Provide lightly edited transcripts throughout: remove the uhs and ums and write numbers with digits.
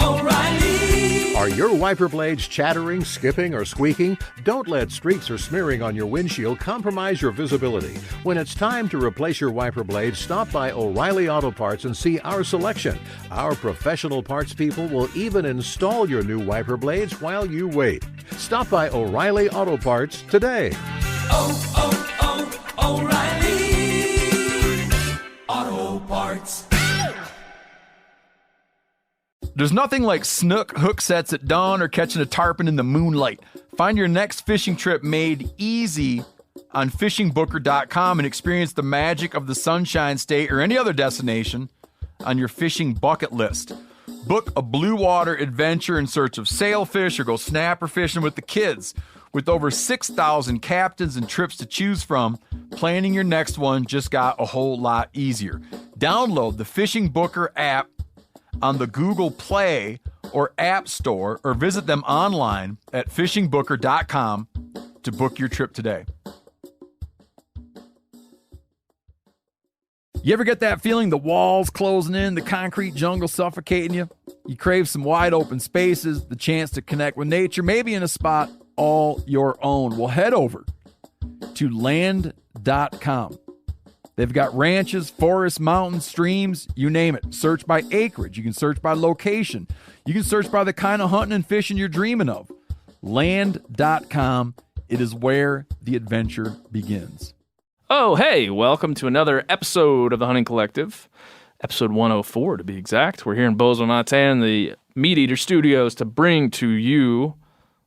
O'Reilly. Are your wiper blades chattering, skipping, or squeaking? Don't let streaks or smearing on your windshield compromise your visibility. When it's time to replace your wiper blades, stop by O'Reilly Auto Parts and see our selection. Our professional parts people will even install your new wiper blades while you wait. Stop by O'Reilly Auto Parts today. O'Reilly Auto Parts. There's nothing like snook hook sets at dawn or catching a tarpon in the moonlight. Find your next fishing trip made easy on fishingbooker.com and experience the magic of the Sunshine State or any other destination on your fishing bucket list. Book a blue water adventure in search of sailfish or go snapper fishing with the kids. With over 6,000 captains and trips to choose from, planning your next one just got a whole lot easier. Download the Fishing Booker app on the Google Play or App Store, or visit them online at fishingbooker.com to book your trip today. You ever get that feeling the walls closing in, the concrete jungle suffocating you? You crave some wide open spaces, the chance to connect with nature, maybe in a spot all your own. Well, head over to land.com. They've got ranches, forests, mountains, streams, you name it. Search by acreage. You can search by location. You can search by the kind of hunting and fishing you're dreaming of. Land.com. It is where the adventure begins. Oh, hey, welcome to another episode of the Hunting Collective. Episode 104 to be exact. We're here in Bozeman, Montana, in the Meat Eater Studios to bring to you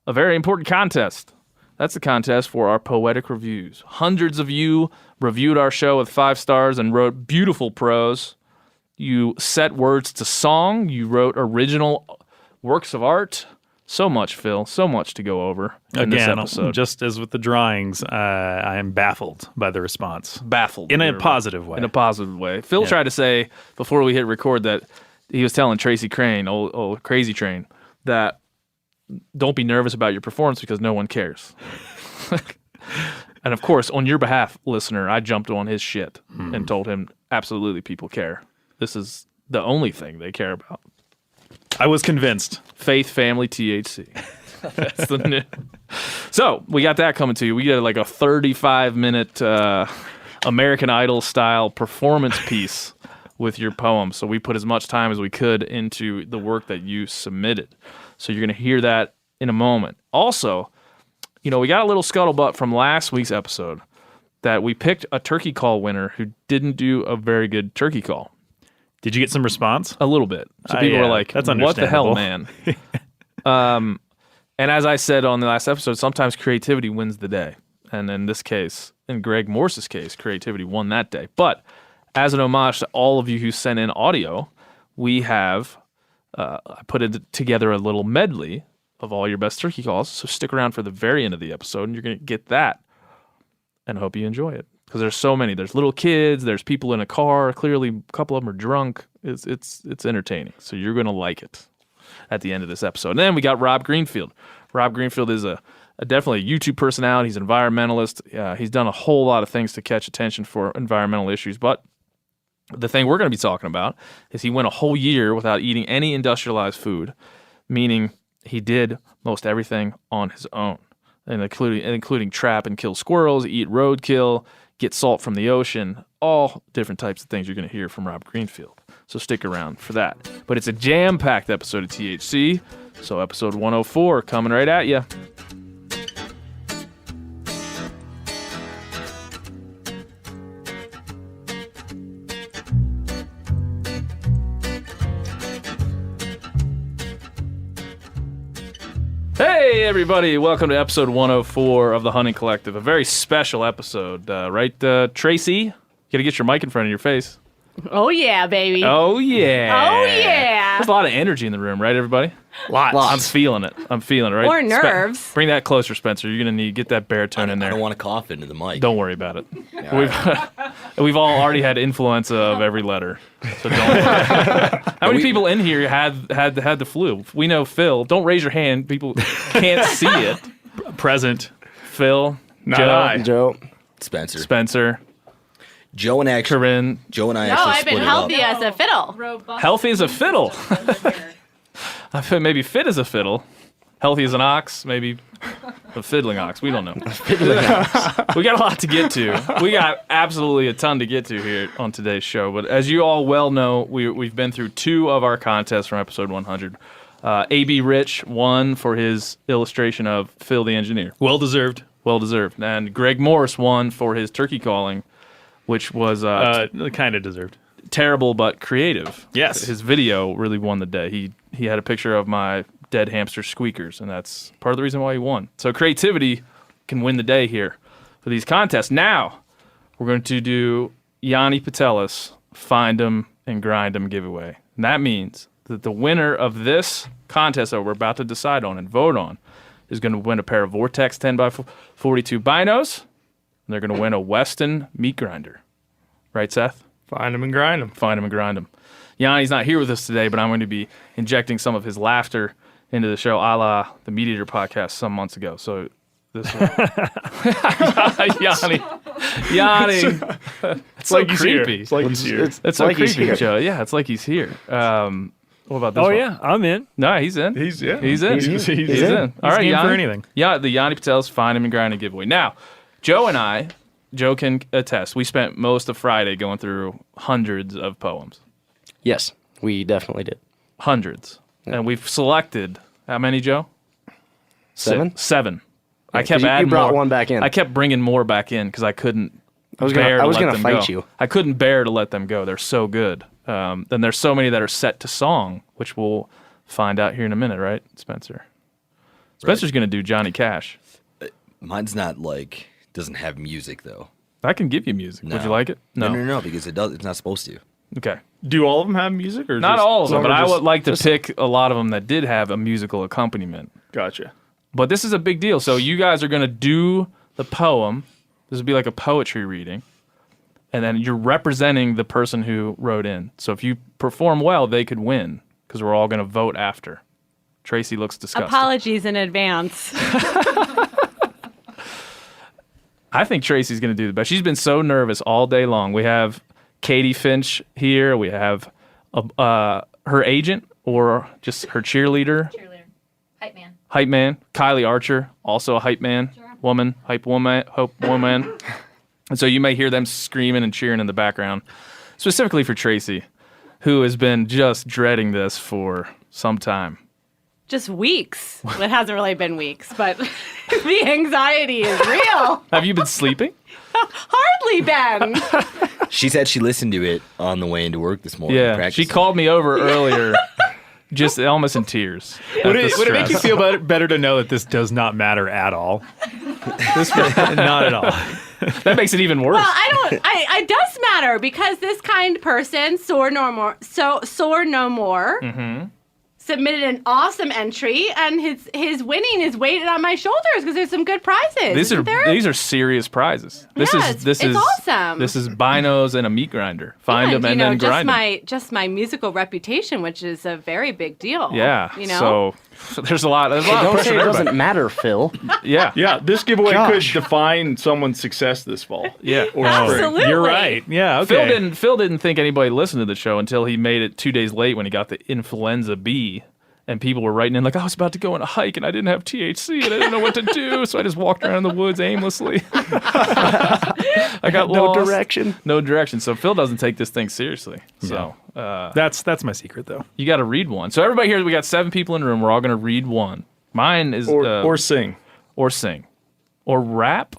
a very important contest. That's the contest for our Poetic reviews. Hundreds of you reviewed our show with 5 stars and wrote beautiful prose. You set words to song. You wrote original works of art. So much, Phil. So much to go over in this episode. Just as with the drawings, I am baffled by the response. Baffled. In a positive way. In a positive way. Phil tried to say, before we hit record, that he was telling Tracy Crane, old Crazy Train, that don't be nervous about your performance because no one cares. And of course, on your behalf, listener, I jumped on his shit and told him, absolutely, people care. This is the only thing they care about. I was convinced. Faith, family, THC. That's the new. So we got that coming to you. We got like a 35-minute American Idol style performance piece with your poem. So we put as much time as we could into the work that you submitted. So you're going to hear that in a moment. Also, you know, we got a little scuttlebutt from last week's episode that we picked a turkey call winner who didn't do a very good turkey call. Did you get some response? A little bit. So people were like, that's what the hell, man? And as I said on the last episode, sometimes creativity wins the day. And in this case, in Greg Morse's case, creativity won that day. But as an homage to all of you who sent in audio, we have I put together a little medley of all your best turkey calls. So stick around for the very end of the episode, and you're going to get that. And I hope you enjoy it. Because there's so many. There's little kids. There's people in a car. Clearly, a couple of them are drunk. It's entertaining. So you're going to like it at the end of this episode. And then we got Rob Greenfield. Rob Greenfield is a definitely a YouTube personality. He's an environmentalist. He's done a whole lot of things to catch attention for environmental issues. But the thing we're going to be talking about is he went a whole year without eating any industrialized food, meaning he did most everything on his own, and including trap and kill squirrels, eat roadkill, get salt from the ocean, all different types of things you're going to hear from Rob Greenfield. So stick around for that. But it's a jam-packed episode of THC, so episode 104 coming right at you. Hey, everybody. Welcome to episode 104 of the Hunting Collective. A very special episode, right, Tracy? You got to get your mic in front of your face. Oh, yeah, baby. Oh, yeah. Oh, yeah. There's a lot of energy in the room, right, everybody? Lots. I'm feeling it, right? Or nerves. Bring that closer, Spencer. You're going to get that baritone in there. I don't want to cough into the mic. Don't worry about it. We've all already had influenza of every letter, so don't worry. How many people in here had the flu? We know Phil. Don't raise your hand. People can't see it. Present. Phil. Not Joe. I. Joe. Spencer. Joe and I Corinne. actually I've been split healthy it up. as a fiddle. Healthy as a fiddle. I feel maybe fit as a fiddle. Healthy as an ox, maybe a fiddling ox. We don't know. We got a lot to get to. We got absolutely a ton to get to here on today's show. But as you all well know, we've been through 2 of our contests from episode 100. A.B. Rich won for his illustration of Phil the Engineer. Well deserved. Well deserved. And Greg Morris won for his turkey calling, which was Kind of deserved. terrible but creative. Yes. His video really won the day. He had a picture of my dead hamster squeakers, and that's part of the reason why he won. So creativity can win the day here for these contests. Now, we're going to do Yanni Patelis Find 'em and Grind 'em giveaway. And that means that the winner of this contest that we're about to decide on and vote on is going to win a pair of Vortex 10x42 binos, and they're going to win a Weston meat grinder. Right, Seth? Find them and grind them. Find him and grind him. Yanni's not here with us today, but I'm going to be injecting some of his laughter into the show, a la the Meat Eater podcast some months ago. So this Yanni. It's so like he's here. creepy. It's like he's here. It's so like he's creepy, here. Joe. Yeah, it's like he's here. What about this Oh one? yeah, I'm in. No, he's in. He's in. He's in. He's in. in. All right, game Yanni. for anything. Yeah, the Yanni Patel's Find Him and Grind Him giveaway. Now, Joe can attest. We spent most of Friday going through hundreds of poems. Yes, we definitely did. Hundreds. And we've selected, how many, Joe? 7? 7. I Yeah, kept 'cause you adding brought more. one back in. I kept bringing more back in because I couldn't I was bear gonna to let them fight go. you. I couldn't bear to let them go. They're so good. Then there's so many that are set to song, which we'll find out here in a minute, right, Spencer? Spencer's going to do Johnny Cash. Mine's not doesn't have music though. I can give you music. Would No. you like it? No, because it's not supposed to. Okay. Do all of them have music, or Not just all of them, some but are I just- would like to pick a lot of them that did have a musical accompaniment. Gotcha. But this is a big deal. So you guys are going to do the poem. This would be like a poetry reading. And then you're representing the person who wrote in. So if you perform well, they could win because we're all going to vote after. Tracy looks disgusted. Apologies in advance. I think Tracy's going to do the best. She's been so nervous all day long. We have Katie Finch here. We have her agent or just her cheerleader. Hype man. Hype man. Kylie Archer, also a hype man. Woman. Hype woman. Hope woman. And so you may hear them screaming and cheering in the background, specifically for Tracy, who has been just dreading this for some time. Just weeks. Well, it hasn't really been weeks, but the anxiety is real. Have you been sleeping? Hardly been. She said she listened to it on the way into work this morning. Yeah. practicing. She called me over earlier, just almost in tears. Would at the it make you stress. feel better to know that this does not matter at all? Not at all. That makes it even worse. Well, it does matter because this kind person, Soar No More, submitted an awesome entry, and his winning is weighted on my shoulders because there's some good prizes. These are serious prizes. This Yeah, is it's awesome. This is binos and a meat grinder. Find them and then grind them. just my musical reputation, which is a very big deal. Yeah. So there's a lot. There's a lot of Don't pressure say it on doesn't everybody. matter, Phil. Yeah. Yeah, this giveaway Gosh. could define someone's success this fall. Yeah. Or Absolutely. You're right. Yeah. Okay. Phil didn't think anybody listened to the show until he made it 2 days late when he got the influenza B. And people were writing in like, I was about to go on a hike and I didn't have THC and I didn't know what to do, so I just walked around in the woods aimlessly. I got No lost. direction. No direction. So Phil doesn't take this thing seriously. So That's my secret, though. you got to read one. So everybody here, we got 7 people in the room. We're all going to read one. Mine is or sing. or sing or rap.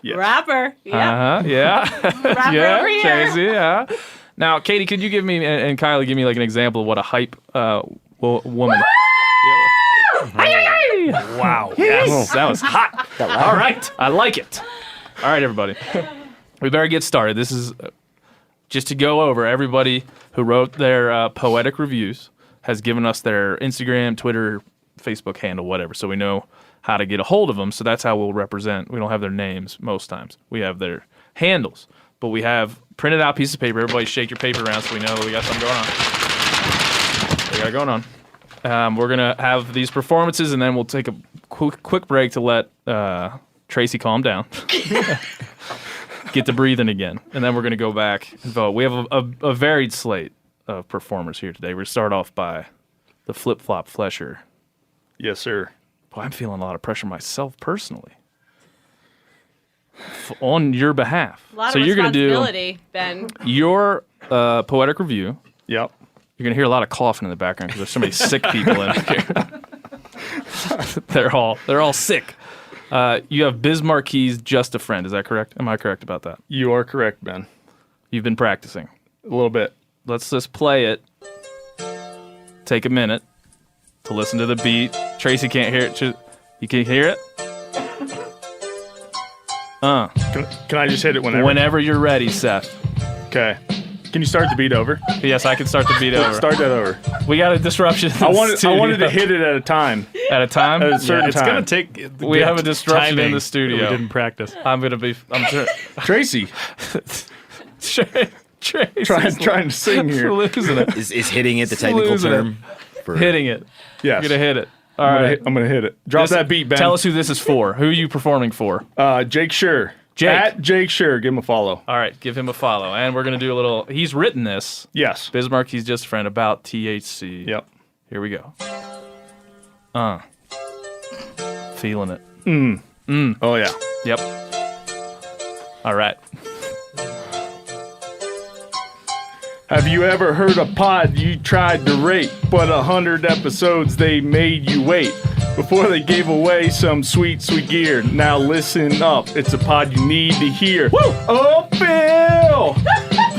Yes. Rapper. Yeah. Yeah. Rapper yeah. over here. Tracy. Yeah. Now, Katie, could you give me and Kylie give me like an example of what a hype woman? Wow. Yes, that was hot. All right, I like it. All right, everybody, we better get started. This is just to go over. Everybody who wrote their poetic reviews has given us their Instagram, Twitter, Facebook handle, whatever, so we know how to get a hold of them. So that's how we'll represent. We don't have their names most times. We have their handles, but we have printed out pieces of paper. Everybody shake your paper around so we know we got something going on. We got it going on. We're going to have these performances, and then we'll take a quick break to let Tracy calm down. get to breathing again, and then we're going to go back and vote. We have a varied slate of performers here today. We're going to start off by the flip-flop flesher. Yes, sir. Boy, I'm feeling a lot of pressure myself personally. On your behalf. A lot So of you're going to do responsibility, Ben. your poetic review. Yep. You're going to hear a lot of coughing in the background because there's so many sick people in here. They're all sick. You have Biz Marquis' Just a Friend. Is that correct? Am I correct about that? You are correct, Ben. You've been practicing. A little bit. Let's just play it. Take a minute to listen to the beat. Tracy can't hear it. You can hear it? Can I just hit it whenever? Whenever you're ready, Seth. Okay. Can you start the beat over? Yes, I can start the beat over. Start that over. We got a disruption. I wanted to hit it at a time. At a time? At a certain It's time. gonna take. We have a disruption in the studio. We didn't practice. I'm Tracy, Tracy's trying to sing here. losing it. Is hitting it the technical Losing it. term? For Hitting it. Yes. You're going to hit it. All I'm right. gonna hit it. Drop This- that beat, Ben. Tell us who this is for. Who are you performing for? Jake Scher. Jake. At Jake Scher. Give him a follow. All right, give him a follow. And we're going to do a little. He's written this. Yes. Bismarck, he's just a friend about THC. Yep. Here we go. Feeling it. Oh, yeah. Yep. All right. Have you ever heard a pod you tried to rate, but 100 episodes they made you wait before they gave away some sweet, sweet gear? Now listen up, it's a pod you need to hear. Woo! Oh, Phil!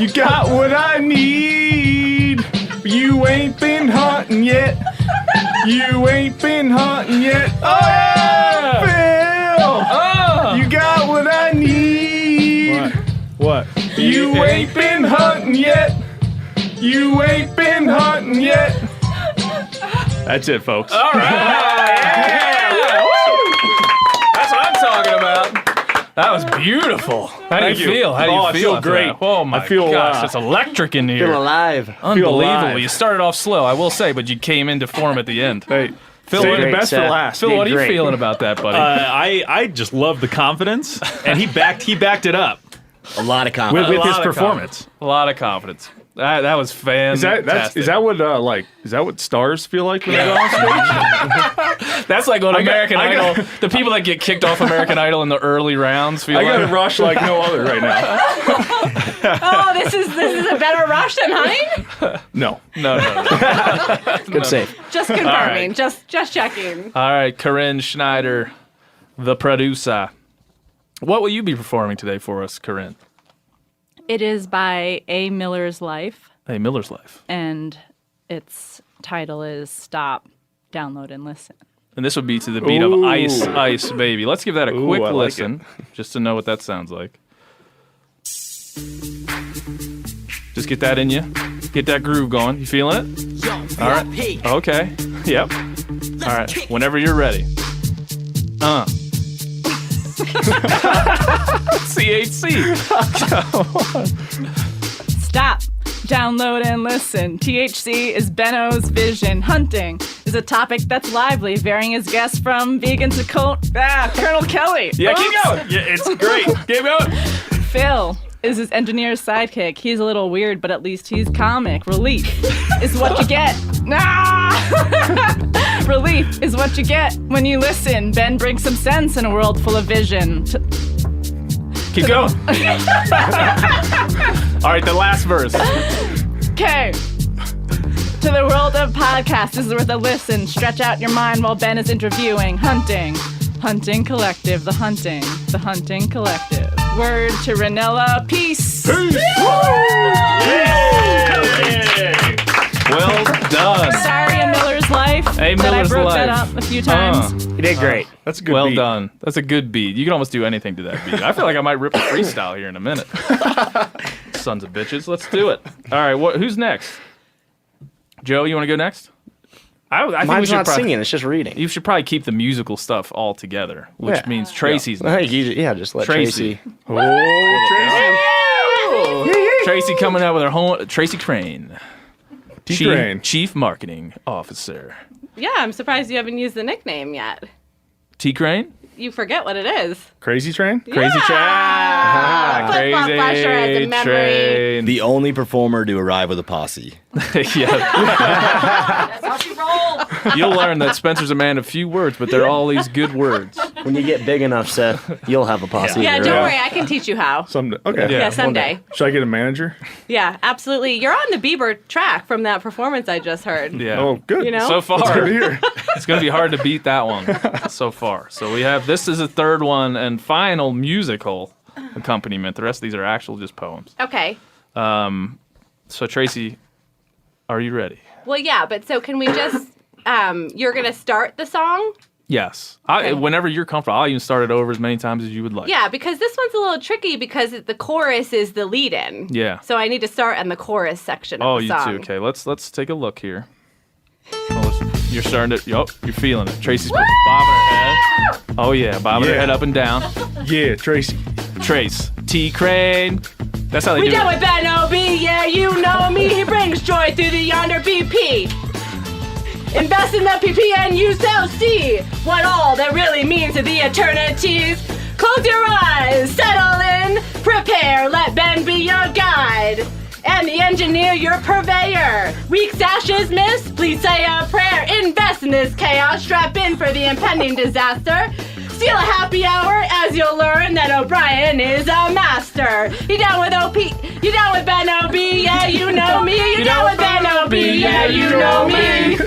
You got what I need. You ain't been hunting yet. You ain't been hunting yet. Oh, yeah! Phil! You got what I need. What? You ain't been hunting yet. You ain't been hunting yet. That's it, folks. All right. Yeah. Woo! That's what I'm talking about. That was beautiful. How do Thank you you. feel? How do you Oh, I feel? feel after great. that? Oh my I feel, gosh, it's electric in here. Feel alive. Unbelievable. alive. You started off slow, I will say, but you came into form at the end. Hey, Phil, save what- the Great best for set. last. Phil, what are you Great. feeling about that, buddy? I just love the confidence, and he backed it up A lot of with, confidence. with lot his of performance. A lot of confidence. That was fantastic. Is that what stars feel like when they go on stage? That's like on American I got- Idol. The people that get kicked off American Idol in the early rounds feel I got a like. rush like no other right now. Oh, this is a better rush than honey? No. No. Good save. Just confirming. right. Just checking. All right, Corinne Schneider, the producer. What will you be performing today for us, Corinne? It is by A. Miller's Life, Hey, Miller's Life. and its title is Stop, Download, and Listen. And this would be to the beat of Ooh. Ice, Ice, Baby. Let's give that a Ooh, quick I like listen, just to know what that sounds like. Just get that in you. Get that groove going. You feeling it? All right. Okay. Yep. All right. Whenever you're ready. CHC. Stop, download, and listen. THC is Benno's vision. Hunting is a topic that's lively, varying his guests from vegan to Colonel Kelly. Yeah, keep Oops. going. Yeah, it's great. Keep going. Phil is his engineer's sidekick. He's a little weird, but at least he's comic. Relief is what you get. Relief is what you get when you listen. Ben brings some sense in a world full of vision. Keep going. All right, the last verse. Okay. To the world of podcasts, this is worth a listen. Stretch out your mind while Ben is interviewing. Hunting Collective, the Hunting Collective. Word to Ranella, peace. Well done. Sorry, A Miller's Life. A that I Miller's broke Life. that up a few times. You did great. That's a good Well beat. done. That's a good beat. You can almost do anything to that beat. I feel like I might rip a freestyle here in a minute. Sons of bitches. Let's do it. All right, who's next? Joe, you want to go next? I think we Mine's should not probably, singing, it's just reading. You should probably keep the musical stuff all together, which Yeah. means Tracy's I next. think just let Tracy. Tracy. Tracy coming out with her whole Tracy Crane. T-Crane. Chief Marketing Officer. Yeah, I'm surprised you haven't used the nickname yet. T Crane? you forget what it is. Crazy Train? Crazy Train. Flip-flop flasher has a memory. Train. The only performer to arrive with a posse. Yeah. That's how she rolls. You'll learn that Spencer's a man of few words, but they're all these good words. When you get big enough, Seth, you'll have a posse. Yeah, of your don't own. worry. I can teach you how. Someday. Okay. Yeah, someday. Should I get a manager? Yeah, absolutely. You're on the Bieber track from that performance I just heard. Yeah. Oh, good. You know? So far, That's good to hear. it's going to be hard to beat that one so far. So we have, this is a third one and final musical accompaniment. The rest of these are actual just poems. Okay. So Tracy, are you ready? Well, yeah, but so can we just, you're going to start the song? Yes. Okay. Whenever you're comfortable, I'll even start it over as many times as you would like. Yeah, because this one's a little tricky because the chorus is the lead-in. Yeah. So I need to start on the chorus section of the you song. too. Okay, let's take a look here. You're starting to, you're feeling it. Tracy's bobbing her head. Oh yeah, bobbing her Yeah. head up and down. Yeah, Tracy. Trace, T Crane. That's how they We do done it. with Ben O.B., yeah, you know me. He brings joy through the yonder BP. Invest in the PP and you shall see what all that really means to the eternities. Close your eyes, settle in, prepare, let Ben be your guide. And the engineer your purveyor. Weak sashes miss, please say a prayer. Invest in this chaos, strap in for the impending disaster. Steal a happy hour as you'll learn that O'Brien is a master. You down with OP? You down with Ben O.B.? Yeah, you know me. You down with Ben O.B.? Yeah, you know me.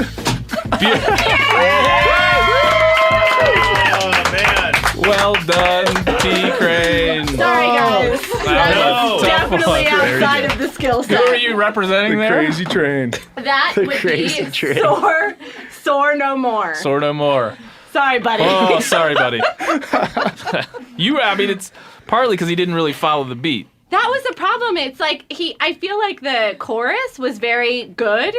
Well done, T Crane. Sorry, guys. That no. is definitely outside of the skill set. Who are you representing The there? Crazy Train. That would crazy be train. Soar No More. Soar No More. Sorry, buddy. Oh, sorry, buddy. It's partly because he didn't really follow the beat. That was the problem. It's like I feel like the chorus was very good.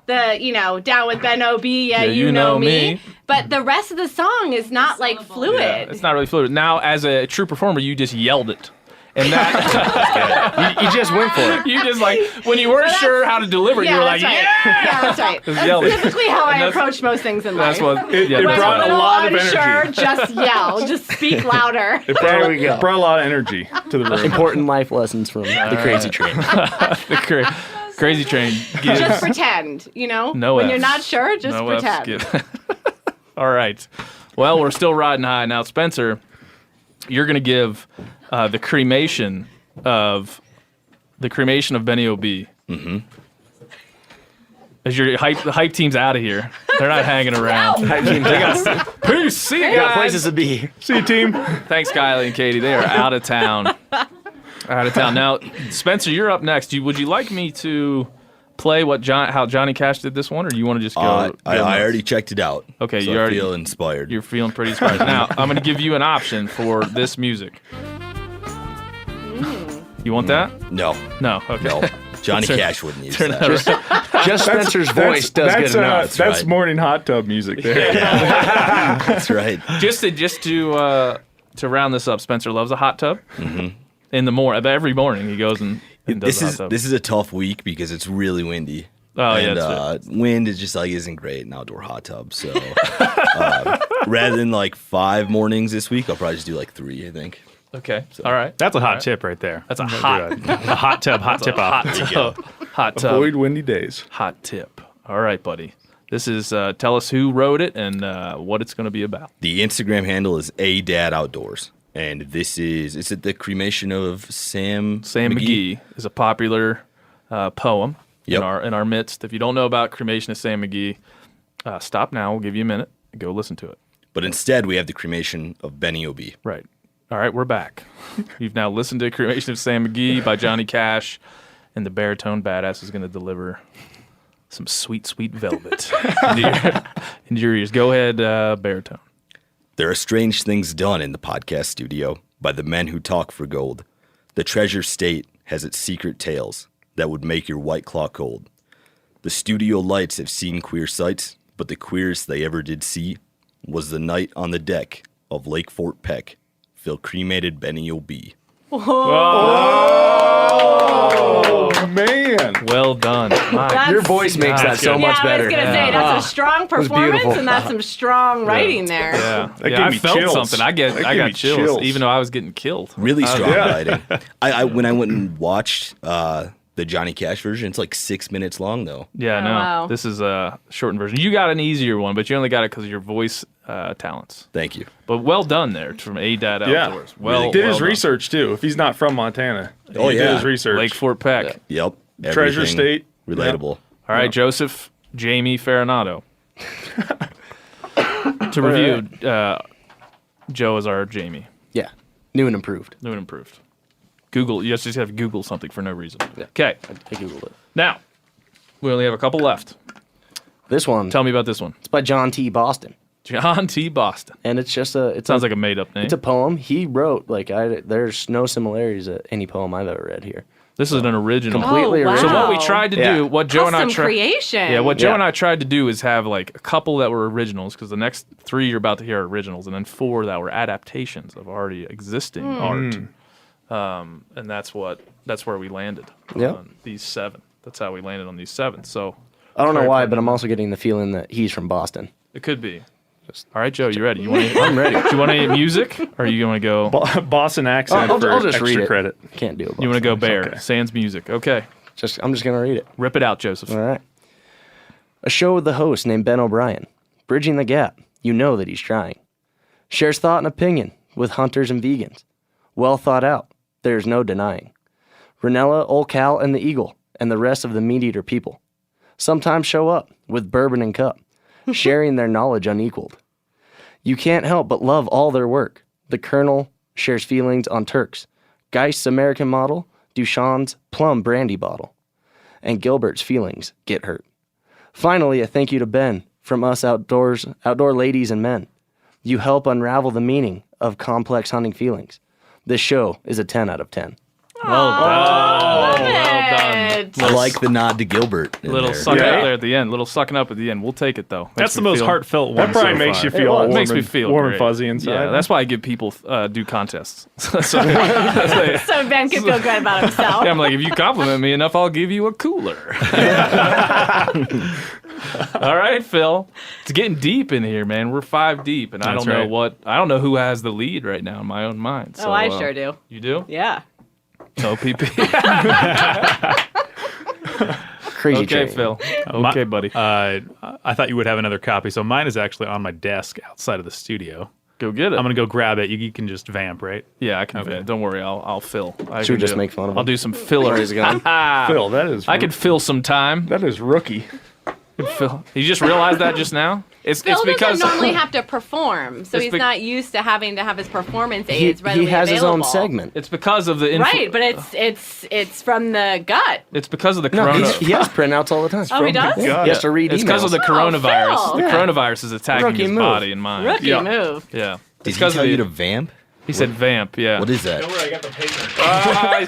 Down with Ben O.B., yeah, you know me. But the rest of the song is not like fluid. Yeah, it's not really fluid. Now, as a true performer, you just yelled it. And that You just went for it. you just like when you weren't sure how to deliver it, you were like, that's right. yeah. Yeah, that's right. Just yell it. That's typically how I that's- approach most things in life. That's what It yeah, When brought I'm a lot of unsure, energy. just yell. Just speak louder. There we go. Brought a lot of energy to the room. Important life lessons from the Crazy Train. the Crazy Train gives Just pretend, no when Fs. you're not sure, just No Fs pretend. give- All right. Well, we're still riding high. Now, Spencer, you're going to give the cremation of Benny O.B. Mm-hmm. As the hype team's out of here. They're not hanging around. Peace. See you We got guys. places to be. See you, team. Thanks, Kylie and Katie. They are out of town. Now, Spencer, you're up next. Would you like me to play how Johnny Cash did this one, or do you want to just go? I already checked it out. Okay, so you I already feel inspired. You're feeling pretty inspired. Now, I'm going to give you an option for this music. You want that? No, No. Okay. no. Johnny Turn- Cash wouldn't use turn that. that Just Spencer's voice does good enough. That's right. morning hot tub music there. That's right. Just to round this up, Spencer loves a hot tub. Mm-hmm. In the morning, every morning he goes and does a hot tub. This is a tough week because it's really windy. Oh, yeah, and that's wind is just isn't great in outdoor hot tubs. So rather than 5 mornings this week, I'll probably just do 3. I think. Okay. All right. That's a hot tip right there. That's a hot hot tip off. hot tub. Avoid windy days. Hot tip. All right, buddy. This is tell us who wrote it and what it's going to be about. The Instagram handle is ADadOutdoors, and this is it the cremation of Sam McGee is a popular poem Yep. in our midst. If you don't know about cremation of Sam McGee, stop now. We'll give you a minute. Go listen to it. But instead, we have the cremation of Benny O.B. Right. All right, we're back. You've now listened to Cremation of Sam McGee by Johnny Cash, and the baritone badass is going to deliver some sweet, sweet velvet into your ears. Go ahead, baritone. There are strange things done in the podcast studio by the men who talk for gold. The treasure state has its secret tales that would make your White Claw cold. The studio lights have seen queer sights, but the queerest they ever did see was the night on the deck of Lake Fort Peck, Phil cremated Benny O.B. Oh, Oh, man. Well done. Your voice makes that so much better. Yeah, I was going to say, that's a strong performance, beautiful. and that's some strong writing there. Yeah, That gave I me felt chills. something. I That got gave me chills, even though I was getting killed. Really strong yeah. writing. When I went and watched the Johnny Cash version, it's like 6 minutes long though. Yeah, no. wow. This is a shortened version. You got an easier one, but you only got it because of your voice talents. Thank you. But well done there from A-Dad Yeah. Outdoors. Well, Did well his done. research, too. If he's not from Montana. Oh, he yeah. did his research. Lake Fort Peck. Yep. Treasure Everything State. Relatable. All right, Joseph, Jamie Farinato. To review, Joe is our Jamie. Yeah. New and improved. New and improved. Google. You just have to Google something for no reason. Okay. I Googled it. Now, we only have a couple left. This one, Tell me about this one. it's by John T. Boston. John T. Boston. And it's just a... Sounds like a made-up name. It's a poem. He wrote, there's no similarities to any poem I've ever read here. This is an original. Completely Oh, wow. original. So what we tried to Yeah. do, what Joe and I Custom tried, creation. yeah, what Joe Yeah. and I tried to do is have like a couple that were originals, because the next 3 you're about to hear are originals, and then 4 that were adaptations of already existing art. And that's where we landed. Yeah. On these 7. That's how we landed on these 7. So I don't know Sorry why, for but I'm that. also getting the feeling that he's from Boston. it could be. All right, Joe, you ready? You want? I'm ready. Do you want any music, or you want to go? Boston accent I'll for just extra read it. credit. Can't do it. You want to go Bear? okay. Sans music. Okay, I'm just gonna read it. rip it out, Joseph. All right. A show with the host named Ben O'Brien, bridging the gap. You know that he's trying. Shares thought and opinion with hunters and vegans. Well thought out. There's no denying. Ranella, Old Cal, and the Eagle, and the rest of the meat eater people. Sometimes show up with bourbon and cup, sharing their knowledge unequaled. You can't help but love all their work. The Colonel shares feelings on Turks, Geist's American model, Duchan's plum brandy bottle, and Gilbert's feelings get hurt. Finally, a thank you to Ben from us outdoor ladies and men. You help unravel the meaning of complex hunting feelings. This show is a 10 out of 10. Well Love done. Well done. it. I like the nod to Gilbert. in Little there. sucking Yeah. up there at the end. Little sucking up at the end. We'll take it though. That's Makes the me most feel- heartfelt one. That probably so makes far. you feel It warm, makes me and, feel warm great. and fuzzy inside. Yeah, that's why I give people do contests. so, So Ben can feel good about himself. yeah, I'm like, if you compliment me enough, I'll give you a cooler. All right, Phil. It's getting deep in here, man. We're 5 deep, and I That's don't know right. I don't know who has the lead right now in my own mind. So, Oh, I sure do. You do? Yeah. OPP. Crazy Okay, train. Phil. My- Okay, buddy. I thought you would have another copy, so mine is actually on my desk outside of the studio. Go get it. I'm gonna go grab it. You can just vamp, right? Yeah, I can. Okay. Don't worry. I'll fill. I Should we can just do it. make fun of I'll him? do some filler. Where he's going? Phil, that is I could fill some time. that is rookie. Phil, you just realized that just now? It's Phil because doesn't normally have to perform, so It's he's be- not used to having to have his performance He, aids readily he has available. his own segment. it's because of the Right, but it's from the gut. it's because of the No, corona. he has printouts all the time. Oh, he does? He has to read It's emails. because of the Oh, coronavirus. Phil. The Yeah. coronavirus is attacking Rookie his move. body and mind. Rookie Yeah. move. Yeah. Did It's he 'cause tell of you the- to vamp? He said vamp. Yeah. What is that? He's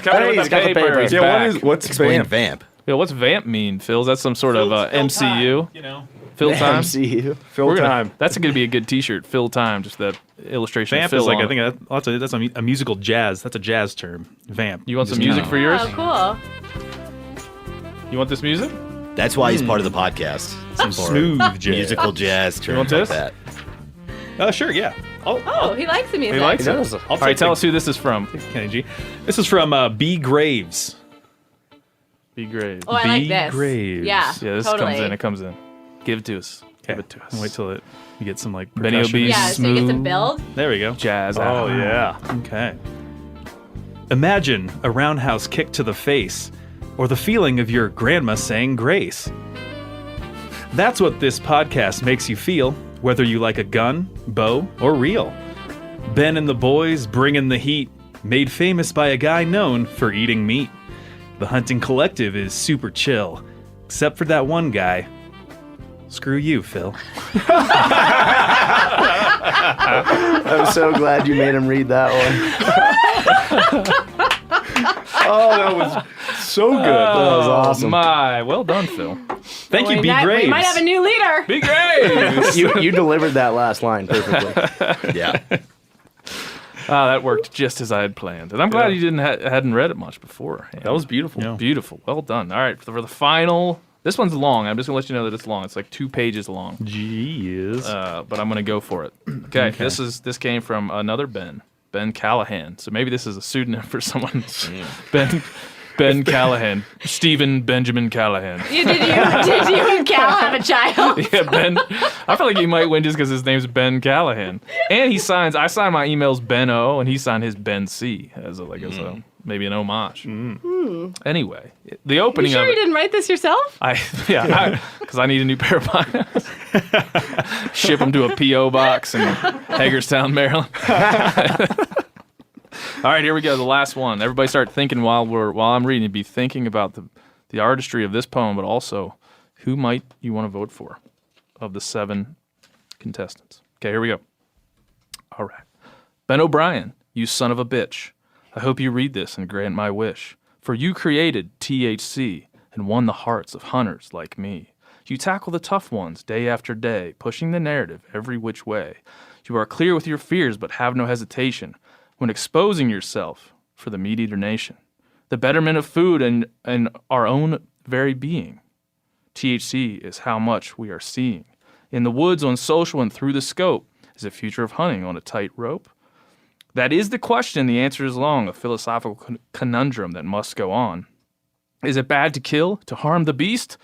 coming Hey, with he's the got the paper. paper. He's Yeah, back. what's Explain vamp? vamp. Yeah, what's vamp mean, Phil? Is that some sort of MCU? You know, Fill time. MCU. Phil We're gonna- time. That's going to be a good T-shirt. Fill time. Just that illustration. vamp of Phil is like on I it. think that's a musical jazz. That's a jazz term. Vamp. You want some Just music know. for yours? Oh, You want this music? That's why he's part of the podcast. Some smooth jazz. Musical jazz terms want like this? that. Sure, yeah. cool. Oh, he likes the music. He likes He it. does. All right, tell us who this is from. Kenny G. This is from B. Graves. Be great. Oh, I like B. this. Graves. Yeah, Yeah, this totally. comes in. It comes in. Give it to us. Give it to us. Wait till you get some like Benny percussion. O'B. Yeah, so you get to Smooth. build. There we go. Jazz. Oh yeah. Okay. Imagine a roundhouse kick to the face, or the feeling of your grandma saying grace. That's what this podcast makes you feel, whether you like a gun, bow, or reel. Ben and the boys bringing the heat, made famous by a guy known for eating meat. The Hunting Collective is super chill, except for that one guy. Screw you, Phil. I'm so glad you made him read that one. Oh, that was so good. That was Oh awesome. my! Well done, Phil. Thank you, we B. might, Graves. we might have a new leader. Be great. You delivered that last line perfectly. Yeah. That worked just as I had planned. And I'm glad you hadn't read it much before. That was beautiful. Yeah. Beautiful. Well done. All right, for the final... This one's long. I'm just going to let you know that it's long. It's like 2 pages long. Jeez. But I'm going to go for it. Okay. This came from another Ben Callahan. So maybe this is a pseudonym for someone. Ben Callahan. Stephen Benjamin Callahan. Did you and Cal have a child? Yeah, Ben. I feel like he might win just because his name's Ben Callahan. And I sign my emails Ben O, and he signed his Ben C as maybe an homage. Anyway, the opening You sure of you it. didn't write this yourself? Because I need a new pair of binos. Ship them to a P.O. box in Hagerstown, Maryland. All right, here we go. The last one. Everybody start thinking while I'm reading. Be thinking about the artistry of this poem, but also who might you want to vote for of the 7 contestants. Okay, here we go. All right. Ben O'Brien, you son of a bitch. I hope you read this and grant my wish. For you created THC and won the hearts of hunters like me. You tackle the tough ones day after day, pushing the narrative every which way. You are clear with your fears, but have no hesitation when exposing yourself for the meat eater nation, the betterment of food and our own very being. THC is how much we are seeing. In the woods, on social, and through the scope, is a future of hunting on a tight rope? That is the question. The answer is long, a philosophical conundrum that must go on. Is it bad to kill, to harm the beast?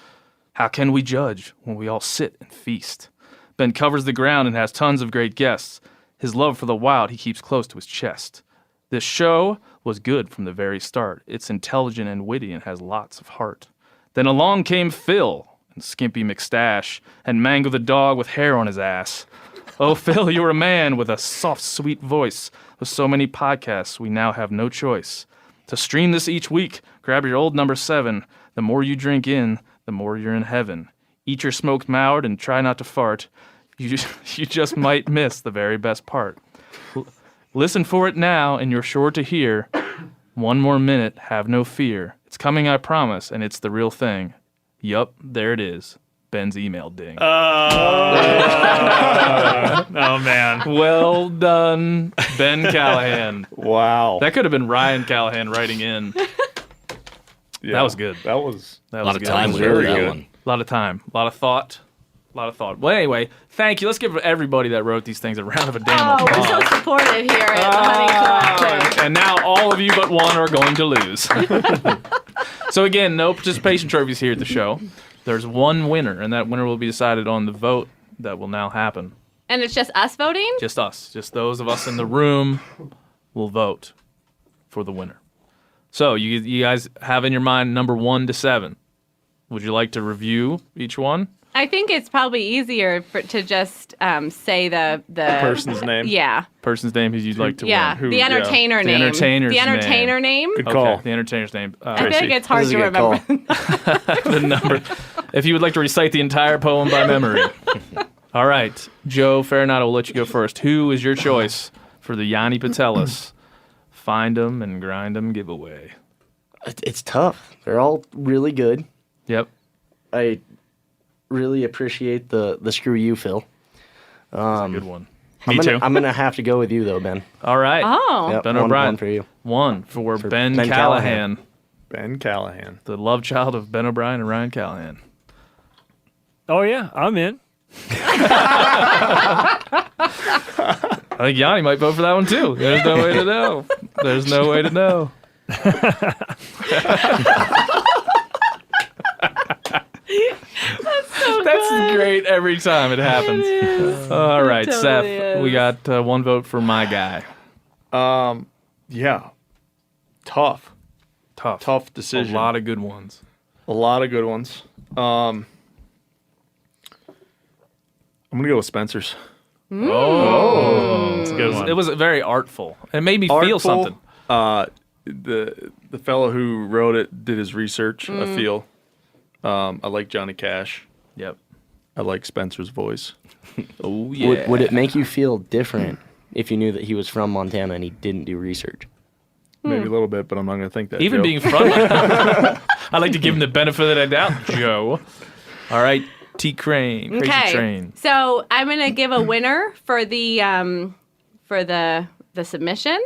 How can we judge when we all sit and feast? Ben covers the ground and has tons of great guests. His love for the wild he keeps close to his chest. This show was good from the very start. It's intelligent and witty and has lots of heart. Then along came Phil and Skimpy McStash and Mango the dog with hair on his ass. Oh, Phil, you're a man with a soft, sweet voice. With so many podcasts, we now have no choice. To stream this each week, grab your old number 7. The more you drink in, the more you're in heaven. Eat your smoked mouth and try not to fart. You just might miss the very best part. Listen for it now, and you're sure to hear. 1 more minute, have no fear. It's coming, I promise, and it's the real thing. Yup, there it is. Ben's email ding. Oh, man. Well done, Ben Callahan. Wow. That could have been Ryan Callahan writing in. Yeah, That was good. That was A lot of good. time was with very that good. one. A lot of time. A lot of thought. Well, anyway, thank you. Let's give everybody that wrote these things a round of a damn Oh, we're applause. so supportive here at the Honey Collective. And now all of you but one are going to lose. So again, no participation trophies here at the show. There's one winner, and that winner will be decided on the vote that will now happen. And it's just us voting? Just us. Just those of us in the room will vote for the winner. So you guys have in your mind number 1 to 7. Would you like to review each one? I think it's probably easier to just say the person's name. Yeah. Person's name who you'd like to Yeah. win. The entertainer The name. entertainer's The entertainer name. Good Okay, call. the entertainer's name. I feel like it's hard This is to a good remember. The number. If you would like to recite the entire poem by memory. All right. Joe Farinato, will let you go first. Who is your choice for the Yanni Patelis Find 'em and Grind 'em giveaway? It's tough. They're all really good. Yep. I really appreciate the screw you, Phil. That's a good one. Me too. I'm gonna have to go with you though, Ben. All right. Oh. Yep, Ben one O'Brien. for you. One for Ben Ben Callahan, Ben Callahan. the love child of Ben O'Brien and Ryan Callahan. Oh yeah, I'm in. I think Yanni might vote for that one too. There's no way to know. There's no way to know. That's great every time it happens. All right, totally Seth, is. we got 1 vote for my guy. Yeah. Tough Tough decision. A lot of good ones. A lot of good ones. I'm gonna go with Spencer's. Oh, It's a good one. it was very artful. It made me feel something. The fellow who wrote it did his research. I feel. I like Johnny Cash. Yep. I like Spencer's voice. Oh yeah. Would it make you feel different if you knew that he was from Montana and he didn't do research? Maybe a little bit, but I'm not gonna think that. Even Joe. being from, I like to give him the benefit of the doubt, Joe. All right, T Crane, Crazy Okay. Train. So I'm gonna give a winner for the the submission,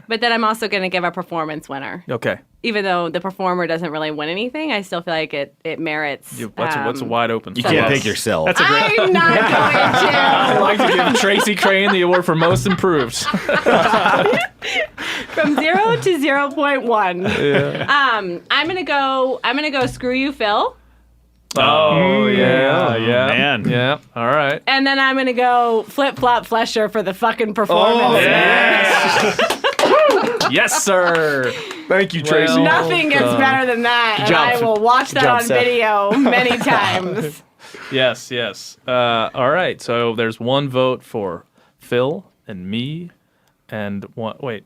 but then I'm also going to give a performance winner. Okay. Even though the performer doesn't really win anything, I still feel like it merits. What's a wide open? You can't pick yourself. That's a great. I'm not going to. I'd like to give Tracy Crane the award for most improved. From 0 to 0.1. Yeah. I'm gonna go. Screw you, Phil. Oh yeah, man. Yeah. All right. And then I'm gonna go flip flop Flesher for the fucking performance. Yes, sir. Thank you, Tracy. Nothing gets better than that, and I will watch that on video many times. Yes. All right. So there's one vote for Phil and me, and one. Wait,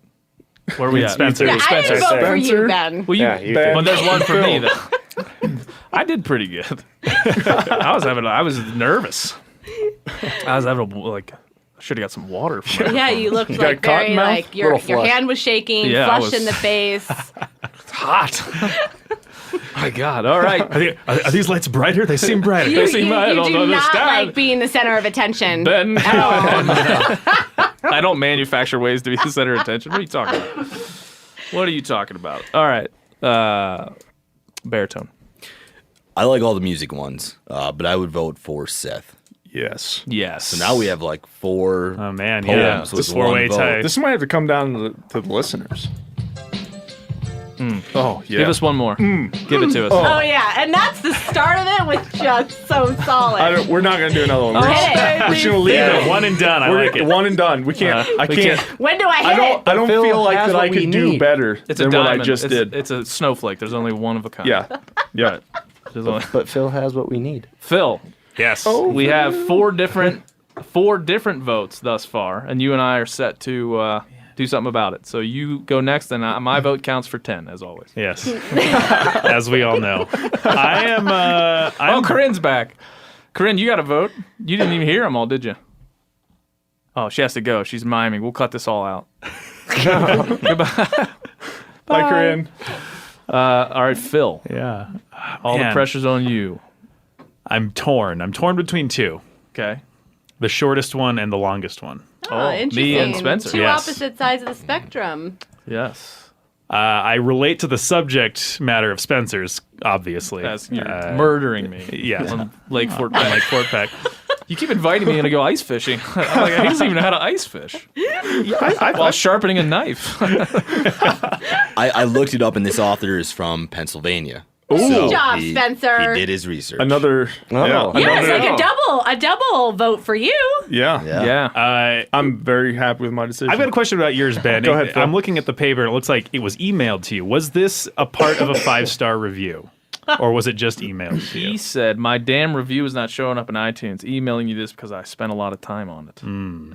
where are we at? Spencer. Yeah, I didn't vote for you, Ben. Well, but there's one for me though. I did pretty good. I was nervous. I was having I should have got some water. Yeah, you looked like got very cotton mouth? like your hand was shaking, Yeah, flushed in the face. It's hot. My God! All right. Are these lights brighter? They seem brighter. You, seem you, I you don't do not understand. like being the center of attention. Ben. At all. I don't manufacture ways to be the center of attention. What are you talking about? What are you talking about? All right. Baritone. I like all the music ones, but I would vote for Seth. Yes. Yes. So now we have like 4 Oh man, poems with It's a 4-way one tie. vote. This might have to come down to the listeners. Oh, yeah. Give us one more. Give it to us. Oh yeah, and that's the start of it with just so solid. We're not going to do another one. We're Hit it. just going to leave it. One and done. I We're like it. one and done. We can't. I can't. When do I hit it? I don't Phil feel like has that what I we could do need. better It's a than diamond. what I just did. It's a snowflake. There's only one of a kind. Yeah. There's only- But Phil has what we need. Phil, Yes. we have four different votes thus far, and you and I are set to do something about it. So you go next, and my vote counts for 10, as always. Yes. As we all know, I am. Oh, Corinne's back. Corinne, you got a vote. You didn't even hear them all, did you? Oh, she has to go. She's miming. We'll cut this all out. Goodbye. Bye, Corinne. All right, Phil. Yeah. All the Man. pressure's on you. I'm torn. I'm torn between two: Okay. the shortest one and the longest one. Oh, me interesting. and Spencer. Two Yes. opposite sides of the spectrum. Yes. I relate to the subject matter of Spencer's, obviously. You're murdering me. Yeah. On Lake Fort Peck. Like Fort Peck. You keep inviting me in to go ice fishing. I'm like, he doesn't even know how to ice fish. While sharpening a knife. I looked it up, and this author is from Pennsylvania. Good job, he, Spencer. He did his research. Another. Oh. Yeah, it's like a double vote for you. Yeah. Yeah. I'm very happy with my decision. I've got a question about yours, Ben. Go ahead, Phil. I'm looking at the paper. It looks like it was emailed to you. Was this a part of a 5-star review? Or was it just emailed to He you? said, my damn review is not showing up in iTunes. Emailing you this because I spent a lot of time on it.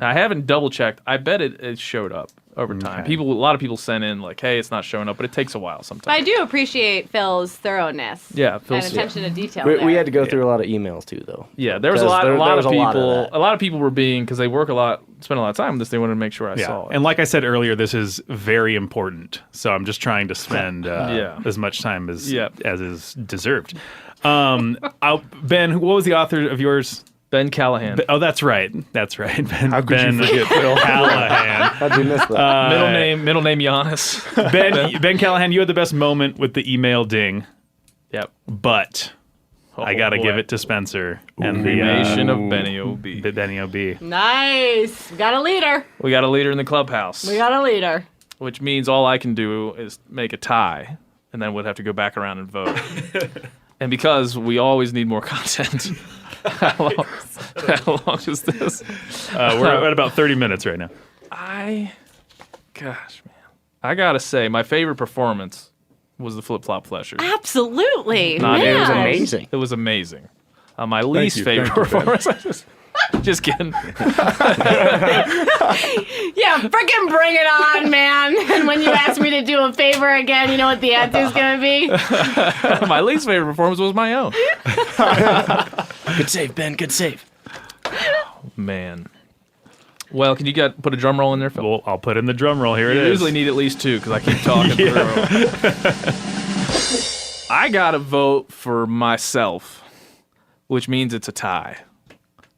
I haven't double checked. I bet it showed up over time. Okay. A lot of people sent in like, hey, it's not showing up, but it takes a while But sometimes. I do appreciate Phil's thoroughness. Yeah, And Phil's attention to detail. We there. had to go through a lot of emails too, though. Yeah, there was a Because lot. there a lot was of a lot of people. that. A lot of people were being because they work a lot, spend a lot of time on this. They wanted to make sure I saw it. And like I said earlier, this is very important. So I'm just trying to spend as much time as is deserved. Ben, what was the author of yours? Ben Callahan. Oh, that's right. That's right. Ben, How could you forget Phil? Callahan. How'd you miss that? middle name Giannis. Ben Callahan, you had the best moment with the email ding, Yep. but I got to give it to Spencer and the Nation of Benny OB. Benny OB. Nice. We got a leader. We got a leader in the clubhouse, We got a leader. which means all I can do is make a tie, and then we'd have to go back around and vote. And because we always need more content, how long is this? We're at about 30 minutes right now. Gosh, man. I gotta say, my favorite performance was the flip-flop fleshers. Absolutely. Not Man. it It was amazing. It was amazing. My least you. favorite Thank you, Ben. performance. Just kidding. Yeah, freaking bring it on, man. And when you ask me to do a favor again, you know what the answer's going to be? My least favorite performance was my own. Good save, Ben. Good save. Man. Well, can you put a drum roll in there, Phil? Well, I'll put in the drum roll. Here You it is. usually need at least two because I keep talking through. I got to vote for myself, which means it's a tie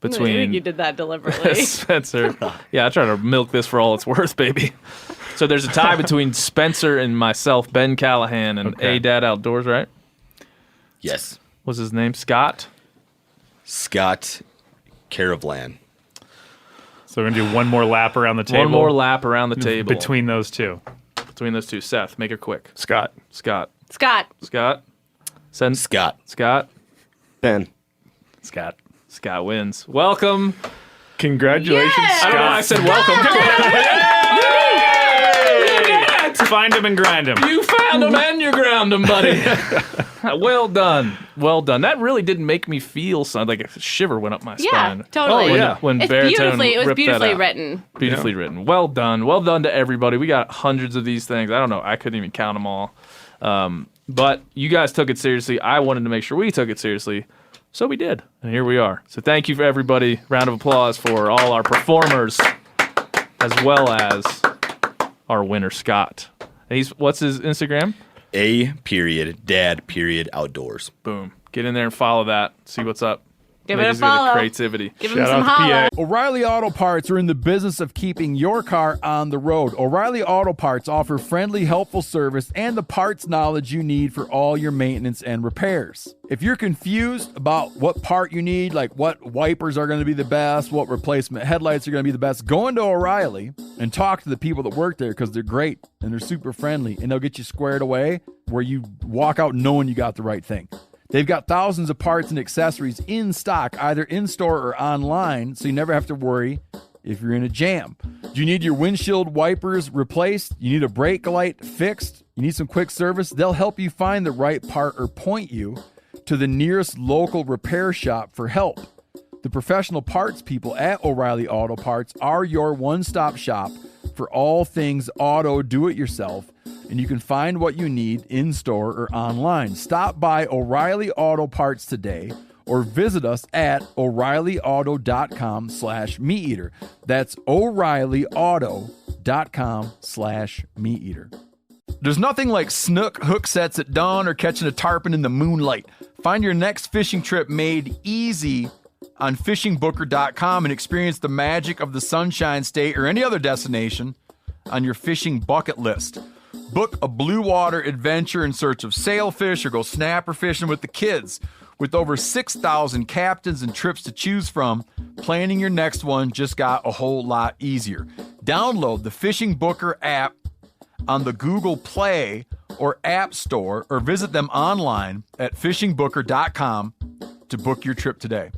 I think between you did that deliberately. Spencer. Yeah, I try to milk this for all it's worth, baby. So there's a tie between Spencer and myself, Ben Callahan, and A-Dad Outdoors, right? Yes. What's his name? Scott Caravlan. So we're going to do one more lap around the table. One more lap around the table. Between those two. Between those two. Seth, make it quick. Scott. Scott. Scott. Send Scott. Ben. Scott. Scott wins. Welcome. Congratulations, Yeah! Scott. I don't know why I said welcome. Find him and grind him. You found him and you ground him, buddy. Well done. Well done. That really didn't make me feel something. Like a shiver went up my Yeah, spine. totally. When, yeah. when It Baritone was ripped beautifully that out. written. Beautifully written. Well done. Well done to everybody. We got hundreds of these things. I don't know. I couldn't even count them all. But you guys took it seriously. I wanted to make sure we took it seriously. So we did. And here we are. So thank you for everybody. Round of applause for all our performers as well as our winner, Scott. And what's his Instagram? A.dad.outdoors. Boom. Get in there and follow that. See what's up. Give Maybe it a see the follow. creativity. Give him some holla. O'Reilly Auto Parts are in the business of keeping your car on the road. O'Reilly Auto Parts offer friendly, helpful service and the parts knowledge you need for all your maintenance and repairs. If you're confused about what part you need, like what wipers are going to be the best, what replacement headlights are going to be the best, go into O'Reilly and talk to the people that work there because they're great and they're super friendly and they'll get you squared away where you walk out knowing you got the right thing. They've got thousands of parts and accessories in stock, either in-store or online, so you never have to worry if you're in a jam. Do you need your windshield wipers replaced? You need a brake light fixed? You need some quick service? They'll help you find the right part or point you to the nearest local repair shop for help. The professional parts people at O'Reilly Auto Parts are your one-stop shop for all things auto do-it-yourself, and you can find what you need in-store or online. Stop by O'Reilly Auto Parts today or visit us at O'ReillyAuto.com/MeatEater. That's O'ReillyAuto.com/MeatEater. There's nothing like snook hook sets at dawn or catching a tarpon in the moonlight. Find your next fishing trip made easy on fishingbooker.com and experience the magic of the Sunshine State or any other destination on your fishing bucket list. Book a blue water adventure in search of sailfish or go snapper fishing with the kids. With over 6,000 captains and trips to choose from, planning your next one just got a whole lot easier. Download the Fishing Booker app on the Google Play or App Store or visit them online at fishingbooker.com to book your trip today.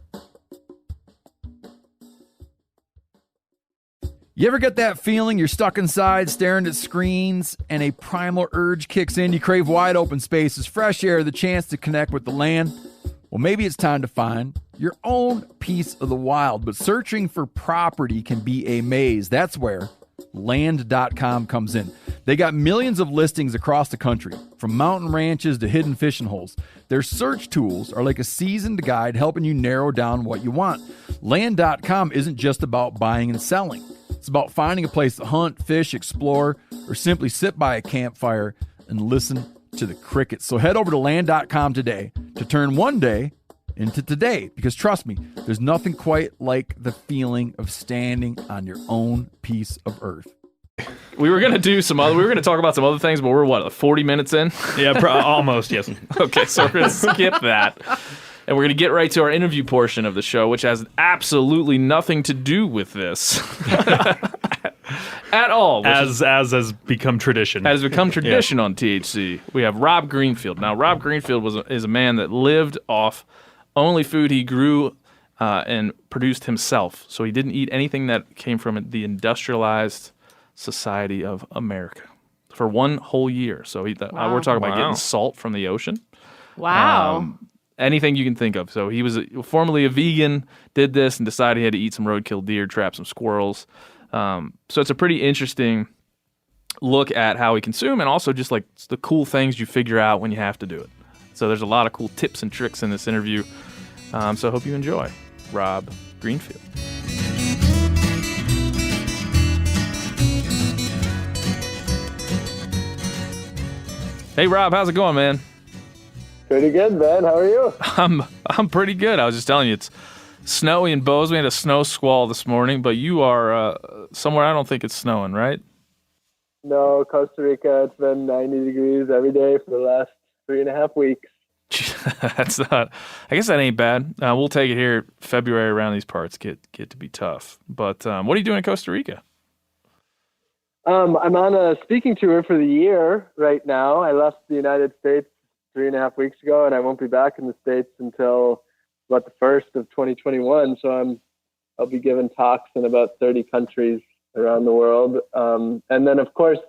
You ever get that feeling you're stuck inside staring at screens and a primal urge kicks in? You crave wide open spaces, fresh air, the chance to connect with the land. Well, maybe it's time to find your own piece of the wild, but searching for property can be a maze. That's where Land.com comes in. They got millions of listings across the country, from mountain ranches to hidden fishing holes. Their search tools are like a seasoned guide helping you narrow down what you want. Land.com isn't just about buying and selling. It's about finding a place to hunt, fish, explore, or simply sit by a campfire and listen to the crickets. So head over to Land.com today to turn one day into today, because trust me, there's nothing quite like the feeling of standing on your own piece of earth. We were gonna talk about some other things, but we're what, 40 minutes in? Yeah, almost, yes. Okay, so we're gonna skip that. And we're going to get right to our interview portion of the show, which has absolutely nothing to do with this at all. As has become tradition. Has become tradition on THC. We have Rob Greenfield. Now, Rob Greenfield is a man that lived off only food he grew and produced himself. So he didn't eat anything that came from the industrialized society of America for one whole year. So we're talking about getting salt from the ocean. Wow. Anything you can think of. So he was formerly a vegan, did this, and decided he had to eat some roadkill deer, trap some squirrels. So it's a pretty interesting look at how we consume and also just like the cool things you figure out when you have to do it. So there's a lot of cool tips and tricks in this interview. So I hope you enjoy. Rob Greenfield. Hey, Rob, how's it going, man? Pretty good, man. How are you? I'm pretty good. I was just telling you, it's snowy in Bozeman. We had a snow squall this morning, but you are somewhere I don't think it's snowing, right? No, Costa Rica, it's been 90 degrees every day for the last 3.5 weeks. That's not. I guess that ain't bad. We'll take it here. February around these parts get to be tough. But what are you doing in Costa Rica? I'm on a speaking tour for the year right now. I left the United States 3.5 weeks ago, and I won't be back in the States until about the 1st of 2021. So I'll be giving talks in about 30 countries around the world, and then of course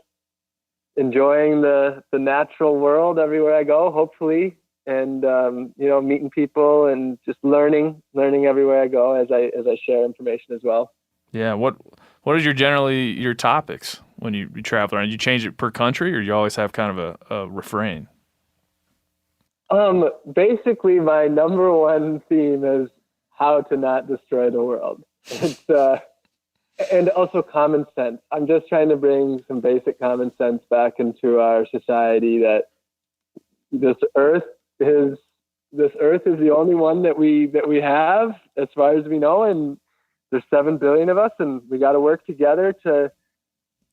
enjoying the natural world everywhere I go, hopefully. And, meeting people and just learning everywhere I go as I share information as well. Yeah. What is your topics when you travel around? You change it per country, or you always have kind of a refrain? Basically my number one theme is how to not destroy the world. It's, and also common sense. I'm just trying to bring some basic common sense back into our society, that this earth is the only one that we have as far as we know, and there's 7 billion of us, and we got to work together to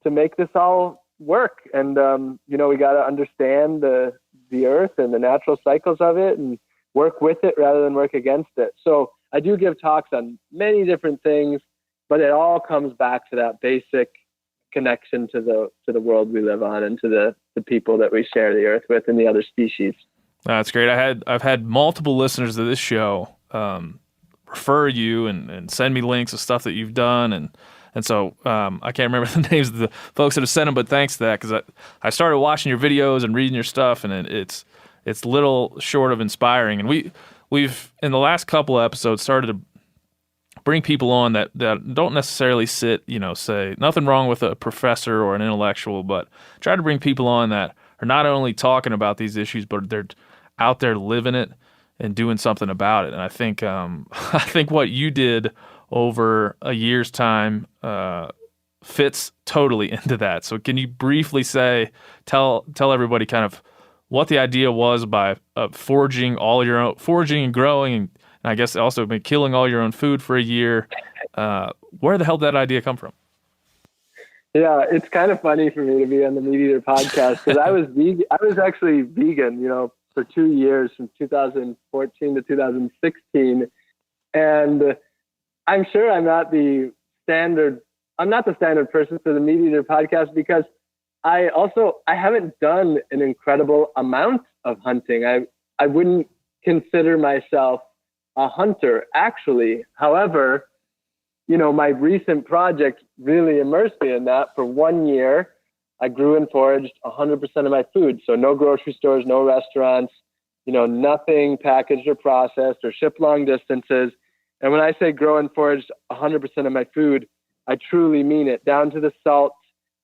make this all work. And we got to understand the earth and the natural cycles of it and work with it rather than work against it. So I do give talks on many different things, but it all comes back to that basic connection to the world we live on and to the people that we share the earth with and the other species. That's great. I've had multiple listeners to this show refer you and send me links of stuff that you've done, and so I can't remember the names of the folks that have sent them, but thanks to that, because I started watching your videos and reading your stuff, and it's little short of inspiring. And we've in the last couple of episodes started to bring people on that don't necessarily say nothing wrong with a professor or an intellectual, but try to bring people on that are not only talking about these issues, but they're out there living it and doing something about it. And I think what you did over a year's time fits totally into that. So can you briefly tell everybody kind of what the idea was by foraging and growing, and I guess also been killing all your own food for a year. Where the hell did that idea come from? Yeah, it's kind of funny for me to be on the Meat Eater podcast, because I was actually vegan, for 2 years, from 2014 to 2016. And I'm sure I'm not the standard person for the Meat Eater podcast, because I haven't done an incredible amount of hunting. I wouldn't consider myself a hunter, actually. However, my recent project really immersed me in that. For 1 year, I grew and foraged 100% of my food. So no grocery stores, no restaurants, nothing packaged or processed or shipped long distances. And when I say grow and foraged 100% of my food, I truly mean it, down to the salt,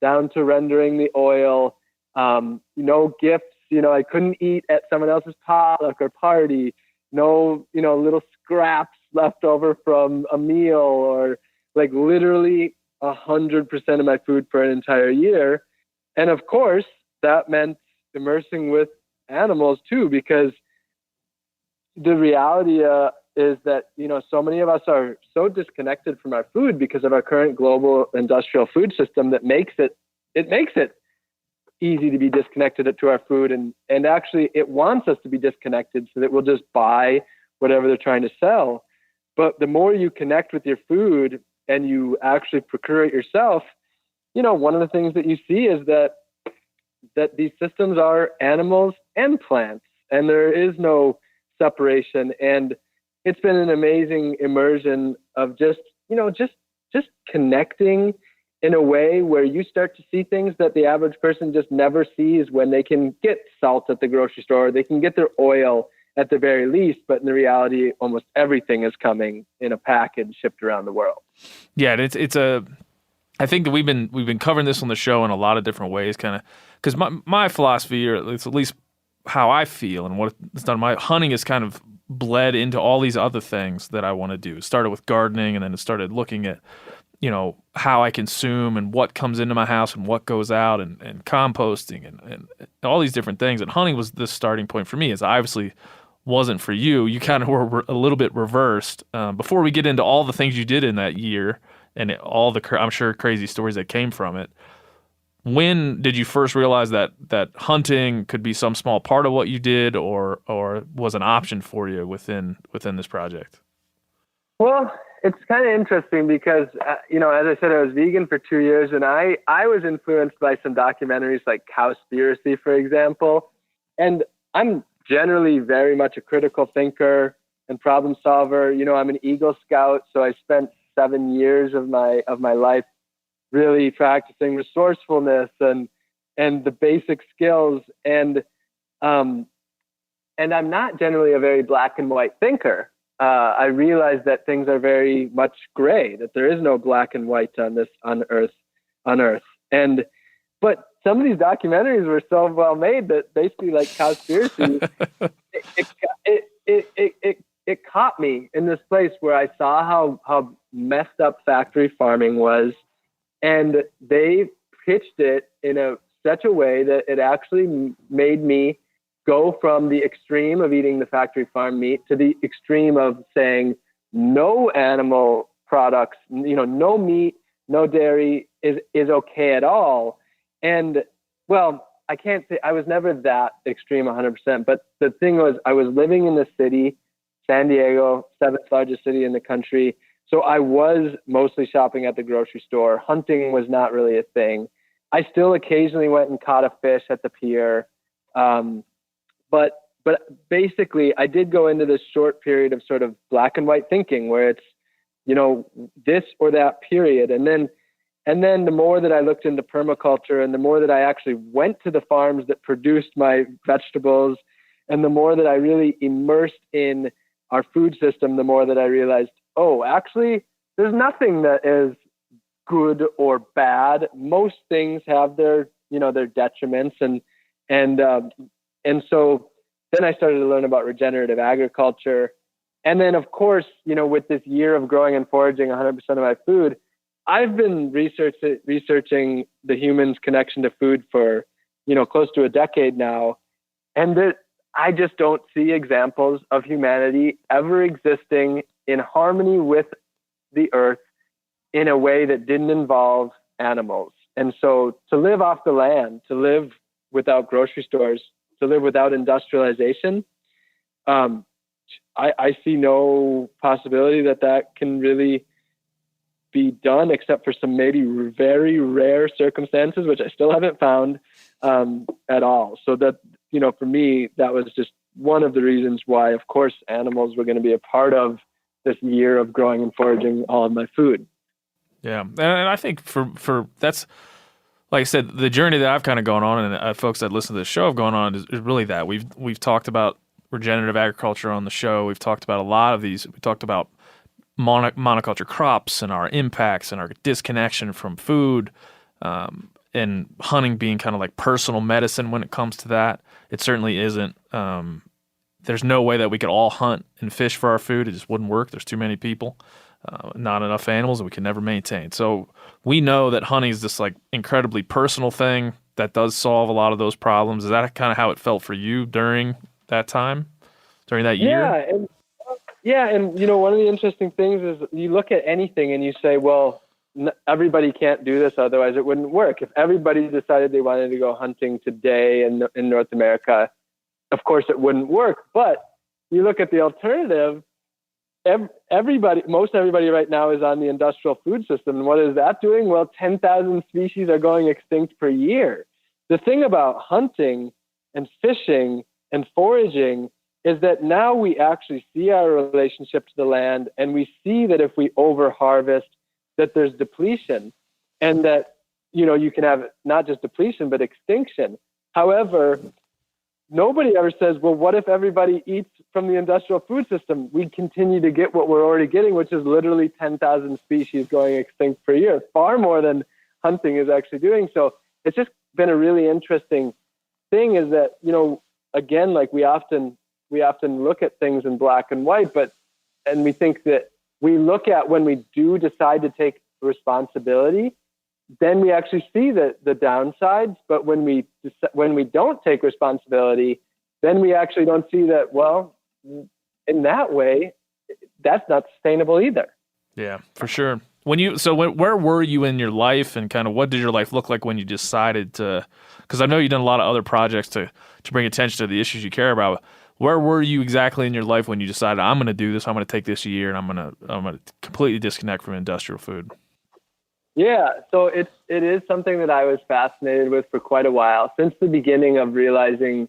down to rendering the oil, no gifts. I couldn't eat at someone else's potluck or party. No, little scraps left over from a meal, or like literally 100% of my food for an entire year. And of course, that meant immersing with animals too, because the reality is that, so many of us are so disconnected from our food because of our current global industrial food system that makes it easy to be disconnected to our food. And actually it wants us to be disconnected so that we'll just buy whatever they're trying to sell. But the more you connect with your food and you actually procure it yourself, one of the things that you see is that these systems are animals and plants, and there is no separation. And it's been an amazing immersion of just connecting in a way where you start to see things that the average person just never sees, when they can get salt at the grocery store, they can get their oil at the very least, but in the reality, almost everything is coming in a package shipped around the world. Yeah, I think that we've been covering this on the show in a lot of different ways, kind of, because my philosophy, or at least how I feel and what it's done, my hunting is kind of bled into all these other things that I want to do. It started with gardening, and then it started looking at how I consume and what comes into my house and what goes out, and composting and all these different things. And hunting was the starting point for me, as I obviously wasn't for you. You kind of were a little bit reversed. Before we get into all the things you did in that year and all the, I'm sure, crazy stories that came from it, when did you first realize that hunting could be some small part of what you did, or was an option for you within this project? Well, it's kind of interesting because, as I said, I was vegan for 2 years, and I was influenced by some documentaries like Cowspiracy, for example. And I'm generally very much a critical thinker and problem solver. I'm an Eagle Scout, so I spent 7 years of my life really practicing resourcefulness and the basic skills. And I'm not generally a very black and white thinker. I realize that things are very much gray, that there is no black and white on Earth. But some of these documentaries were so well made that basically, like Cowspiracy, it caught me in this place where I saw how messed up factory farming was, and they pitched it in such a way that it actually made me go from the extreme of eating the factory farm meat to the extreme of saying no animal products, no meat, no dairy is okay at all. And well, I can't say I was never that extreme 100%, but the thing was, I was living in the city, San Diego, 7th largest city in the country. So I was mostly shopping at the grocery store. Hunting was not really a thing. I still occasionally went and caught a fish at the pier. But basically, I did go into this short period of sort of black and white thinking where it's, this or that period. And then the more that I looked into permaculture and the more that I actually went to the farms that produced my vegetables and the more that I really immersed in our food system, the more that I realized, oh, actually, there's nothing that is good or bad. Most things have their detriments. And so then I started to learn about regenerative agriculture. And then, of course, with this year of growing and foraging 100% of my food, I've been researching the human's connection to food for, close to a decade now. And I just don't see examples of humanity ever existing in harmony with the earth in a way that didn't involve animals. And so to live off the land, to live without grocery stores, to live without industrialization, I see no possibility that can really be done except for some maybe very rare circumstances, which I still haven't found at all. So that, for me, that was just one of the reasons why, of course, animals were going to be a part of this year of growing and foraging all of my food. Yeah. And I think for that's, like I said, the journey that I've kind of gone on, and folks that listen to the show have gone on, is really that. We've talked about regenerative agriculture on the show. We've talked about a lot of these. We talked about monoculture crops and our impacts and our disconnection from food, and hunting being kind of like personal medicine when it comes to that. It certainly isn't. There's no way that we could all hunt and fish for our food. It just wouldn't work. There's too many people, not enough animals, and we can never maintain. So we know that hunting is this like incredibly personal thing that does solve a lot of those problems. Is that kind of how it felt for you during that time, during that year? And one of the interesting things is you look at anything and you say, well, everybody can't do this, otherwise it wouldn't work. If everybody decided they wanted to go hunting today in North America, of course it wouldn't work. But you look at the alternative, most everybody right now is on the industrial food system. And what is that doing? Well, 10,000 species are going extinct per year. The thing about hunting and fishing and foraging is that now we actually see our relationship to the land, and we see that if we over-harvest, that there's depletion, and that, you can have not just depletion, but extinction. However, nobody ever says, well, what if everybody eats from the industrial food system? We continue to get what we're already getting, which is literally 10,000 species going extinct per year, far more than hunting is actually doing. So it's just been a really interesting thing, is that, again, like we often look at things in black and white, and we think that we look at when we do decide to take responsibility, then we actually see the downsides. But when we don't take responsibility, then we actually don't see that, well, in that way, that's not sustainable either. Yeah, for sure. Where were you in your life, and kind of what did your life look like when you decided to, because I know you've done a lot of other projects to bring attention to the issues you care about. Where were you exactly in your life when you decided, I'm going to do this, I'm going to take this year, and I'm going to completely disconnect from industrial food? Yeah, so it is something that I was fascinated with for quite a while. Since the beginning of realizing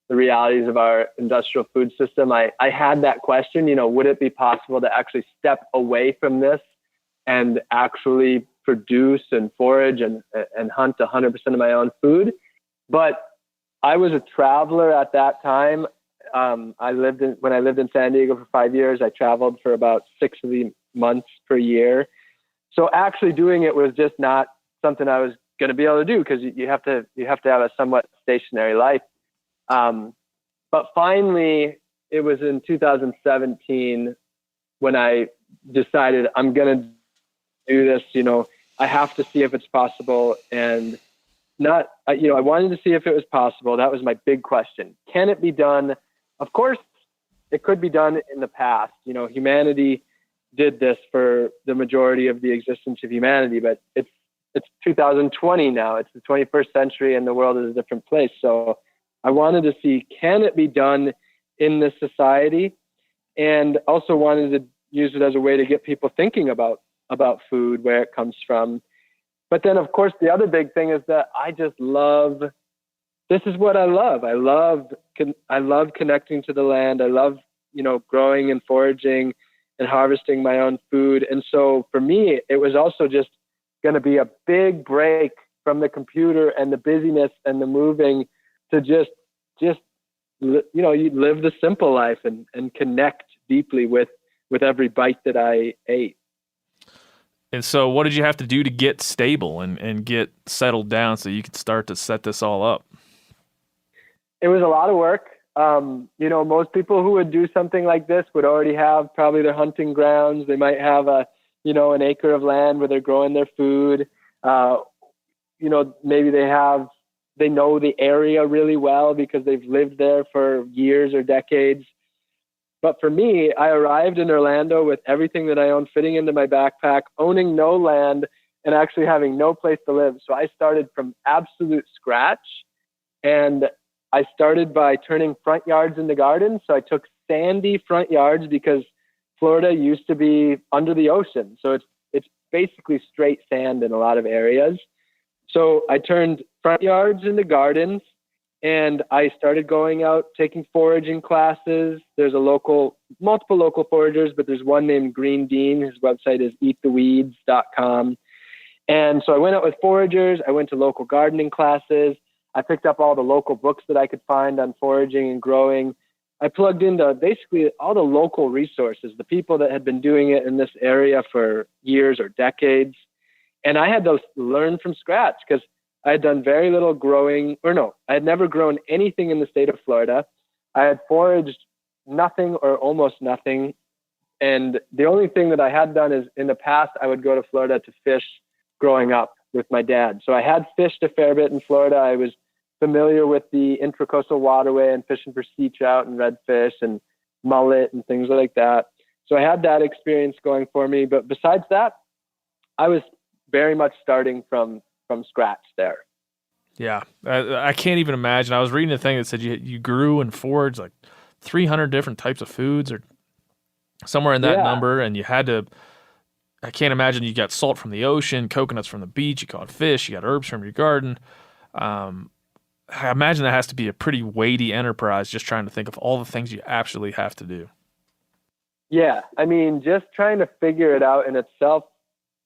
the realities of our industrial food system, I had that question, would it be possible to actually step away from this and actually produce and forage and hunt 100% of my own food? But I was a traveler at that time. When I lived in San Diego for 5 years, I traveled for about 6 of the months per year. So actually doing it was just not something I was going to be able to do, because you have to have a somewhat stationary life. But finally, it was in 2017 when I decided I'm going to do this. I have to see if it's possible, and I wanted to see if it was possible. That was my big question. Can it be done? Of course, it could be done in the past. Humanity did this for the majority of the existence of humanity, but it's 2020 now. It's the 21st century, and the world is a different place. So I wanted to see, can it be done in this society? And also wanted to use it as a way to get people thinking about food, where it comes from. But then, of course, the other big thing is that I just love, this is what I love. I love connecting to the land. I love, growing and foraging and harvesting my own food. And so for me, it was also just going to be a big break from the computer and the busyness and the moving, to just you live the simple life and connect deeply with every bite that I ate. And so what did you have to do to get stable and get settled down so you could start to set this all up? It was a lot of work. Most people who would do something like this would already have probably their hunting grounds. They might have an acre of land where they're growing their food. Maybe they know the area really well because they've lived there for years or decades. But for me, I arrived in Orlando with everything that I owned fitting into my backpack, owning no land, and actually having no place to live. So I started from absolute scratch, and I started by turning front yards into gardens. So I took sandy front yards because Florida used to be under the ocean. So it's basically straight sand in a lot of areas. So I turned front yards into gardens, and I started going out, taking foraging classes. There's multiple local foragers, but there's one named Green Dean. His website is eattheweeds.com. And so I went out with foragers. I went to local gardening classes. I picked up all the local books that I could find on foraging and growing. I plugged into basically all the local resources, the people that had been doing it in this area for years or decades. And I had to learn from scratch because I had done very little growing, I had never grown anything in the state of Florida. I had foraged nothing or almost nothing. And the only thing that I had done is in the past, I would go to Florida to fish growing up with my dad. So I had fished a fair bit in Florida. I was familiar with the Intracoastal Waterway and fishing for sea trout and redfish and mullet and things like that. So I had that experience going for me. But besides that, I was very much starting from scratch there. Yeah, I can't even imagine. I was reading a thing that said you grew and foraged like 300 different types of foods or somewhere in that number, and you had to, I can't imagine, you got salt from the ocean, coconuts from the beach, you caught fish, you got herbs from your garden. I imagine that has to be a pretty weighty enterprise, just trying to think of all the things you absolutely have to do. Yeah, I mean, just trying to figure it out in itself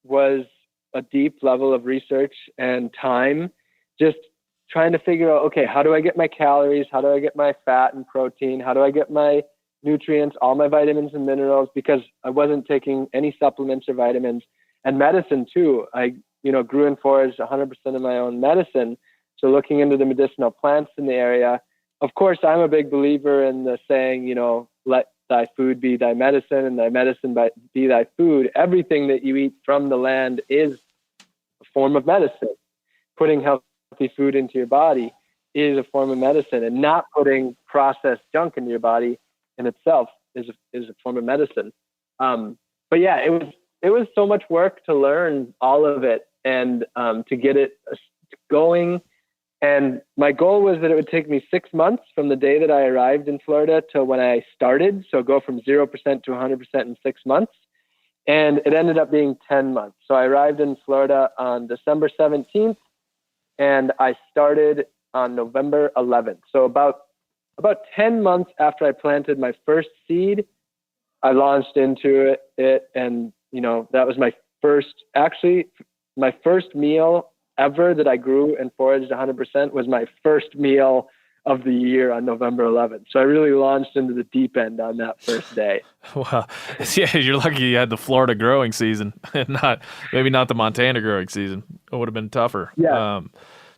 was a deep level of research and time. Just trying to figure out, okay, how do I get my calories? How do I get my fat and protein? How do I get my nutrients, all my vitamins and minerals? Because I wasn't taking any supplements or vitamins. And medicine too. I, grew and foraged 100% of my own medicine. So looking into the medicinal plants in the area. Of course, I'm a big believer in the saying, let thy food be thy medicine and thy medicine be thy food. Everything that you eat from the land is a form of medicine. Putting healthy food into your body is a form of medicine, and not putting processed junk into your body in itself is a form of medicine. But yeah, it was so much work to learn all of it and to get it going. And my goal was that it would take me 6 months from the day that I arrived in Florida to when I started. So go from 0% to 100% in 6 months. And it ended up being 10 months. So I arrived in Florida on December 17th and I started on November 11th. So about 10 months after I planted my first seed, I launched into it. And, you know, that was my first meal ever that I grew and foraged 100% was my first meal of the year on November 11th. So I really launched into the deep end on that first day. Wow. Yeah, you're lucky you had the Florida growing season and maybe not the Montana growing season. It would have been tougher. Yeah.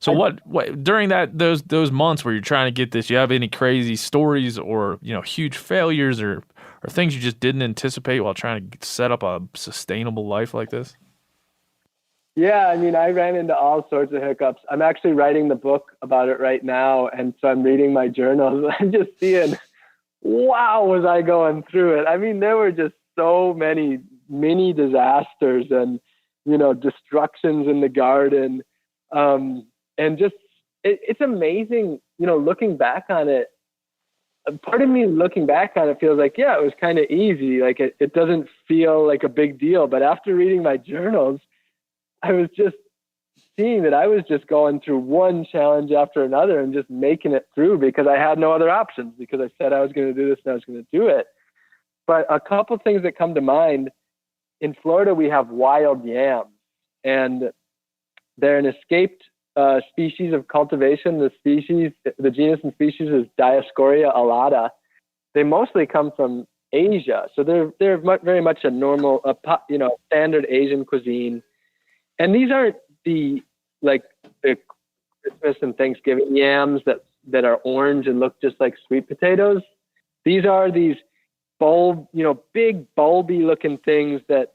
So what during those months where you're trying to get this, you have any crazy stories or, you know, huge failures or things you just didn't anticipate while trying to set up a sustainable life like this? Yeah, I mean, I ran into all sorts of hiccups. I'm actually writing the book about it right now. And so I'm reading my journals. I'm just seeing, wow, was I going through it? I mean, there were just so many mini disasters and, you know, destructions in the garden. And just, it's amazing, you know, looking back on it. Part of me looking back on it feels like, yeah, it was kind of easy. Like it doesn't feel like a big deal. But after reading my journals, I was just seeing that I was just going through one challenge after another and just making it through because I had no other options because I said I was going to do this and I was going to do it. But a couple things that come to mind, in Florida, we have wild yams and they're an escaped species of cultivation. The genus and species is Dioscorea alata. They mostly come from Asia. So they're very much a normal, standard Asian cuisine. And these aren't the Christmas and Thanksgiving yams that are orange and look just like sweet potatoes. These are these big bulby looking things that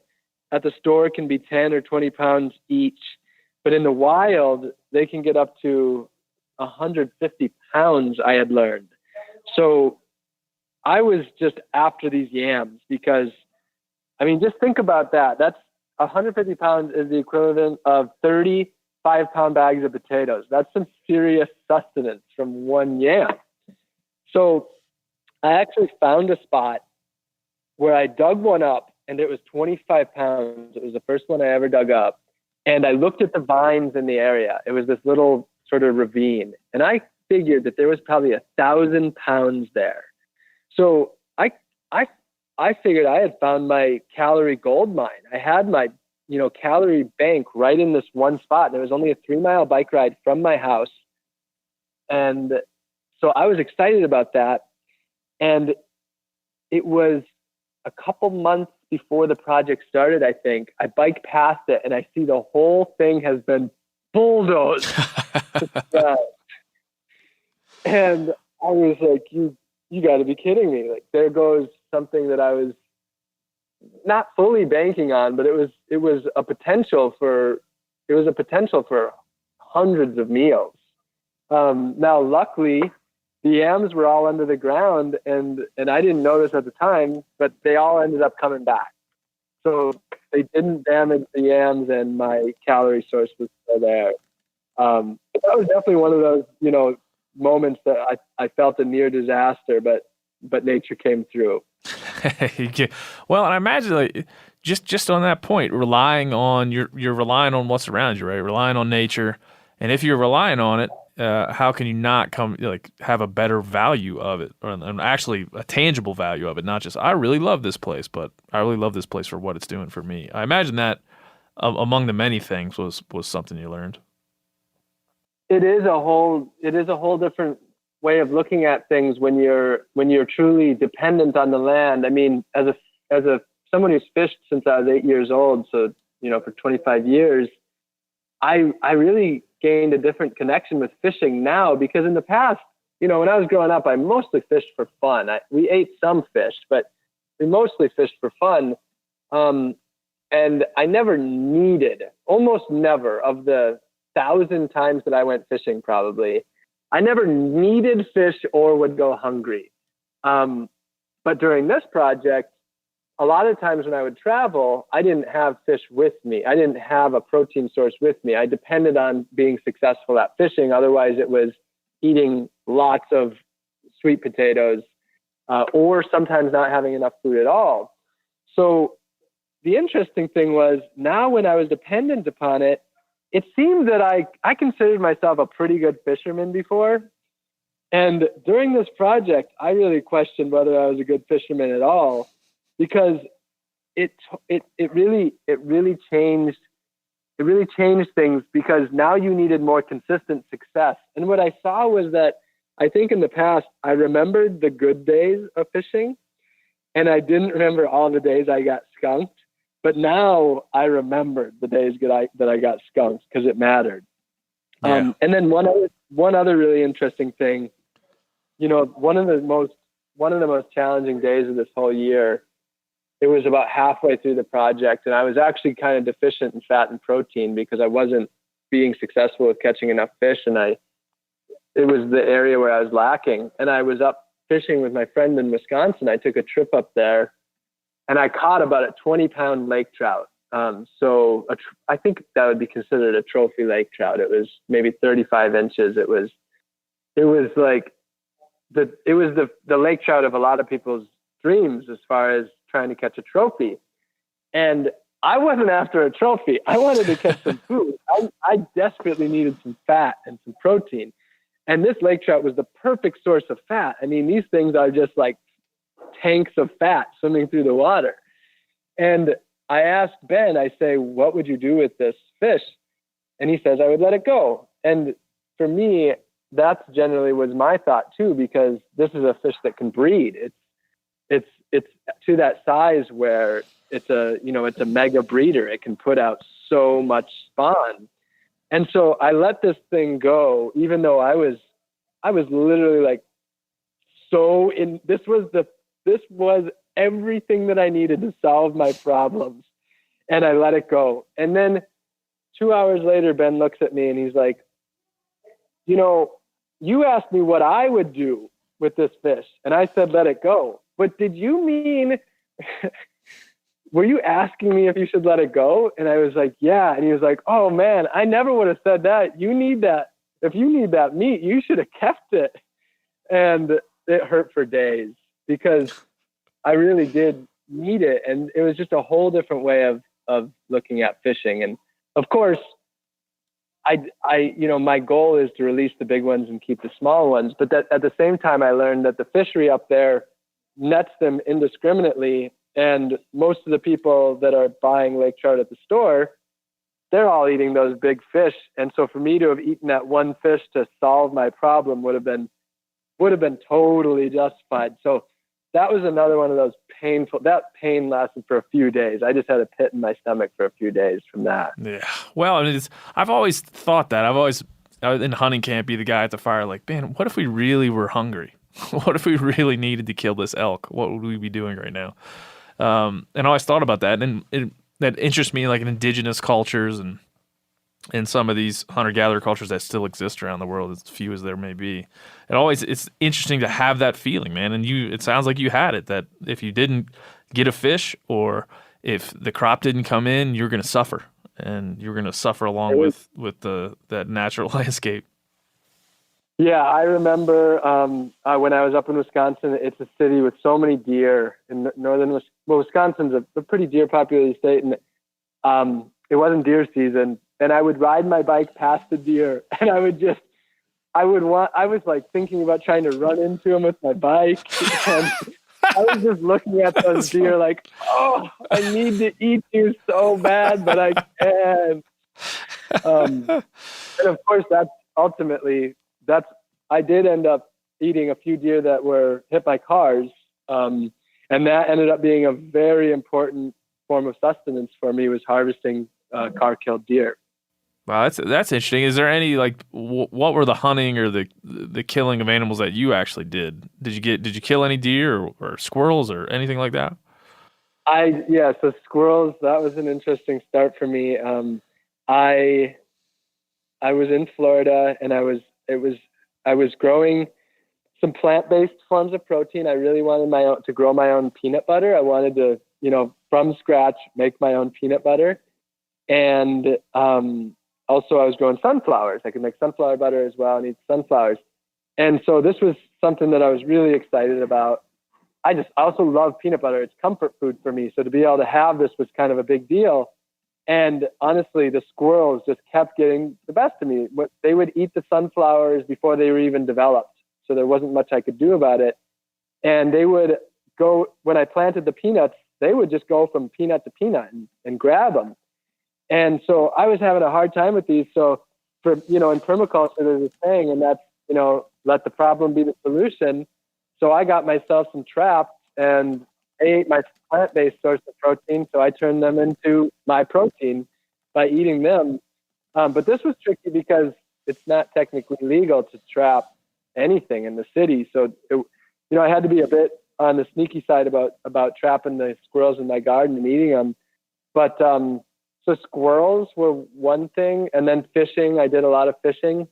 at the store can be 10 or 20 pounds each. But in the wild, they can get up to 150 pounds, I had learned. So I was just after these yams because, I mean, just think about that. That's 150 pounds is the equivalent of 30 5-pound bags of potatoes. That's some serious sustenance from one yam. So I actually found a spot where I dug one up and it was 25 pounds. It was the first one I ever dug up. And I looked at the vines in the area. It was this little sort of ravine. And I figured that there was probably 1,000 pounds there. So I figured I had found my calorie gold mine. I had my, calorie bank right in this one spot. And it was only a 3-mile bike ride from my house. And so I was excited about that. And it was a couple months before the project started, I think. I biked past it and I see the whole thing has been bulldozed. And I was like, you got to be kidding me. Like, there goes something that I was not fully banking on, but it was a potential for hundreds of meals. Now, luckily, the yams were all under the ground, and I didn't notice at the time, but they all ended up coming back. So they didn't damage the yams, and my calorie source was still there. That was definitely one of those, moments that I felt a near disaster, but nature came through. Well, and I imagine just on that point, you're relying on what's around you, right? Relying on nature, and if you're relying on it, how can you not have a better value of it, or actually a tangible value of it? Not just I really love this place, but I really love this place for what it's doing for me. I imagine that among the many things was something you learned. It is a whole different way of looking at things when you're truly dependent on the land. I mean, as someone who's fished since I was 8 years old, so for 25 years, I really gained a different connection with fishing now, because in the past, when I was growing up, I mostly fished for fun. We ate some fish, but we mostly fished for fun. And I never needed, almost never, of the 1,000 times that I went fishing, probably, I never needed fish or would go hungry. But during this project, a lot of times when I would travel, I didn't have fish with me. I didn't have a protein source with me. I depended on being successful at fishing. Otherwise, it was eating lots of sweet potatoes, or sometimes not having enough food at all. So the interesting thing was, now when I was dependent upon it, it seemed that I considered myself a pretty good fisherman before. And during this project, I really questioned whether I was a good fisherman at all, because it really changed things, because now you needed more consistent success. And what I saw was that I think in the past, I remembered the good days of fishing, and I didn't remember all the days I got skunked. But now I remembered the days that I got skunked, because it mattered. Yeah. And then one other really interesting thing, one of the most challenging days of this whole year, it was about halfway through the project, and I was actually kind of deficient in fat and protein because I wasn't being successful with catching enough fish, and it was the area where I was lacking. And I was up fishing with my friend in Wisconsin. I took a trip up there, and I caught about a 20-pound lake trout. I think that would be considered a trophy lake trout. It was maybe 35 inches. It was like the lake trout of a lot of people's dreams as far as trying to catch a trophy. And I wasn't after a trophy. I wanted to catch some food. I desperately needed some fat and some protein. And this lake trout was the perfect source of fat. I mean, these things are just like tanks of fat swimming through the water. And I asked Ben, I say, what would you do with this fish? And he says, I would let it go. And for me, that's generally was my thought too, because this is a fish that can breed. It's to that size where it's a mega breeder. It can put out so much spawn. And so I let this thing go, even though I was literally like, this was everything that I needed to solve my problems. And I let it go. And then 2 hours later, Ben looks at me and he's like, you asked me what I would do with this fish. And I said, let it go. But did you mean, were you asking me if you should let it go? And I was like, yeah. And he was like, oh man, I never would have said that. You need that. If you need that meat, you should have kept it. And it hurt for days because I really did need it. And it was just a whole different way of looking at fishing. And of course, my goal is to release the big ones and keep the small ones. But that at the same time, I learned that the fishery up there nets them indiscriminately. And most of the people that are buying lake trout at the store, they're all eating those big fish. And so for me to have eaten that one fish to solve my problem would have been totally justified. So that was another one of those that pain lasted for a few days. I just had a pit in my stomach for a few days from that. Yeah. Well, I mean, I've always thought that. I was in hunting camp, be the guy at the fire, like, man, what if we really were hungry? What if we really needed to kill this elk? What would we be doing right now? And I always thought about that. And that interests me, like in indigenous cultures and in some of these hunter-gatherer cultures that still exist around the world, as few as there may be. It's interesting to have that feeling, man. And it sounds like you had it, that if you didn't get a fish or if the crop didn't come in, you're going to suffer. And you're going to suffer along with that natural landscape. Yeah, I remember when I was up in Wisconsin. It's a city with so many deer in northern Wisconsin's a pretty deer populated state, and it wasn't deer season. And I would ride my bike past the deer, and I was like thinking about trying to run into them with my bike, and I was just looking at those deer like, oh, I need to eat you so bad, but I can't. And of course, I did end up eating a few deer that were hit by cars. And that ended up being a very important form of sustenance for me, was harvesting car-killed deer. Wow, that's interesting. Is there any, like, what were the hunting or the killing of animals that you actually did? Did you kill any deer or squirrels or anything like that? So squirrels, that was an interesting start for me. I was in Florida, and I was growing some plant-based forms of protein. I really wanted to grow my own peanut butter. I wanted to, from scratch, make my own peanut butter. And also I was growing sunflowers. I could make sunflower butter as well and eat sunflowers. And so this was something that I was really excited about. I also love peanut butter. It's comfort food for me. So to be able to have this was kind of a big deal. And honestly, the squirrels just kept getting the best of me. They would eat the sunflowers before they were even developed. So there wasn't much I could do about it. And they would go, when I planted the peanuts, they would just go from peanut to peanut and grab them. And so I was having a hard time with these. So in permaculture, there's a saying, and that's, let the problem be the solution. So I got myself some traps and I ate my plant-based source of protein. So I turned them into my protein by eating them. But this was tricky because it's not technically legal to trap anything in the city. So, I had to be a bit on the sneaky side about trapping the squirrels in my garden and eating them. But so squirrels were one thing. And then fishing, I did a lot of fishing.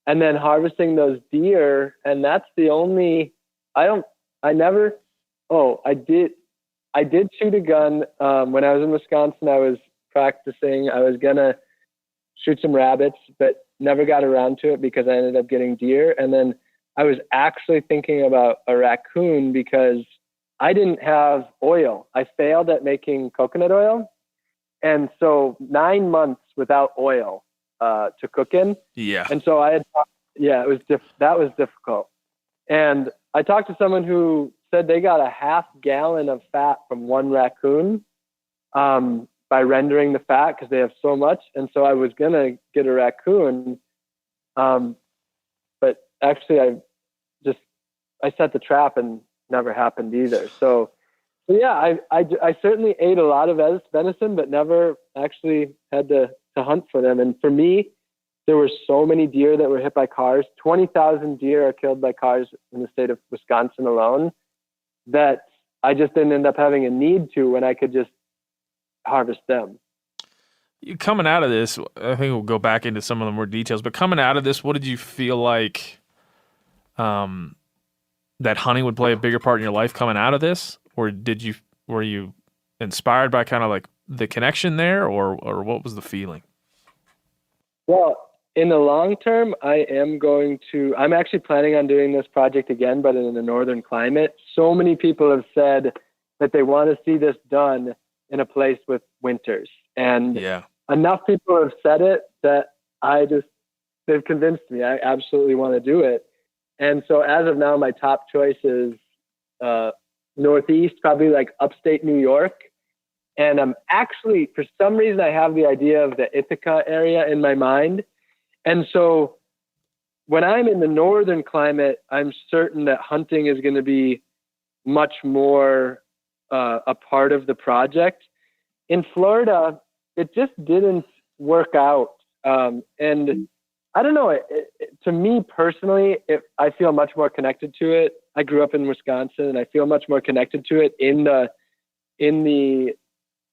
And then harvesting those deer. And that's the only, I did shoot a gun. When I was in Wisconsin, I was practicing. I was going to shoot some rabbits, but never got around to it because I ended up getting deer. And then I was actually thinking about a raccoon because I didn't have oil. I failed at making coconut oil. And so 9 months without oil to cook in. Yeah. And so that was difficult. And I talked to someone who said they got a half gallon of fat from one raccoon by rendering the fat because they have so much. And so I was going to get a raccoon. But actually I set the trap and never happened either. So yeah, I certainly ate a lot of venison, but never actually had to hunt for them. And for me, there were so many deer that were hit by cars. 20,000 deer are killed by cars in the state of Wisconsin alone that I just didn't end up having a need to when I could just harvest them. You coming out of this, I think we'll go back into some of the more details, but coming out of this, what did you feel like that hunting would play a bigger part in your life coming out of this? Or were you inspired by kind of like the connection there, or what was the feeling? Well, in the long term, I'm actually planning on doing this project again, but in a northern climate. So many people have said that they want to see this done in a place with winters. And enough people have said it that they've convinced me. I absolutely want to do it. And so as of now, my top choice is Northeast, probably like upstate New York. And I'm actually, for some reason, I have the idea of the Ithaca area in my mind. And so when I'm in the northern climate, I'm certain that hunting is going to be much more a part of the project. In Florida, it just didn't work out. And I don't know, to me personally, I feel much more connected to it. I grew up in Wisconsin and I feel much more connected to it in the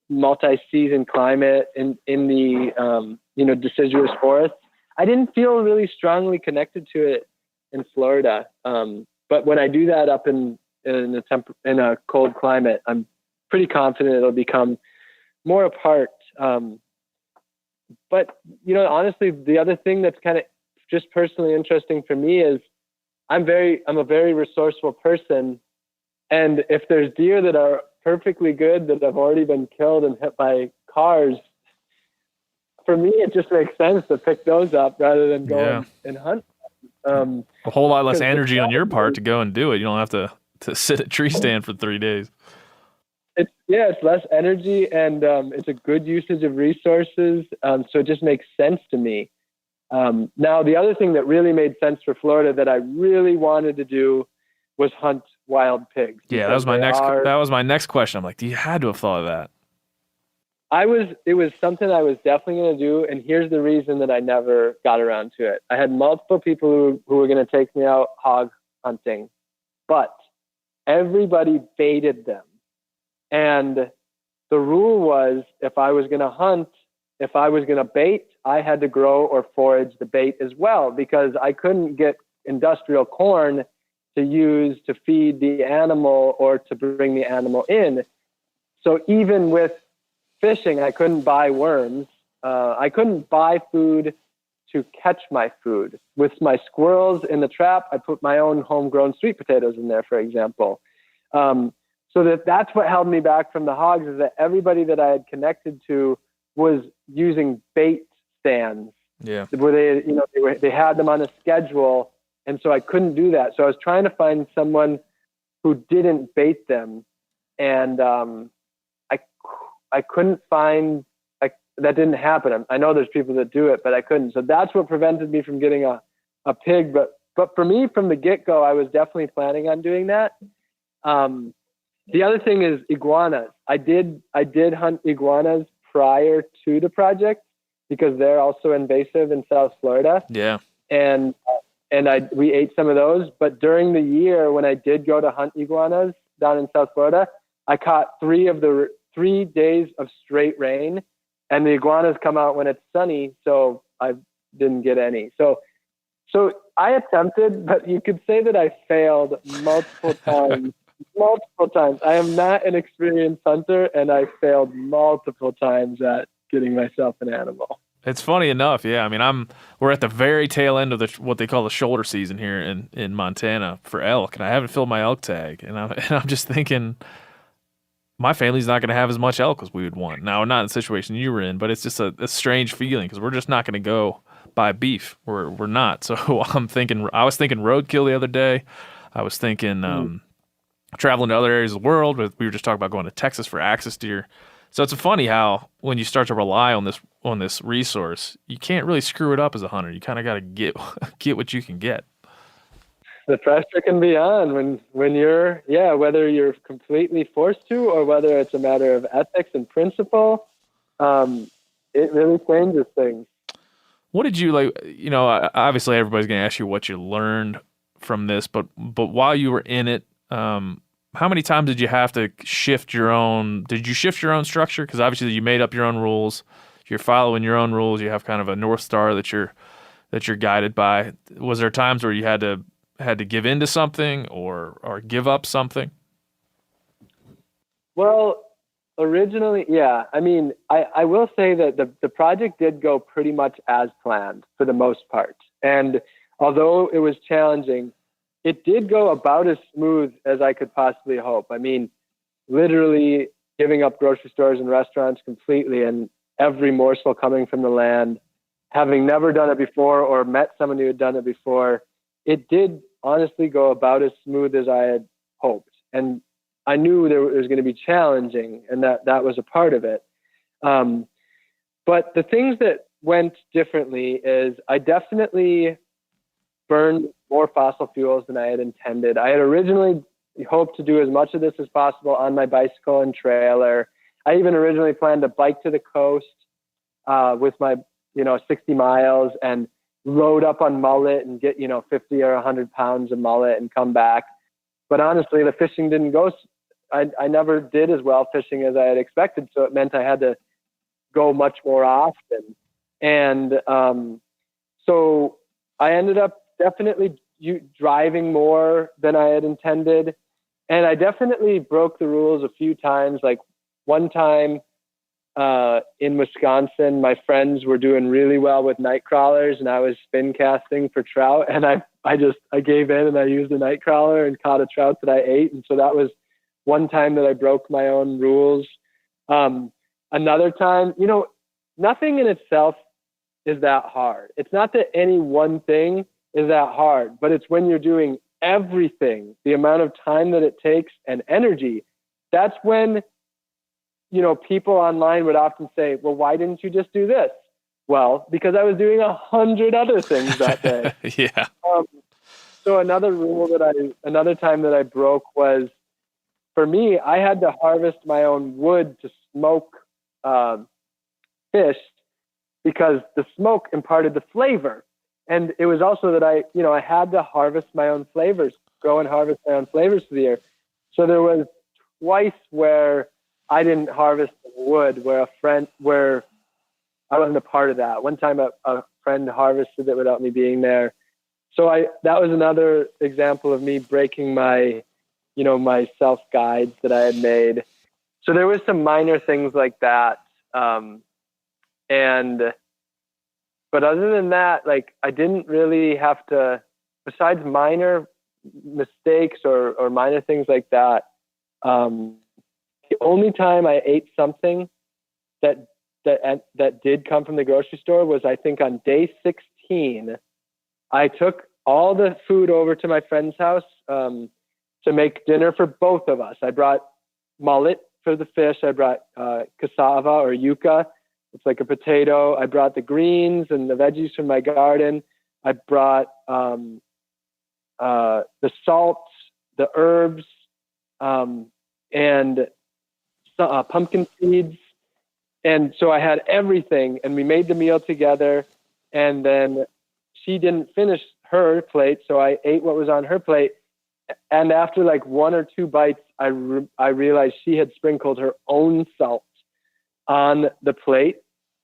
multi-season climate, in the deciduous forest. I didn't feel really strongly connected to it in Florida. But when I do that up in a cold climate, I'm pretty confident it'll become more a part. But honestly, the other thing that's kind of just personally interesting for me is I'm a very resourceful person. And if there's deer that are perfectly good that have already been killed and hit by cars, for me, it just makes sense to pick those up rather than go and hunt. A whole lot less energy on your part to go and do it. You don't have to sit at tree stand for 3 days. It's less energy and it's a good usage of resources. So it just makes sense to me. Now, the other thing that really made sense for Florida that I really wanted to do was hunt wild pigs. Yeah, that was my next question. I'm like, you had to have thought of that. It was something I was definitely going to do. And here's the reason that I never got around to it. I had multiple people who were going to take me out hog hunting, but everybody baited them. And the rule was if I was going to hunt, if I was going to bait, I had to grow or forage the bait as well, because I couldn't get industrial corn to use to feed the animal or to bring the animal in. So even with fishing, I couldn't buy worms. I couldn't buy food to catch my food. With my squirrels in the trap, I put my own homegrown sweet potatoes in there, for example. So that's what held me back from the hogs, is that everybody that I had connected to was using bait stands. Yeah. Where they had them on a schedule, and so I couldn't do that. So I was trying to find someone who didn't bait them, and I couldn't find. That didn't happen. I know there's people that do it, but I couldn't. So that's what prevented me from getting a pig. But for me, from the get-go, I was definitely planning on doing that. The other thing is iguanas. I did hunt iguanas prior to the project because they're also invasive in South Florida. Yeah. And we ate some of those. But during the year when I did go to hunt iguanas down in South Florida, I caught 3 days of straight rain. And the iguanas come out when it's sunny, so I didn't get any. So I attempted, but you could say that I failed multiple times. Multiple times. I am not an experienced hunter, and I failed multiple times at getting myself an animal. It's funny enough, yeah. I mean, we're at the very tail end of what they call the shoulder season here in Montana for elk, and I haven't filled my elk tag, and I'm just thinking, my family's not going to have as much elk as we would want. Now, not in the situation you were in, but it's just a strange feeling because we're just not going to go buy beef. We're not. So I was thinking roadkill the other day. I was thinking traveling to other areas of the world. We were just talking about going to Texas for axis deer. So it's funny how when you start to rely on this resource, you can't really screw it up as a hunter. You kind of got to get what you can get. The pressure can be on when you're, whether you're completely forced to or whether it's a matter of ethics and principle, it really changes things. What did you like? Obviously everybody's going to ask you what you learned from this, but while you were in it, how many times did you have to shift your own? Did you shift your own structure? Because obviously you made up your own rules. You're following your own rules. You have kind of a North Star that you're guided by. Was there times where you had to give in to something or give up something? Well, originally, yeah. I mean, I will say that the project did go pretty much as planned for the most part. And although it was challenging, it did go about as smooth as I could possibly hope. I mean, literally giving up grocery stores and restaurants completely and every morsel coming from the land, having never done it before or met someone who had done it before, it did honestly go about as smooth as I had hoped. And I knew it was going to be challenging and that was a part of it. But the things that went differently is I definitely burned more fossil fuels than I had intended. I had originally hoped to do as much of this as possible on my bicycle and trailer. I even originally planned to bike to the coast with my 60 miles and load up on mullet and get 50 or 100 pounds of mullet and come back. But honestly, the fishing didn't go. I never did as well fishing as I had expected, so it meant I had to go much more often. And so I ended up definitely driving more than I had intended. And I definitely broke the rules a few times. Like one time in Wisconsin, my friends were doing really well with night crawlers and I was spin casting for trout. And I gave in and I used a night crawler and caught a trout that I ate. And so that was one time that I broke my own rules. Another time, nothing in itself is that hard. It's not that any one thing is that hard, but it's when you're doing everything, the amount of time that it takes and energy, that's when, people online would often say, well, why didn't you just do this? Well, because I was doing 100 other things that day. Yeah. So another time that I broke was, for me, I had to harvest my own wood to smoke fish because the smoke imparted the flavor. And it was also that I had to harvest my own flavors, go and harvest my own flavors for the year. So there was twice where I didn't harvest the wood, where I wasn't a part of that. One time a friend harvested it without me being there. So that was another example of me breaking my, my self-guides that I had made. So there was some minor things like that. But other than that, like, I didn't really have to, besides minor mistakes or minor things like that. The only time I ate something that did come from the grocery store was, I think, on day 16. I took all the food over to my friend's house to make dinner for both of us. I brought mullet for the fish. I brought cassava or yuca. It's like a potato. I brought the greens and the veggies from my garden. I brought the salt, the herbs, and pumpkin seeds. And so I had everything, and we made the meal together. And then she didn't finish her plate, so I ate what was on her plate. And after like one or two bites, I realized she had sprinkled her own salt on the plate,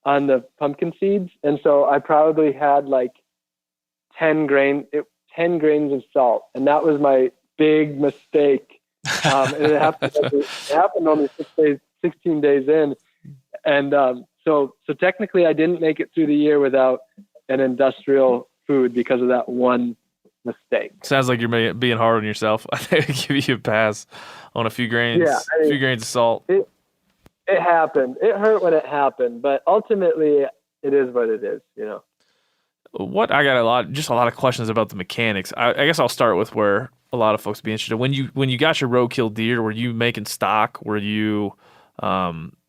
on the pumpkin seeds. And so I probably had like 10 grains of salt. And that was my big mistake. And it happened only 16 days in. And so technically I didn't make it through the year without an industrial food because of that one mistake. Sounds like you're being hard on yourself. I think I'd give you a pass on a few grains, a few grains of salt. It happened. It hurt when it happened, but ultimately it is what it is, What I got a lot of questions about the mechanics. I guess I'll start with where a lot of folks be interested. When you got your roadkill deer, were you making stock? Were you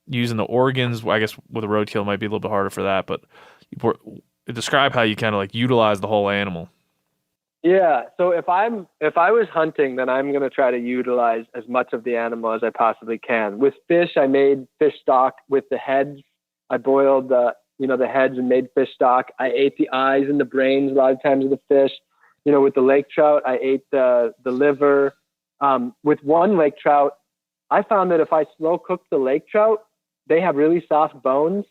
using the organs? I guess with a roadkill it might be a little bit harder for that, but describe how you kind of like utilize the whole animal. Yeah. So if I was hunting, then I'm going to try to utilize as much of the animal as I possibly can. With fish, I made fish stock with the heads. I boiled the heads and made fish stock. I ate the eyes and the brains a lot of times of the fish. With the lake trout, I ate the liver. With one lake trout, I found that if I slow cooked the lake trout, they have really soft bones.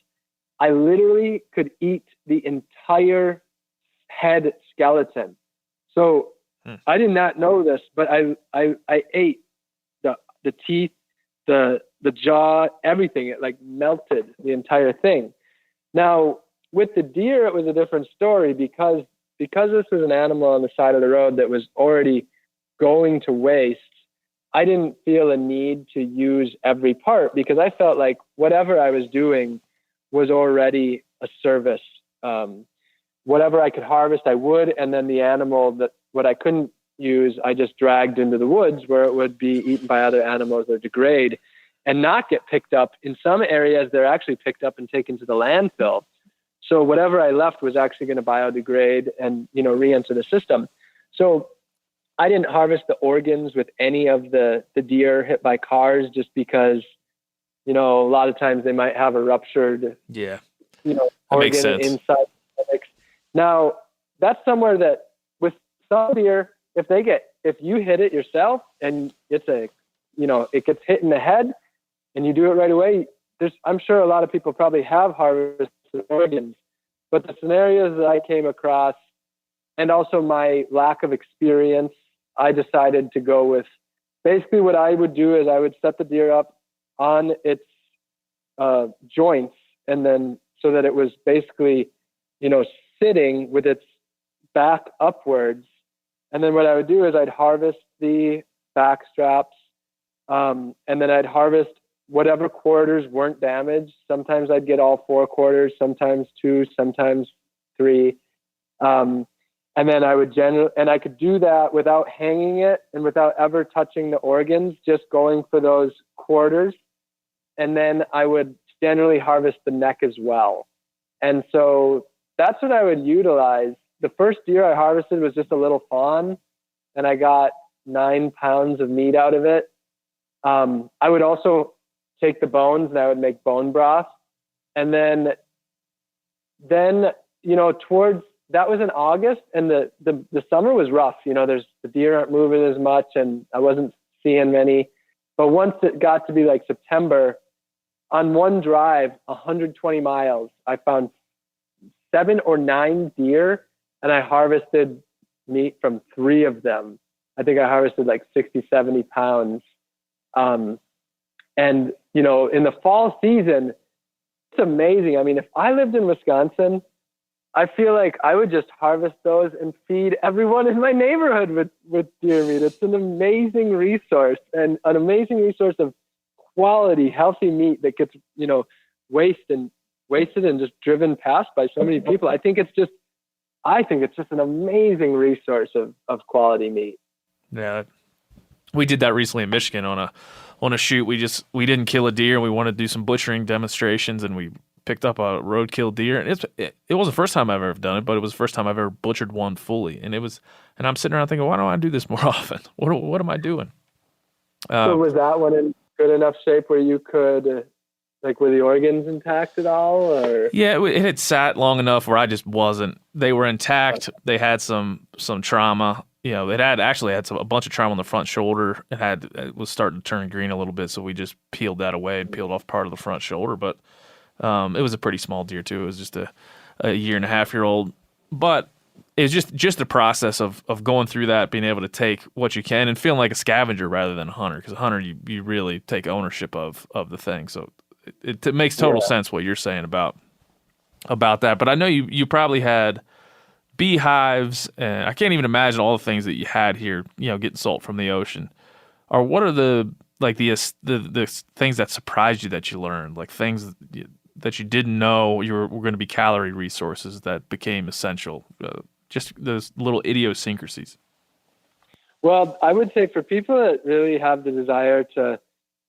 I literally could eat the entire head skeleton. So I did not know this, but I ate the teeth, the jaw, everything. It like melted the entire thing. Now with the deer, it was a different story because this was an animal on the side of the road that was already going to waste. I didn't feel a need to use every part because I felt like whatever I was doing was already a service. Whatever I could harvest, I would. And then the animal what I couldn't use, I just dragged into the woods where it would be eaten by other animals or degrade and not get picked up. In some areas, they're actually picked up and taken to the landfill. So whatever I left was actually going to biodegrade and, re-enter the system. So I didn't harvest the organs with any of the deer hit by cars just because, a lot of times they might have a ruptured, organ inside the stomach. Now, that's somewhere that with some deer, if you hit it yourself and it gets hit in the head and you do it right away, I'm sure a lot of people probably have harvested organs, but the scenarios that I came across and also my lack of experience, I decided to go with basically what I would do is I would set the deer up on its joints and then so that it was basically, sitting with its back upwards. And then what I would do is I'd harvest the back straps and then I'd harvest whatever quarters weren't damaged. Sometimes I'd get all 4 quarters, sometimes 2, sometimes 3. And then I would and I could do that without hanging it and without ever touching the organs, just going for those quarters. And then I would generally harvest the neck as well. And so that's what I would utilize. The first deer I harvested was just a little fawn and I got 9 pounds of meat out of it. I would also take the bones and I would make bone broth. And then towards that was in August and the summer was rough. The deer aren't moving as much and I wasn't seeing many. But once it got to be like September, on one drive, 120 miles, I found 7 or 9 deer and I harvested, meat from 3 of them. I think I harvested like 60, 70 pounds. And, you know, in the fall season, it's amazing. I mean, if I lived in Wisconsin, I feel like I would just harvest those and feed everyone in my neighborhood with deer meat. It's an amazing resource, and an amazing resource of quality, healthy meat that gets, you know, wasted and just driven past by so many people. I think it's just an amazing resource of quality meat. Yeah. We did that recently in Michigan on a shoot. We didn't kill a deer, and we wanted to do some butchering demonstrations, and we picked up a roadkill deer. And it was the first time I've ever done it, but it was the first time I've ever butchered one fully. And I'm sitting around thinking, why don't I do this more often? What am I doing? So was that one in good enough shape where you could, like, were the organs intact at all? Or? Yeah, it had sat long enough where I just wasn't. They were intact. They had some trauma. You know, it had a bunch of trauma on the front shoulder. It was starting to turn green a little bit, so we just peeled that away and peeled off part of the front shoulder. But it was a pretty small deer too. It was just a 1.5-year-old. But it was just the process of going through that, being able to take what you can and feeling like a scavenger rather than a hunter. Because a hunter, you really take ownership of the thing. So it makes total sense what you're saying about that. But I know you probably had beehives, and I can't even imagine all the things that you had here, you know, getting salt from the ocean. Or what are the things that surprised you that you learned, like things that you didn't know were going to be calorie resources that became essential, just those little idiosyncrasies? Well, I would say for people that really have the desire to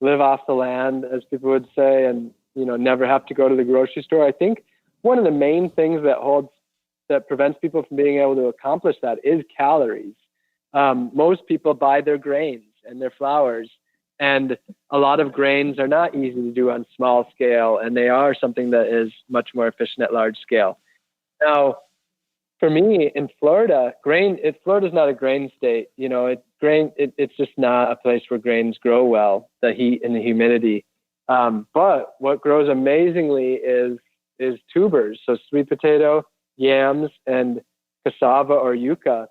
live off the land, as people would say, and, you know, never have to go to the grocery store, I think one of the main things that prevents people from being able to accomplish that is calories. Most people buy their grains and their flours, and a lot of grains are not easy to do on small scale, and they are something that is much more efficient at large scale. Now, for me in Florida, Florida's not a grain state. You know, it's just not a place where grains grow well, the heat and the humidity. But what grows amazingly is tubers, so sweet potato, yams, and cassava or yucca.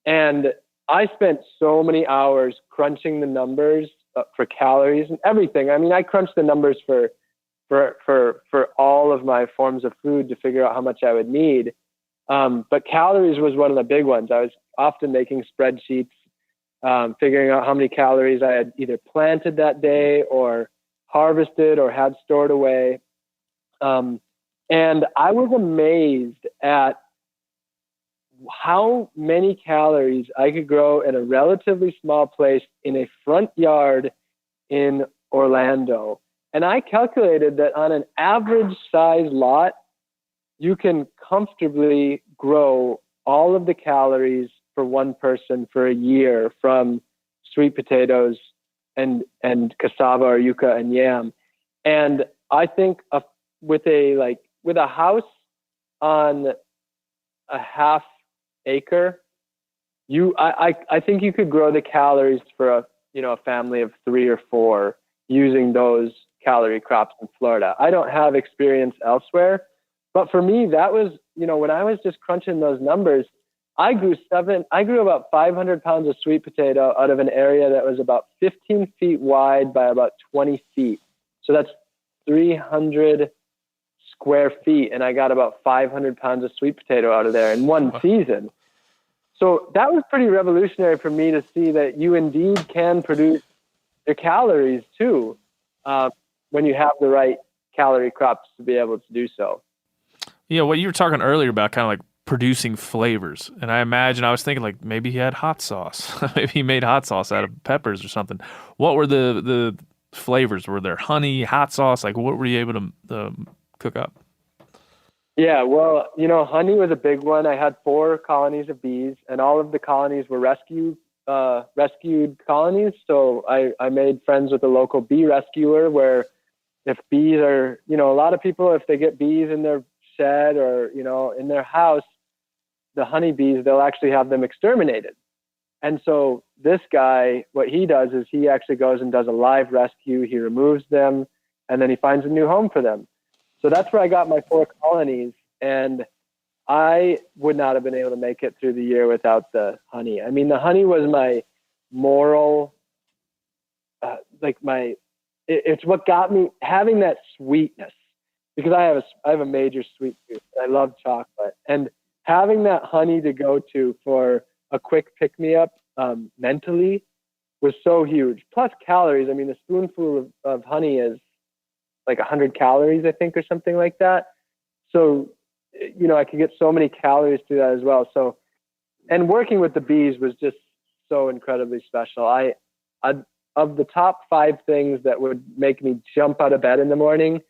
And I spent so many hours crunching the numbers for calories and everything. I mean, I crunched the numbers for all of my forms of food to figure out how much I would need. But calories was one of the big ones. I was often making spreadsheets, figuring out how many calories I had either planted that day or harvested or had stored away. And I was amazed at how many calories I could grow in a relatively small place in a front yard in Orlando. And I calculated that on an average size lot, you can comfortably grow all of the calories for one person for a year from sweet potatoes and cassava or yucca and yam. And I think with a house on a half acre, I think you could grow the calories for a family of 3 or 4 using those calorie crops in Florida. I don't have experience elsewhere, but for me, that was, when I was just crunching those numbers, I grew about 500 pounds of sweet potato out of an area that was about 15 feet wide by about 20 feet. So that's 300 square feet. And I got about 500 pounds of sweet potato out of there in one season. So that was pretty revolutionary for me to see that you indeed can produce your calories too, when you have the right calorie crops to be able to do so. Yeah, what you were talking earlier about kind of like producing flavors. And I was thinking like maybe he had hot sauce. Maybe he made hot sauce out of peppers or something. What were the flavors? Were there honey, hot sauce? Like what were you able to cook up? Yeah, well, honey was a big one. I had 4 colonies of bees, and all of the colonies were rescued colonies. So I made friends with a local bee rescuer where if bees are, a lot of people, if they get bees in their shed or, in their house, the honeybees, they'll actually have them exterminated. And so this guy, what he does is he actually goes and does a live rescue. He removes them and then he finds a new home for them. So that's where I got my 4 colonies. And I would not have been able to make it through the year without the honey. I mean, the honey was my moral, it's what got me having that sweetness, because I have a major sweet tooth. I love chocolate, and having that honey to go to for a quick pick-me-up mentally was so huge. Plus calories. I mean, a spoonful of honey is like 100 calories, I think, or something like that. So, I could get so many calories through that as well. So, and working with the bees was just so incredibly special. I of the top 5 things that would make me jump out of bed in the morning,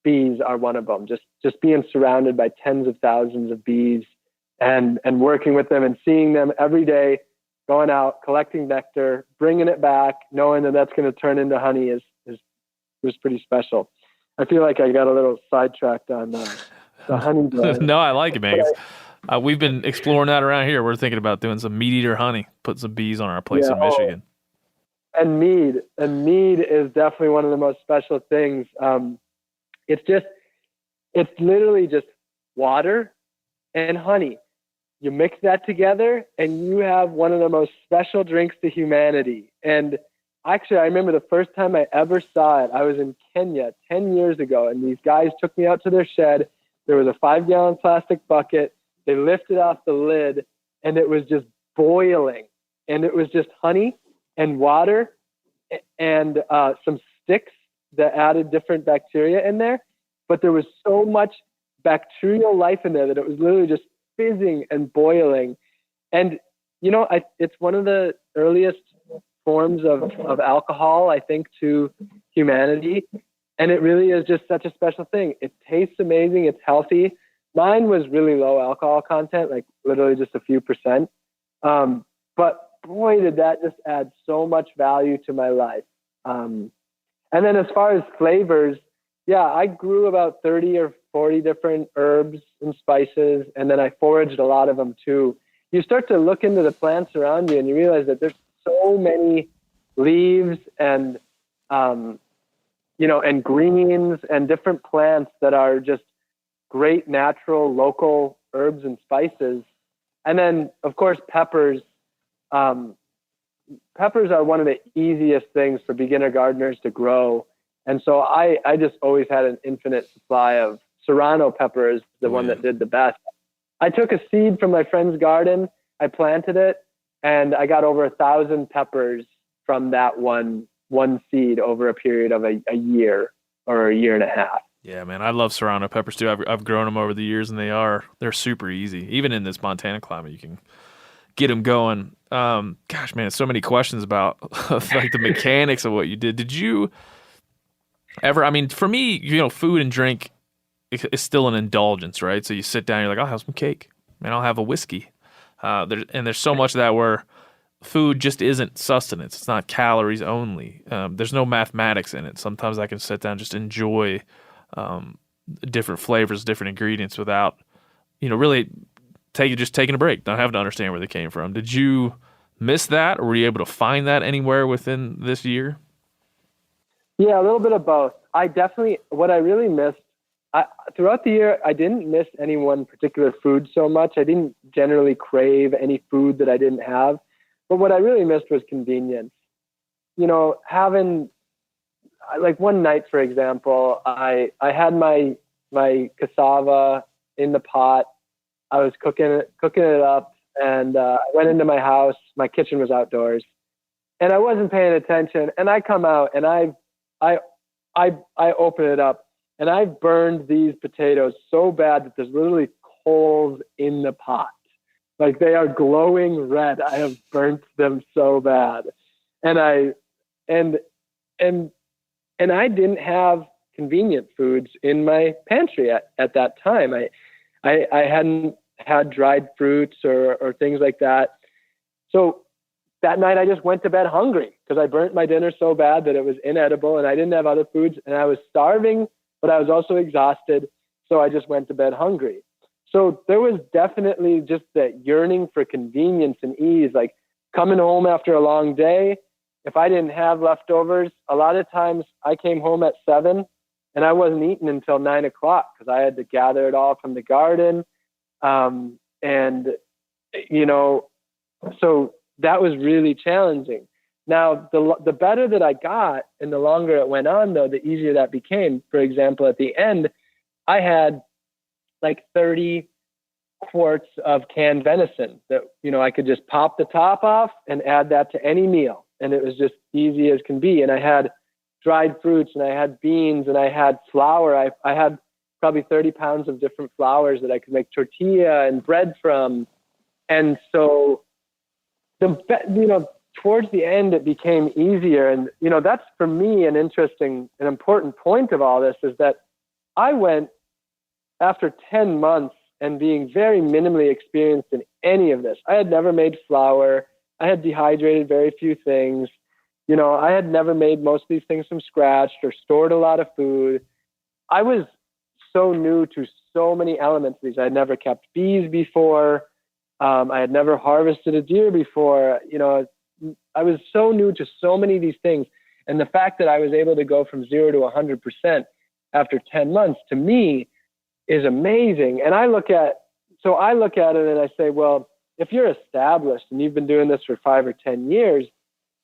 bees are one of them. Just being surrounded by tens of thousands of bees and working with them and seeing them every day, going out, collecting nectar, bringing it back, knowing that that's going to turn into honey was pretty special. I feel like I got a little sidetracked on the honey. No, I like it, man. We've been exploring that around here. We're thinking about doing some meat eater honey, putting some bees on our place in Michigan. And mead is definitely one of the most special things. It's literally just water and honey. You mix that together and you have one of the most special drinks to humanity. And actually, I remember the first time I ever saw it, I was in Kenya 10 years ago, and these guys took me out to their shed. There was a 5-gallon plastic bucket. They lifted off the lid, and it was just boiling. And it was just honey and water and some sticks that added different bacteria in there. But there was so much bacterial life in there that it was literally just fizzing and boiling. And, it's one of the earliest forms of alcohol, I think, to humanity. And it really is just such a special thing. It tastes amazing. It's healthy. Mine was really low alcohol content, like literally just a few percent. But boy, did that just add so much value to my life. And then as far as flavors, I grew about 30 or 40 different herbs and spices, and then I foraged a lot of them too. You start to look into the plants around you and you realize that there's so many leaves and, and greens and different plants that are just great natural local herbs and spices. And then, of course, peppers. Peppers are one of the easiest things for beginner gardeners to grow. And so I just always had an infinite supply of Serrano peppers, the one that did the best. I took a seed from my friend's garden, I planted it, and I got over 1,000 peppers from that one seed over a period of a year or a year and a half. Yeah, man, I love Serrano peppers too. I've grown them over the years, and they're super easy. Even in this Montana climate, you can get them going. Gosh, man, so many questions about like the mechanics of what you did. Did you ever? I mean, for me, food and drink is still an indulgence, right? So you sit down, you're like, I'll have some cake, and I'll have a whiskey. There's so much of that where food just isn't sustenance. It's not calories only. There's no mathematics in it. Sometimes I can sit down and just enjoy different flavors, different ingredients without, really taking a break, not having to understand where they came from. Did you miss that, or were you able to find that anywhere within this year? Yeah, a little bit of both. What I really missed, throughout the year, I didn't miss any one particular food so much. I didn't generally crave any food that I didn't have. But what I really missed was convenience. Having, like one night, for example, I had my cassava in the pot. I was cooking it up, and I went into my house. My kitchen was outdoors, and I wasn't paying attention. And I come out, and I open it up, and I've burned these potatoes so bad that there's literally coals in the pot. Like, they are glowing red. I have burnt them so bad. And I didn't have convenient foods in my pantry at that time. I hadn't had dried fruits or things like that. So that night I just went to bed hungry because I burnt my dinner so bad that it was inedible, and I didn't have other foods, and I was starving, but I was also exhausted. So I just went to bed hungry. So there was definitely just that yearning for convenience and ease, like coming home after a long day. If I didn't have leftovers, a lot of times I came home at 7 and I wasn't eating until 9 o'clock because I had to gather it all from the garden, And, you know, so that was really challenging. Now, the better that I got and the longer it went on, though, the easier that became. For example, at the end, I had like 30 quarts of canned venison that, you know, I could just pop the top off and add that to any meal. And it was just easy as can be. And I had dried fruits, and I had beans, and I had flour. I had probably 30 pounds of different flours that I could make tortilla and bread from. And so, towards the end, it became easier. And, you know, that's for me an interesting and important point of all this, is that I went after 10 months and being very minimally experienced in any of this. I had never made flour. I had dehydrated very few things. You know, I had never made most of these things from scratch or stored a lot of food. I was so new to so many elements of these. I had never kept bees before. I had never harvested a deer before. You know, I was so new to so many of these things. And the fact that I was able to go from 0 to 100% after 10 months, to me, is amazing. And I look at it and I say, well, if you're established and you've been doing this for 5 or 10 years,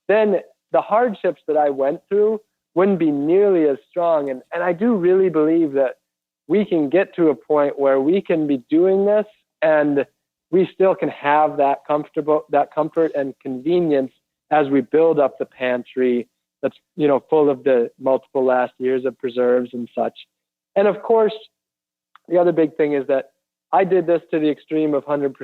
then the hardships that I went through wouldn't be nearly as strong. And I do really believe that we can get to a point where we can be doing this and we still can have that comfort and convenience as we build up the pantry that's, you know, full of the multiple last years of preserves and such. And of course, the other big thing is that I did this to the extreme of 100%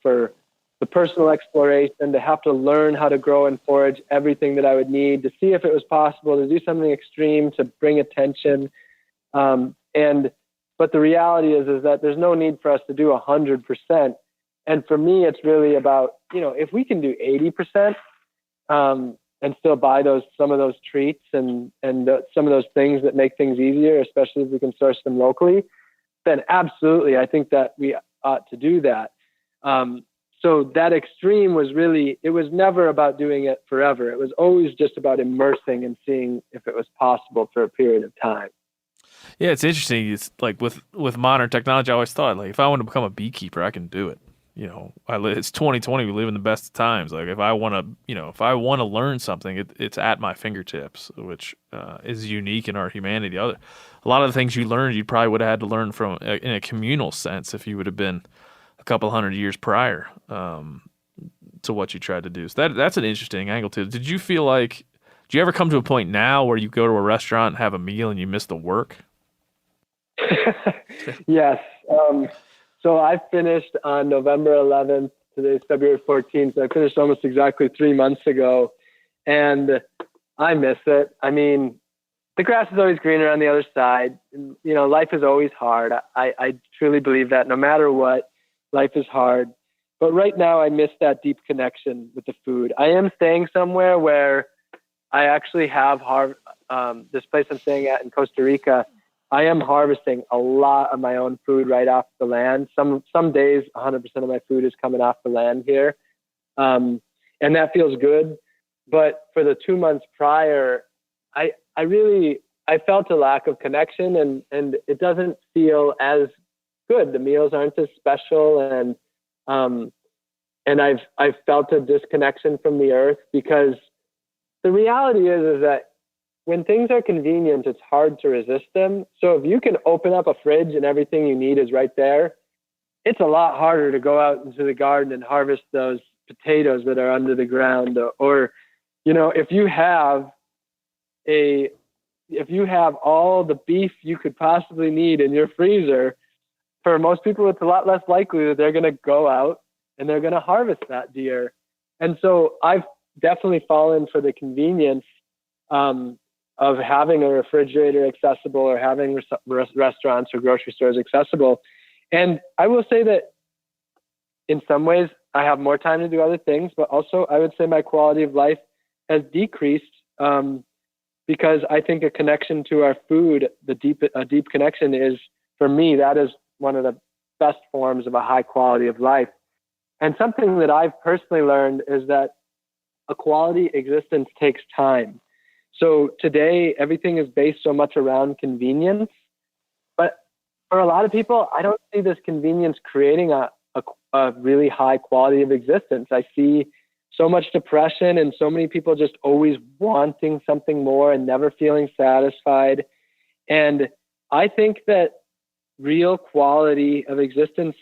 for the personal exploration, to have to learn how to grow and forage everything that I would need, to see if it was possible to do something extreme, to bring attention. But the reality is that there's no need for us to do 100%. And for me, it's really about, you know, if we can do 80%, and still buy some of those treats and some of those things that make things easier, especially if we can source them locally, then absolutely, I think that we ought to do that. So that extreme was really, it was never about doing it forever. It was always just about immersing and seeing if it was possible for a period of time. Yeah, it's interesting. It's like with modern technology, I always thought, like, if I want to become a beekeeper, I can do it. You know, it's 2020. We live in the best of times. Like, if I want to learn something, it's at my fingertips, which is unique in our humanity. A lot of the things you learned, you probably would have had to learn from in a communal sense if you would have been a couple hundred years prior to what you tried to do. So that's an interesting angle too. Did you ever come to a point now where you go to a restaurant and have a meal and you miss the work? Yes. So I finished on November 11th. Today's February 14th. So I finished almost exactly 3 months ago, and I miss it. I mean, the grass is always greener on the other side. You know, life is always hard. I truly believe that no matter what, life is hard. But right now I miss that deep connection with the food. I am staying somewhere where I actually have this place I'm staying at in Costa Rica. I am harvesting a lot of my own food right off the land. Some days, 100% of my food is coming off the land here. And that feels good. But for the 2 months prior, I felt a lack of connection, and it doesn't feel as good. The meals aren't as special. And I've felt a disconnection from the earth, because the reality is that when things are convenient, it's hard to resist them. So if you can open up a fridge and everything you need is right there, it's a lot harder to go out into the garden and harvest those potatoes that are under the ground. Or, you know, if you have all the beef you could possibly need in your freezer, for most people, it's a lot less likely that they're going to go out and they're going to harvest that deer. And so I've definitely fallen for the convenience of having a refrigerator accessible, or having restaurants or grocery stores accessible. And I will say that in some ways I have more time to do other things, but also I would say my quality of life has decreased because I think a connection to our food, a deep connection is, for me, that is one of the best forms of a high quality of life. And something that I've personally learned is that a quality existence takes time. So today, everything is based so much around convenience, but for a lot of people, I don't see this convenience creating a really high quality of existence. I see so much depression and so many people just always wanting something more and never feeling satisfied. And I think that real quality of existence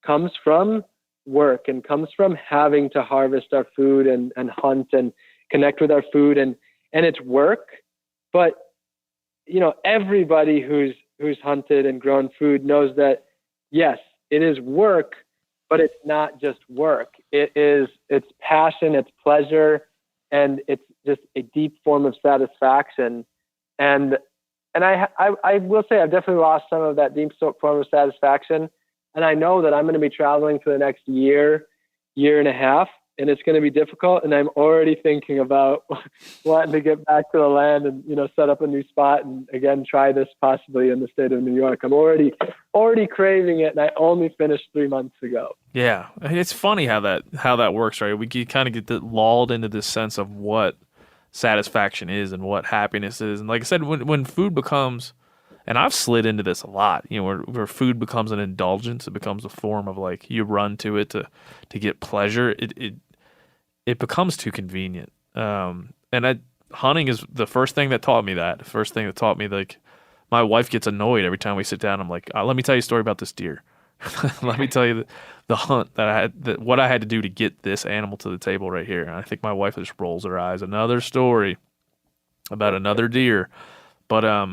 comes from work and comes from having to harvest our food and hunt and connect with our food, and it's work. But everybody who's hunted and grown food knows that yes, it is work, but it's not just work. It's passion, it's pleasure, and it's just a deep form of satisfaction. And I will say I've definitely lost some of that deep form of satisfaction. And I know that I'm going to be traveling for the next year and a half, and it's going to be difficult. And I'm already thinking about wanting to get back to the land and, set up a new spot and again, try this possibly in the state of New York. I'm already craving it. And I only finished 3 months ago. Yeah. It's funny how that works, right? We kind of get lulled into this sense of what satisfaction is and what happiness is. And like I said, when food becomes, and I've slid into this a lot, where food becomes an indulgence, it becomes a form of like you run to it to get pleasure. It becomes too convenient. Hunting is the first thing that taught me that. The first thing that taught me, like, my wife gets annoyed every time we sit down. I'm like, let me tell you a story about this deer. Let me tell you the hunt that I had, what I had to do to get this animal to the table right here. And I think my wife just rolls her eyes. Another story about another deer. But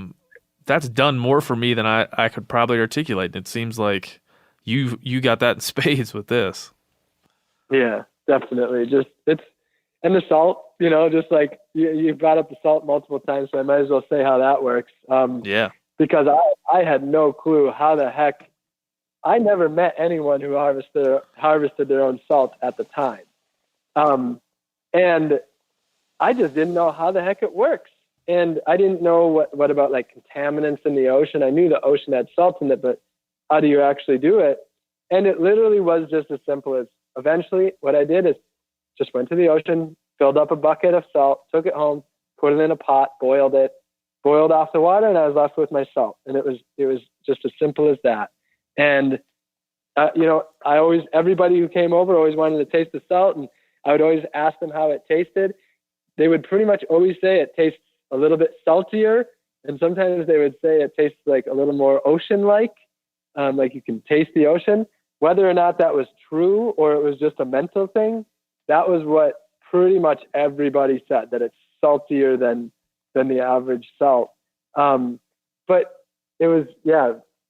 that's done more for me than I could probably articulate. And it seems like you got that in spades with this. Yeah, definitely. And the salt, just like you brought up the salt multiple times, so I might as well say how that works. Because I had no clue how the heck. I never met anyone who harvested their own salt at the time. And I just didn't know how the heck it works. And I didn't know what about like contaminants in the ocean. I knew the ocean had salt in it, but how do you actually do it? And it literally was just as simple as, eventually what I did is just went to the ocean, filled up a bucket of salt, took it home, put it in a pot, boiled off the water, and I was left with my salt. And it was just as simple as that. And, everybody who came over always wanted to taste the salt, and I would always ask them how it tasted. They would pretty much always say it tastes a little bit saltier. And sometimes they would say it tastes like a little more ocean-like, like you can taste the ocean. Whether or not that was true or it was just a mental thing, that was what pretty much everybody said, that it's saltier than the average salt. But it was,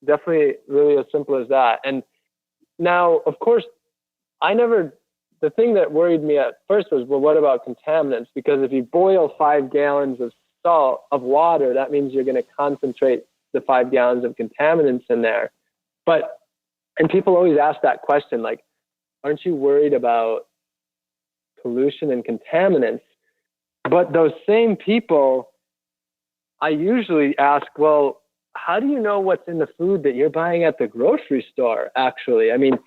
definitely really as simple as that. And now, of course, the thing that worried me at first was, well, what about contaminants? Because if you boil 5 gallons of water, that means you're going to concentrate the 5 gallons of contaminants in there. And people always ask that question, like, aren't you worried about pollution and contaminants? But those same people, I usually ask, well, how do you know what's in the food that you're buying at the grocery store, actually? I mean,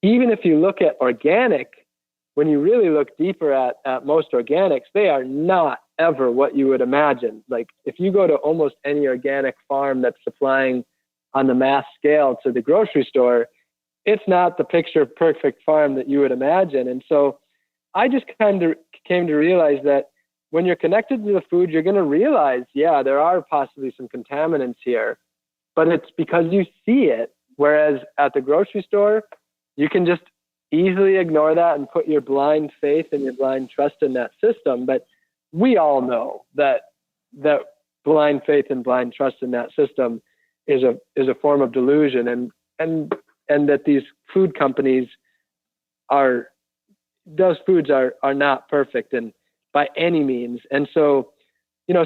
even if you look at organic, when you really look deeper at most organics, they are not ever what you would imagine. Like, if you go to almost any organic farm that's supplying on the mass scale to the grocery store, it's not the picture perfect farm that you would imagine. And so I just kind of came to realize that when you're connected to the food, you're going to realize, there are possibly some contaminants here, but it's because you see it. Whereas at the grocery store, you can just easily ignore that and put your blind faith and your blind trust in that system. But we all know that blind faith and blind trust in that system is a form of delusion, and that these food companies those foods are not perfect and by any means. And so,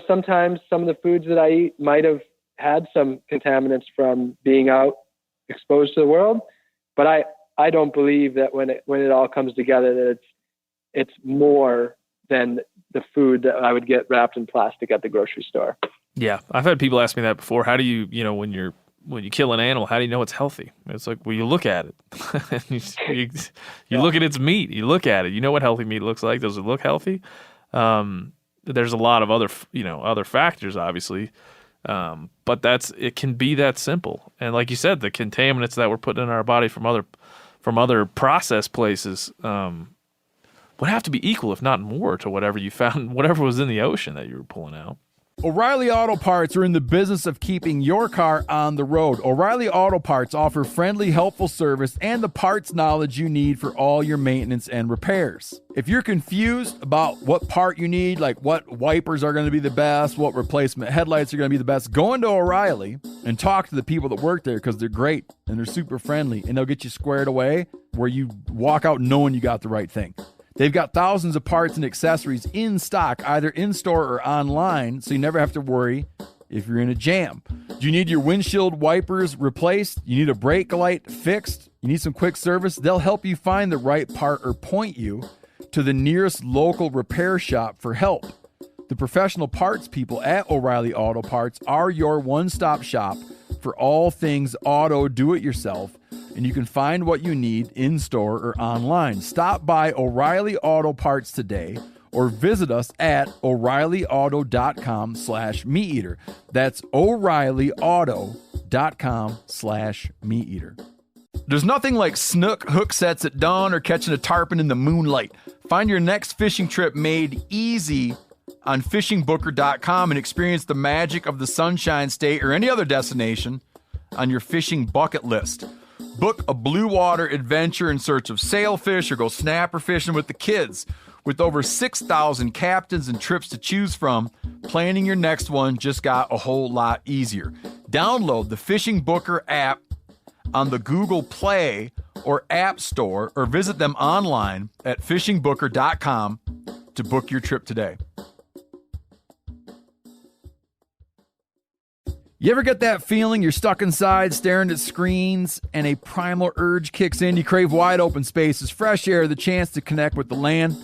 sometimes some of the foods that I eat might have had some contaminants from being out exposed to the world, but I don't believe that when it all comes together that it's more than the food that I would get wrapped in plastic at the grocery store. Yeah, I've had people ask me that before. How do you, when you kill an animal, how do you know it's healthy? It's like, well, you look at it. you look at its meat. You look at it. You know what healthy meat looks like. Does it look healthy? There's a lot of other factors, obviously. But it can be that simple. And like you said, the contaminants that we're putting in our body from other process places would have to be equal, if not more, to whatever you found, whatever was in the ocean that you were pulling out. O'Reilly Auto Parts are in the business of keeping your car on the road. O'Reilly Auto Parts offer friendly, helpful service and the parts knowledge you need for all your maintenance and repairs. If you're confused about what part you need, like what wipers are going to be the best, what replacement headlights are going to be the best, go into O'Reilly and talk to the people that work there, because they're great and they're super friendly, and they'll get you squared away where you walk out knowing you got the right thing. They've got thousands of parts and accessories in stock, either in-store or online, so you never have to worry if you're in a jam. Do you need your windshield wipers replaced? You need a brake light fixed? You need some quick service? They'll help you find the right part or point you to the nearest local repair shop for help. The professional parts people at O'Reilly Auto Parts are your one-stop shop for all things auto do-it-yourself, and you can find what you need in-store or online. Stop by O'Reilly Auto Parts today or visit us at O'ReillyAuto.com/MeatEater. That's O'ReillyAuto.com/MeatEater. There's nothing like snook hook sets at dawn or catching a tarpon in the moonlight. Find your next fishing trip made easy on fishingbooker.com and experience the magic of the Sunshine State or any other destination on your fishing bucket list. Book a blue water adventure in search of sailfish or go snapper fishing with the kids. With over 6,000 captains and trips to choose from, planning your next one just got a whole lot easier. Download the Fishing Booker app on the Google Play or App Store, or visit them online at fishingbooker.com to book your trip today. You ever get that feeling you're stuck inside staring at screens and a primal urge kicks in? You crave wide open spaces, fresh air, the chance to connect with the land.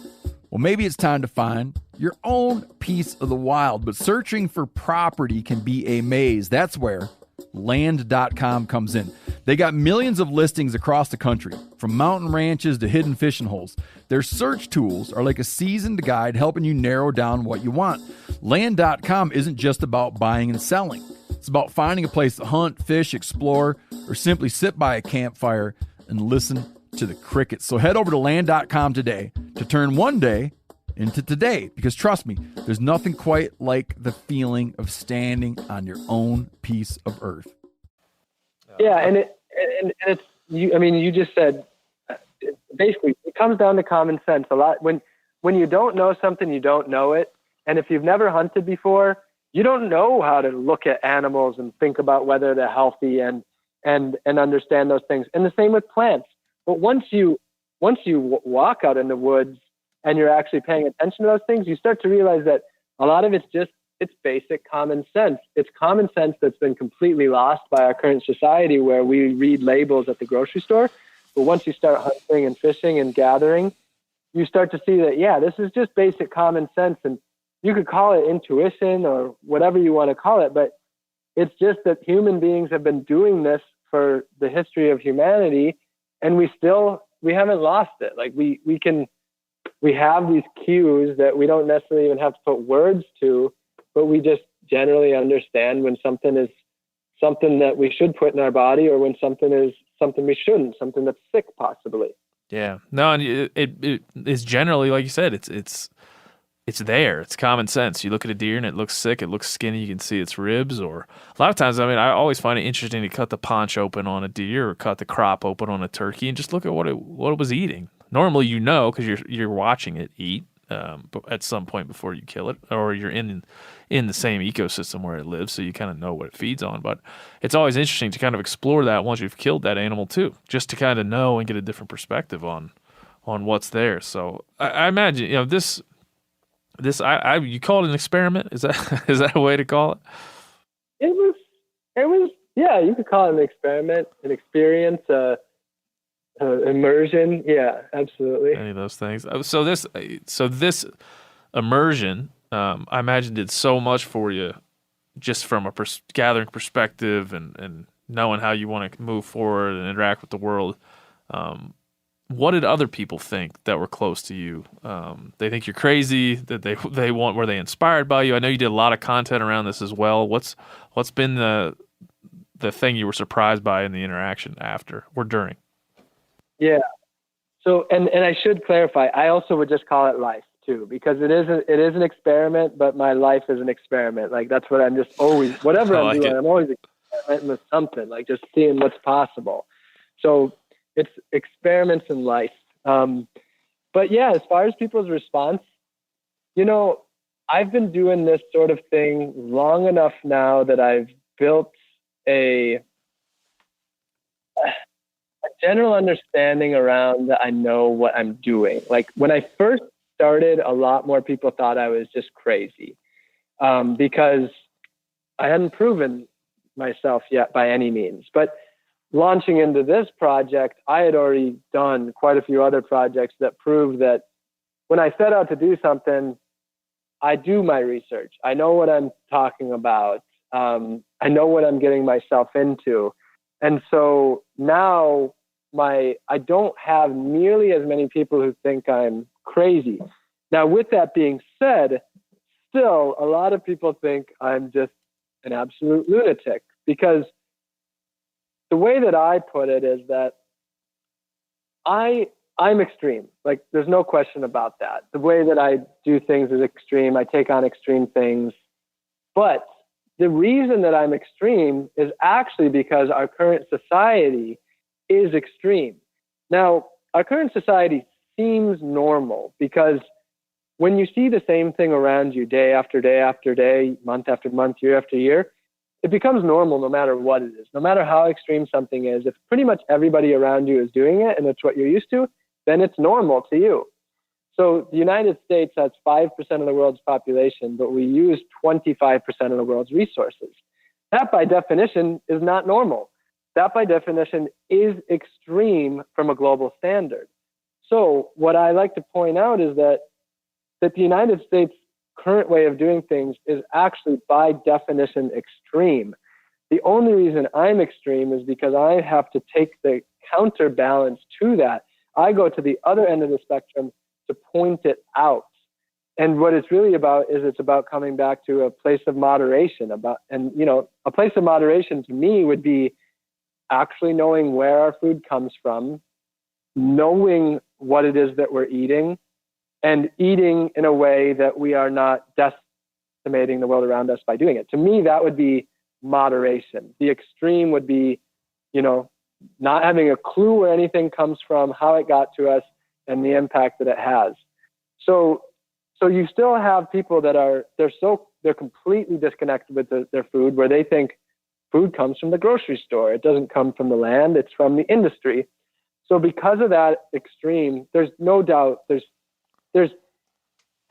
Well, maybe it's time to find your own piece of the wild, but searching for property can be a maze. That's where Land.com comes in. They got millions of listings across the country, from mountain ranches to hidden fishing holes. Their search tools are like a seasoned guide helping you narrow down what you want. Land.com isn't just about buying and selling. It's about finding a place to hunt, fish, explore, or simply sit by a campfire and listen to the crickets. So head over to Land.com today to turn one day into today, because trust me, there's nothing quite like the feeling of standing on your own piece of earth. Yeah, and it's you. I mean, you just said basically it comes down to common sense a lot. When you don't know something, you don't know it, and if you've never hunted before, you don't know how to look at animals and think about whether they're healthy and understand those things. And the same with plants. But once you walk out in the woods and you're actually paying attention to those things, you start to realize that a lot of it's basic common sense. It's common sense that's been completely lost by our current society, where we read labels at the grocery store. But once you start hunting and fishing and gathering, you start to see that, yeah, this is just basic common sense. And you could call it intuition or whatever you want to call it, but it's just that human beings have been doing this for the history of humanity, and we haven't lost it. Like we have these cues that we don't necessarily even have to put words to, but we just generally understand when something is something that we should put in our body, or when something is something we shouldn't, something that's sick possibly. Yeah. No, and it is generally, like you said, it's there. It's common sense. You look at a deer and it looks sick. It looks skinny. You can see its ribs. Or a lot of times, I mean, I always find it interesting to cut the paunch open on a deer or cut the crop open on a turkey and just look at what it was eating. Normally, you know, because you're watching it eat at some point before you kill it, or you're in the same ecosystem where it lives, so you kind of know what it feeds on. But it's always interesting to kind of explore that once you've killed that animal too, just to kind of know and get a different perspective on what's there. So I imagine, you know, this you call it an experiment? Is that a way to call it? It was yeah, you could call it an experiment, an experience, immersion. Yeah, absolutely. Any of those things. So this immersion, I imagine, did so much for you, just from a gathering perspective and knowing how you want to move forward and interact with the world. what did other people think that were close to you? They think you're crazy. That they want. Were they inspired by you? I know you did a lot of content around this as well. What's been the thing you were surprised by in the interaction after or during? Yeah. So, and I should clarify, I also would just call it life too, because it is an experiment, but my life is an experiment. Like that's what I'm just always, whatever I'm doing, I'm always experimenting with something, like just seeing what's possible. So it's experiments in life. But yeah, as far as people's response, I've been doing this sort of thing long enough now that I've built a general understanding around that I know what I'm doing. Like when I first started, a lot more people thought I was just crazy because I hadn't proven myself yet by any means. But launching into this project, I had already done quite a few other projects that proved that when I set out to do something, I do my research. I know what I'm talking about. I know what I'm getting myself into. And so now I don't have nearly as many people who think I'm crazy. Now, with that being said, still a lot of people think I'm just an absolute lunatic, because the way that I put it is that I'm extreme. Like there's no question about that. The way that I do things is extreme. I take on extreme things. But the reason that I'm extreme is actually because our current society is extreme. Now, our current society seems normal because when you see the same thing around you day after day after day, month after month, year after year, it becomes normal no matter what it is. No matter how extreme something is, if pretty much everybody around you is doing it and it's what you're used to, then it's normal to you. So the United States has 5% of the world's population, but we use 25% of the world's resources. That by definition is not normal. That by definition is extreme from a global standard. So what I like to point out is that the United States' current way of doing things is actually by definition extreme. The only reason I'm extreme is because I have to take the counterbalance to that. I go to the other end of the spectrum to point it out. And what it's really about is it's about coming back to a place of moderation. A place of moderation to me would be actually knowing where our food comes from, knowing what it is that we're eating, and eating in a way that we are not decimating the world around us by doing it. To me, that would be moderation. The extreme would be, not having a clue where anything comes from, how it got to us, and the impact that it has. So you still have people that they're completely disconnected with their food, where they think food comes from the grocery store. It doesn't come from the land, it's from the industry. So because of that extreme, there's no doubt there's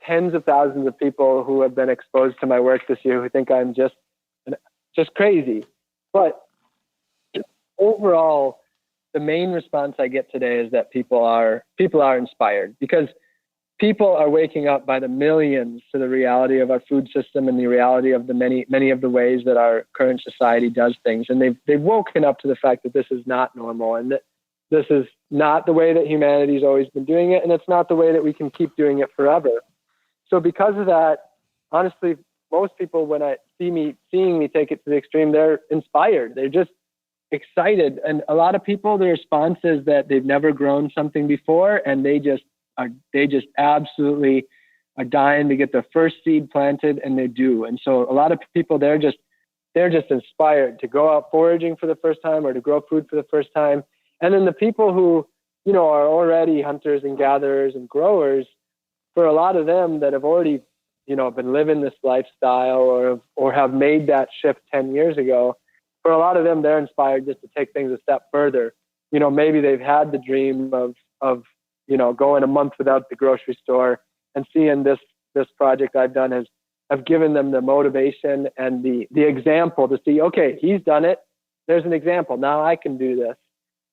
tens of thousands of people who have been exposed to my work this year who think I'm just crazy. But overall, the main response I get today is that people are inspired, because people are waking up by the millions to the reality of our food system and the reality of the many of the ways that our current society does things. And they've woken up to the fact that this is not normal, and that this is not the way that humanity's always been doing it, and it's not the way that we can keep doing it forever. So because of that, honestly, most people, when seeing me take it to the extreme, they're inspired. They're just excited. And a lot of people, the response is that they've never grown something before, and they just absolutely are dying to get their first seed planted, and they do. And so a lot of people, they're just inspired to go out foraging for the first time or to grow food for the first time. And then the people who, are already hunters and gatherers and growers, for a lot of them that have already, been living this lifestyle or have made that shift 10 years ago, for a lot of them, they're inspired just to take things a step further. Maybe they've had the dream of going a month without the grocery store, and seeing this project I've done have given them the motivation and the example to see, okay, he's done it. There's an example. Now I can do this.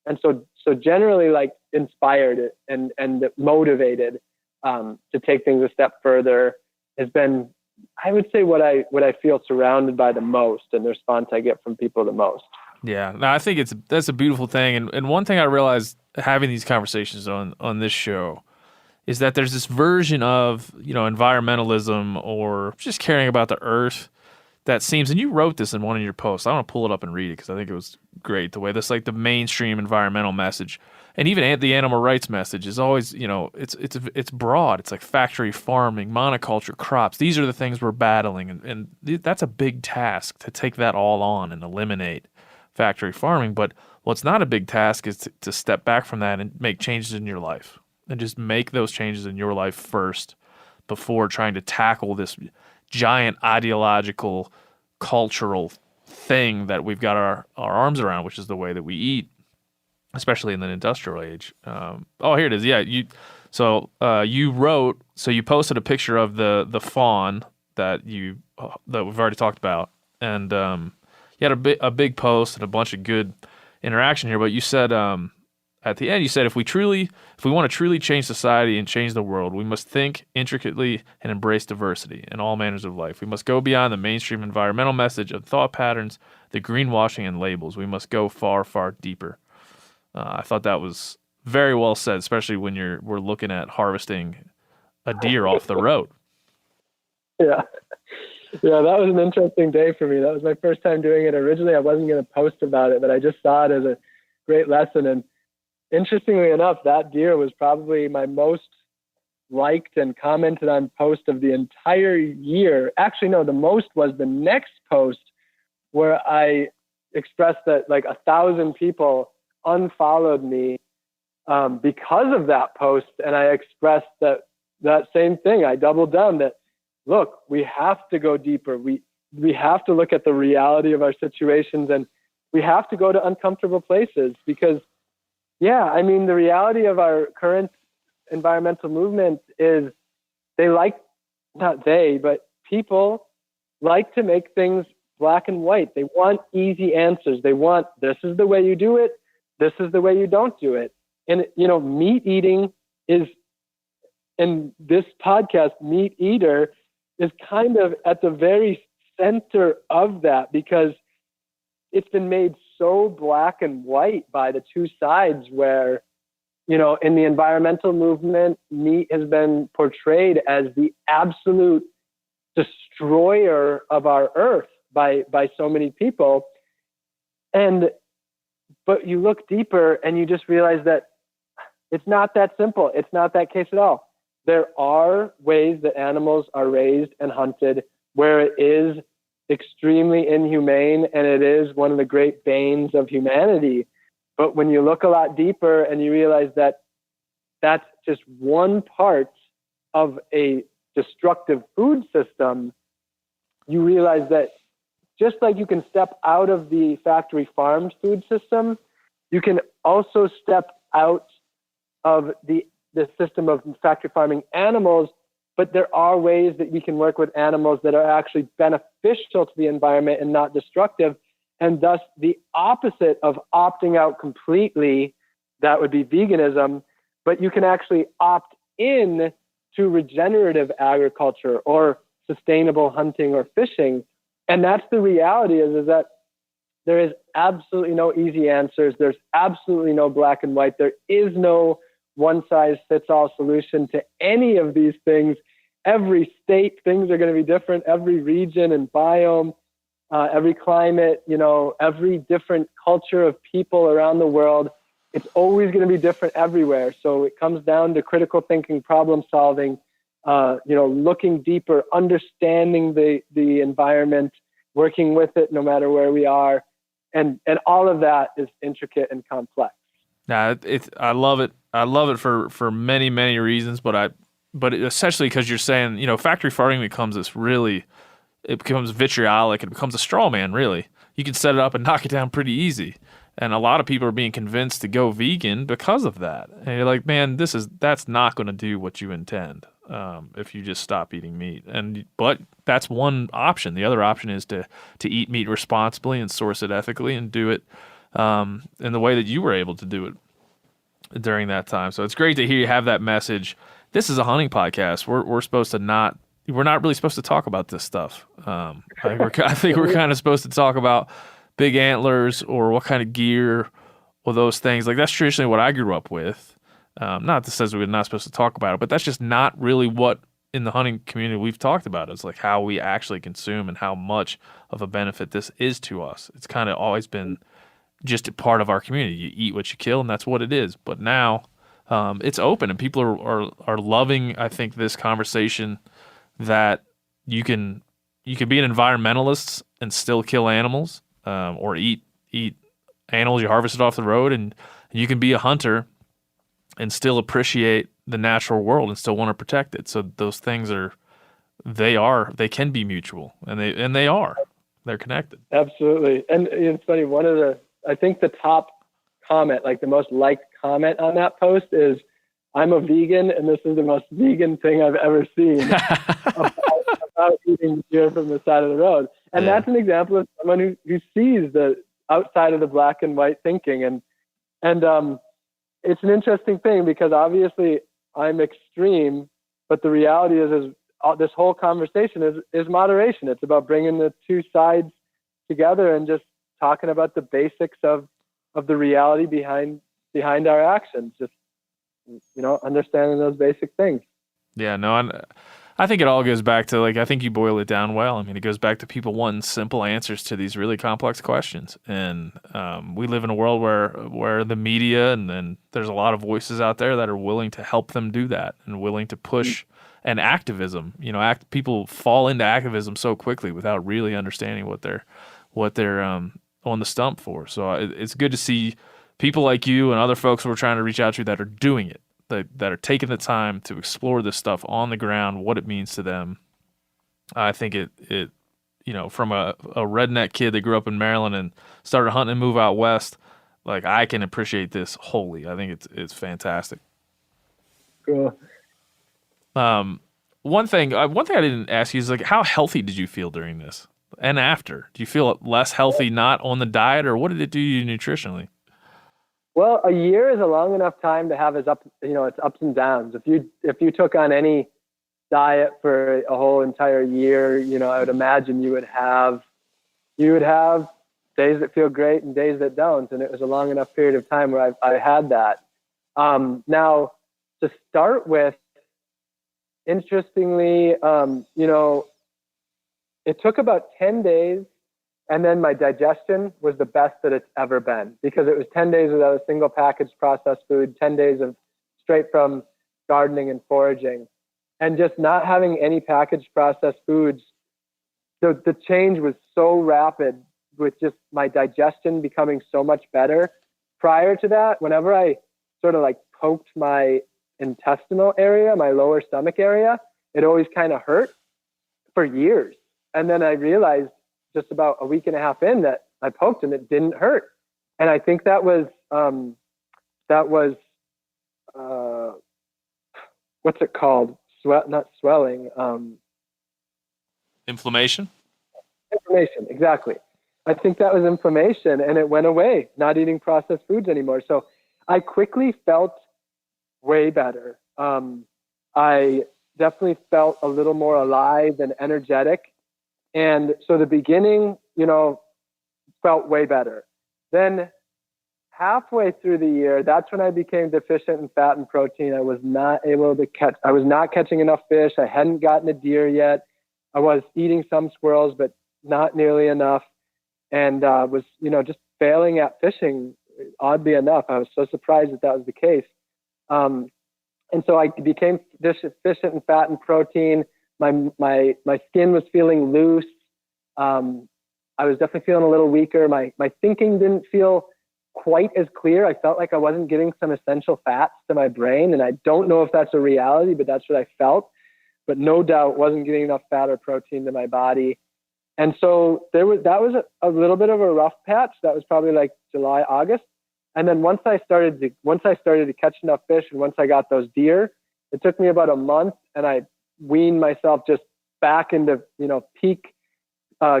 And so generally, like, inspired and motivated to take things a step further has been, I would say, what I feel surrounded by the most, and the response I get from people the most. Yeah, no, I think that's a beautiful thing. And one thing I realized having these conversations on this show is that there's this version of, environmentalism or just caring about the earth that seems, and you wrote this in one of your posts. I want to pull it up and read it because I think it was great. The way this, like the mainstream environmental message and even the animal rights message is always, it's broad. It's like factory farming, monoculture, crops. These are the things we're battling. And that's a big task to take that all on and eliminate factory farming. But what's not a big task is to step back from that and make changes in your life. And just make those changes in your life first before trying to tackle this giant ideological, cultural thing that we've got our arms around, which is the way that we eat, especially in the industrial age. Here it is. Yeah, you posted a picture of the fawn that we've already talked about, and you had a big post and a bunch of good interaction here. But you said at the end, if we want to truly change society and change the world, we must think intricately and embrace diversity in all manners of life. We must go beyond the mainstream environmental message of thought patterns, the greenwashing and labels. We must go far, far deeper. I thought that was very well said, especially when we're looking at harvesting a deer off the road. Yeah. Yeah, that was an interesting day for me. That was my first time doing it. Originally, I wasn't going to post about it, but I just saw it as a great lesson. And interestingly enough, that deer was probably my most liked and commented on post of the entire year. Actually, no, the most was the next post where I expressed that like 1,000 people unfollowed me because of that post. And I expressed that same thing. I doubled down that, look, we have to go deeper. We have to look at the reality of our situations, and we have to go to uncomfortable places because, the reality of our current environmental movement is but people like to make things black and white. They want easy answers. They want, this is the way you do it. This is the way you don't do it. And, meat eating is, in this podcast, Meat Eater is kind of at the very center of that because it's been made so black and white by the two sides where, in the environmental movement, meat has been portrayed as the absolute destroyer of our earth by so many people. But you look deeper and you just realize that it's not that simple. It's not that case at all. There are ways that animals are raised and hunted where it is extremely inhumane and it is one of the great banes of humanity. But when you look a lot deeper and you realize that that's just one part of a destructive food system, you realize that just like you can step out of the factory farmed food system, you can also step out of the system of factory farming animals, but there are ways that we can work with animals that are actually beneficial to the environment and not destructive. And thus the opposite of opting out completely, that would be veganism, but you can actually opt in to regenerative agriculture or sustainable hunting or fishing. And that's the reality is that there is absolutely no easy answers. There's absolutely no black and white. There is no one-size-fits-all solution to any of these things. Every state, things are going to be different. Every region and biome, every climate, every different culture of people around the world, it's always going to be different everywhere. So it comes down to critical thinking, problem solving, looking deeper, understanding the environment, working with it no matter where we are. And all of that is intricate and complex. Nah, I love it. I love it for many, many reasons, but essentially because you're saying, factory farming becomes it becomes vitriolic. It becomes a straw man, really. You can set it up and knock it down pretty easy. And a lot of people are being convinced to go vegan because of that. And you're like, man, that's not going to do what you intend if you just stop eating meat. But that's one option. The other option is to eat meat responsibly and source it ethically and do it in the way that you were able to do it during that time. So it's great to hear you have that message. This is a hunting podcast. We're not really supposed to talk about this stuff. I think we're kind of supposed to talk about big antlers or what kind of gear those things, like that's traditionally what I grew up with. Not that says we're not supposed to talk about it, but that's just not really what in the hunting community we've talked about. It's like how we actually consume and how much of a benefit this is to us. It's kind of always been just a part of our community. You eat what you kill, and that's what it is. But now it's open, and people are loving, I think, this conversation that you can be an environmentalist and still kill animals, or eat animals you harvested off the road, and you can be a hunter and still appreciate the natural world and still want to protect it. So those things they can be mutual, and they're connected. Absolutely. And it's funny, I think the top comment, like the most liked comment on that post is, "I'm a vegan, and this is the most vegan thing I've ever seen," about eating deer from the side of the road. And that's an example of someone who sees the outside of the black and white thinking. And it's an interesting thing, because obviously I'm extreme, but the reality is this whole conversation is moderation. It's about bringing the two sides together and just talking about the basics of the reality behind our actions. Just, understanding those basic things. Yeah, no, I think it all goes back to, like, I think you boil it down well. I mean, it goes back to people wanting simple answers to these really complex questions. And we live in a world where the media and then there's a lot of voices out there that are willing to help them do that and willing to push and activism. People fall into activism so quickly without really understanding what they're on the stump for. So it's good to see people like you and other folks we're trying to reach out to that are doing it. That are taking the time to explore this stuff on the ground, what it means to them. I think it from a redneck kid that grew up in Maryland and started hunting and move out west, like, I can appreciate this wholly. I think it's fantastic. Cool. One thing I didn't ask you is, like, how healthy did you feel during this and after? Do you feel less healthy not on the diet, or what did it do to you nutritionally? Well, a year is a long enough time to have its ups and downs. If you took on any diet for a whole entire year, I would imagine you would have days that feel great and days that don't. And it was a long enough period of time where I had that. Now, to start with, interestingly, it took about 10 days. And then my digestion was the best that it's ever been, because it was 10 days without a single packaged processed food, 10 days of straight from gardening and foraging, and just not having any packaged processed foods. The change was so rapid, with just my digestion becoming so much better. Prior to that, whenever I sort of like poked my intestinal area, my lower stomach area, it always kind of hurt for years. And then I realized just about a week and a half in that I poked and it didn't hurt. And I think that was what's it called? Not swelling. Inflammation? Inflammation, exactly. I think that was inflammation, and it went away, not eating processed foods anymore. So I quickly felt way better. I definitely felt a little more alive and energetic. And so the beginning, felt way better. Then halfway through the year, that's when I became deficient in fat and protein. I was not catching enough fish. I hadn't gotten a deer yet. I was eating some squirrels, but not nearly enough. And was, just failing at fishing, oddly enough. I was so surprised that was the case. And so I became deficient in fat and protein. My skin was feeling loose. I was definitely feeling a little weaker. My thinking didn't feel quite as clear. I felt like I wasn't getting some essential fats to my brain, and I don't know if that's a reality, but that's what I felt. But no doubt wasn't getting enough fat or protein to my body. And so that was a little bit of a rough patch. That was probably like July, August. And then once I started to catch enough fish, and once I got those deer, it took me about a month, and I weaned myself just back into, peak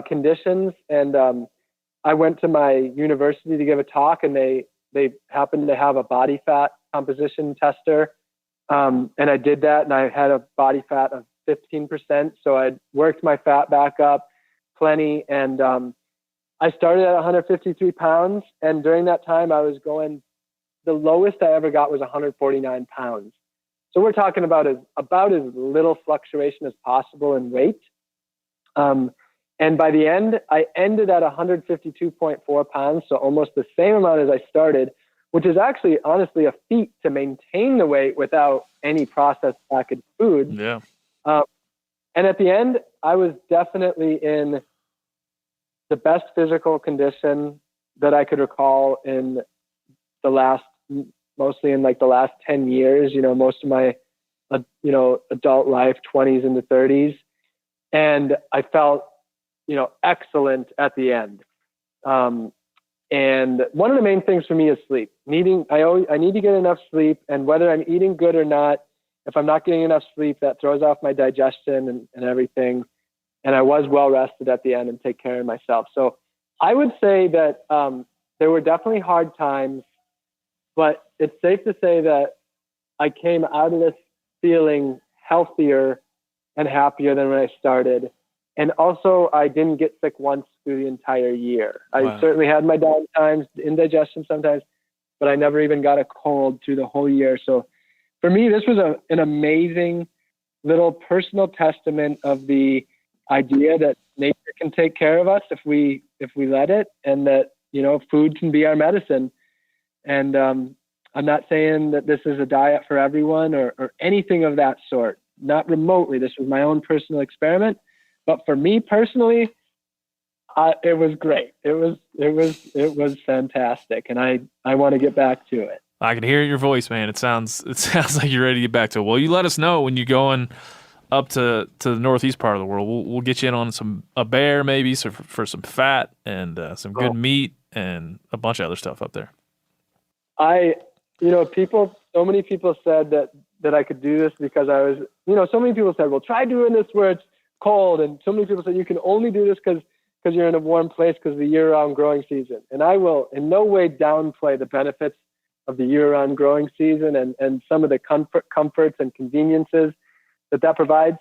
conditions. And I went to my university to give a talk, and they happened to have a body fat composition tester. And I did that, and I had a body fat of 15%. So I worked my fat back up plenty. And I started at 153 pounds, and during that time I was going, the lowest I ever got was 149 pounds. So we're talking about as little fluctuation as possible in weight. And by the end, I ended at 152.4 pounds, so almost the same amount as I started, which is actually honestly a feat to maintain the weight without any processed packaged food. Yeah. And at the end, I was definitely in the best physical condition that I could recall in mostly in like the last 10 years, most of my, adult life, 20s into 30s. And I felt, excellent at the end. And one of the main things for me is sleep. I need to get enough sleep, and whether I'm eating good or not, if I'm not getting enough sleep, that throws off my digestion and everything. And I was well rested at the end and take care of myself. So I would say that there were definitely hard times, but it's safe to say that I came out of this feeling healthier and happier than when I started. And also, I didn't get sick once through the entire year. Wow. I certainly had my down times, indigestion sometimes, but I never even got a cold through the whole year. So for me, this was an amazing little personal testament of the idea that nature can take care of us if we let it, and that, food can be our medicine. And I'm not saying that this is a diet for everyone or anything of that sort. Not remotely. This was my own personal experiment. But for me personally, it was great. It was fantastic, and I want to get back to it. I can hear your voice, man. It sounds like you're ready to get back to it. Well, you let us know when you're going up to the northeast part of the world. We'll get you in on a bear maybe, so for some fat and some good meat and a bunch of other stuff up there. So many people said that I could do this because I was, so many people said, well, try doing this where it's cold. And so many people said you can only do this because you're in a warm place because of the year-round growing season. And I will in no way downplay the benefits of the year-round growing season and some of the comforts and conveniences that provides.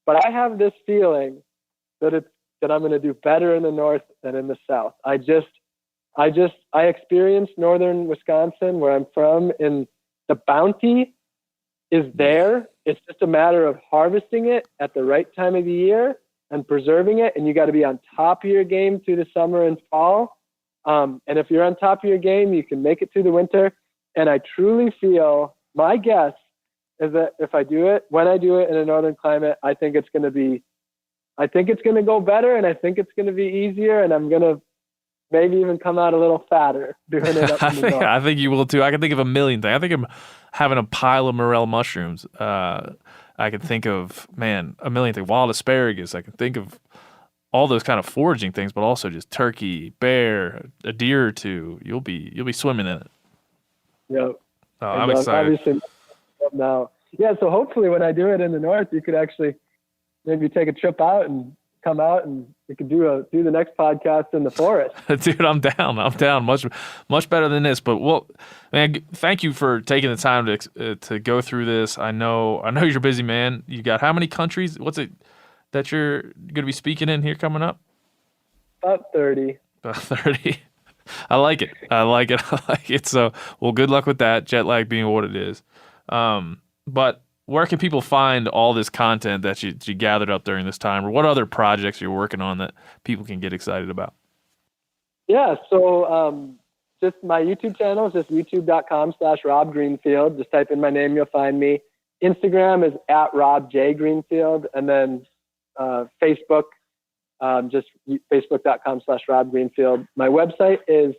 But I have this feeling that I'm going to do better in the north than in the south. I experienced northern Wisconsin, where I'm from, and the bounty is there. It's just a matter of harvesting it at the right time of the year and preserving it. And you got to be on top of your game through the summer and fall. And if you're on top of your game, you can make it through the winter. And I truly feel, my guess is that when I do it in a northern climate, I think it's going to go better, and I think it's going to be easier, and I'm going to maybe even come out a little fatter doing it up in the north. I think you will too. I can think of a million things. I think I'm having a pile of morel mushrooms. I can think of, a million things. Wild asparagus. I can think of all those kind of foraging things, but also just turkey, bear, a deer or two. You'll be swimming in it. Yep. Oh, I'm excited. Obviously now. Yeah, so hopefully when I do it in the north, you could actually maybe take a trip out and come out, and we could do the next podcast in the forest. Dude, I'm down. Much better than this. But thank you for taking the time to go through this. I know you're a busy man. You got how many countries? What's it that you're going to be speaking in here coming up? About 30. About 30. I like it. So, well, good luck with that. Jet lag being what it is. But where can people find all this content that you gathered up during this time, or what other projects you're working on that people can get excited about? Yeah, so just my YouTube channel is just youtube.com/Rob Greenfield. Just type in my name, you'll find me. Instagram is @RobJGreenfield, and then Facebook, just facebook.com/Rob Greenfield. My website is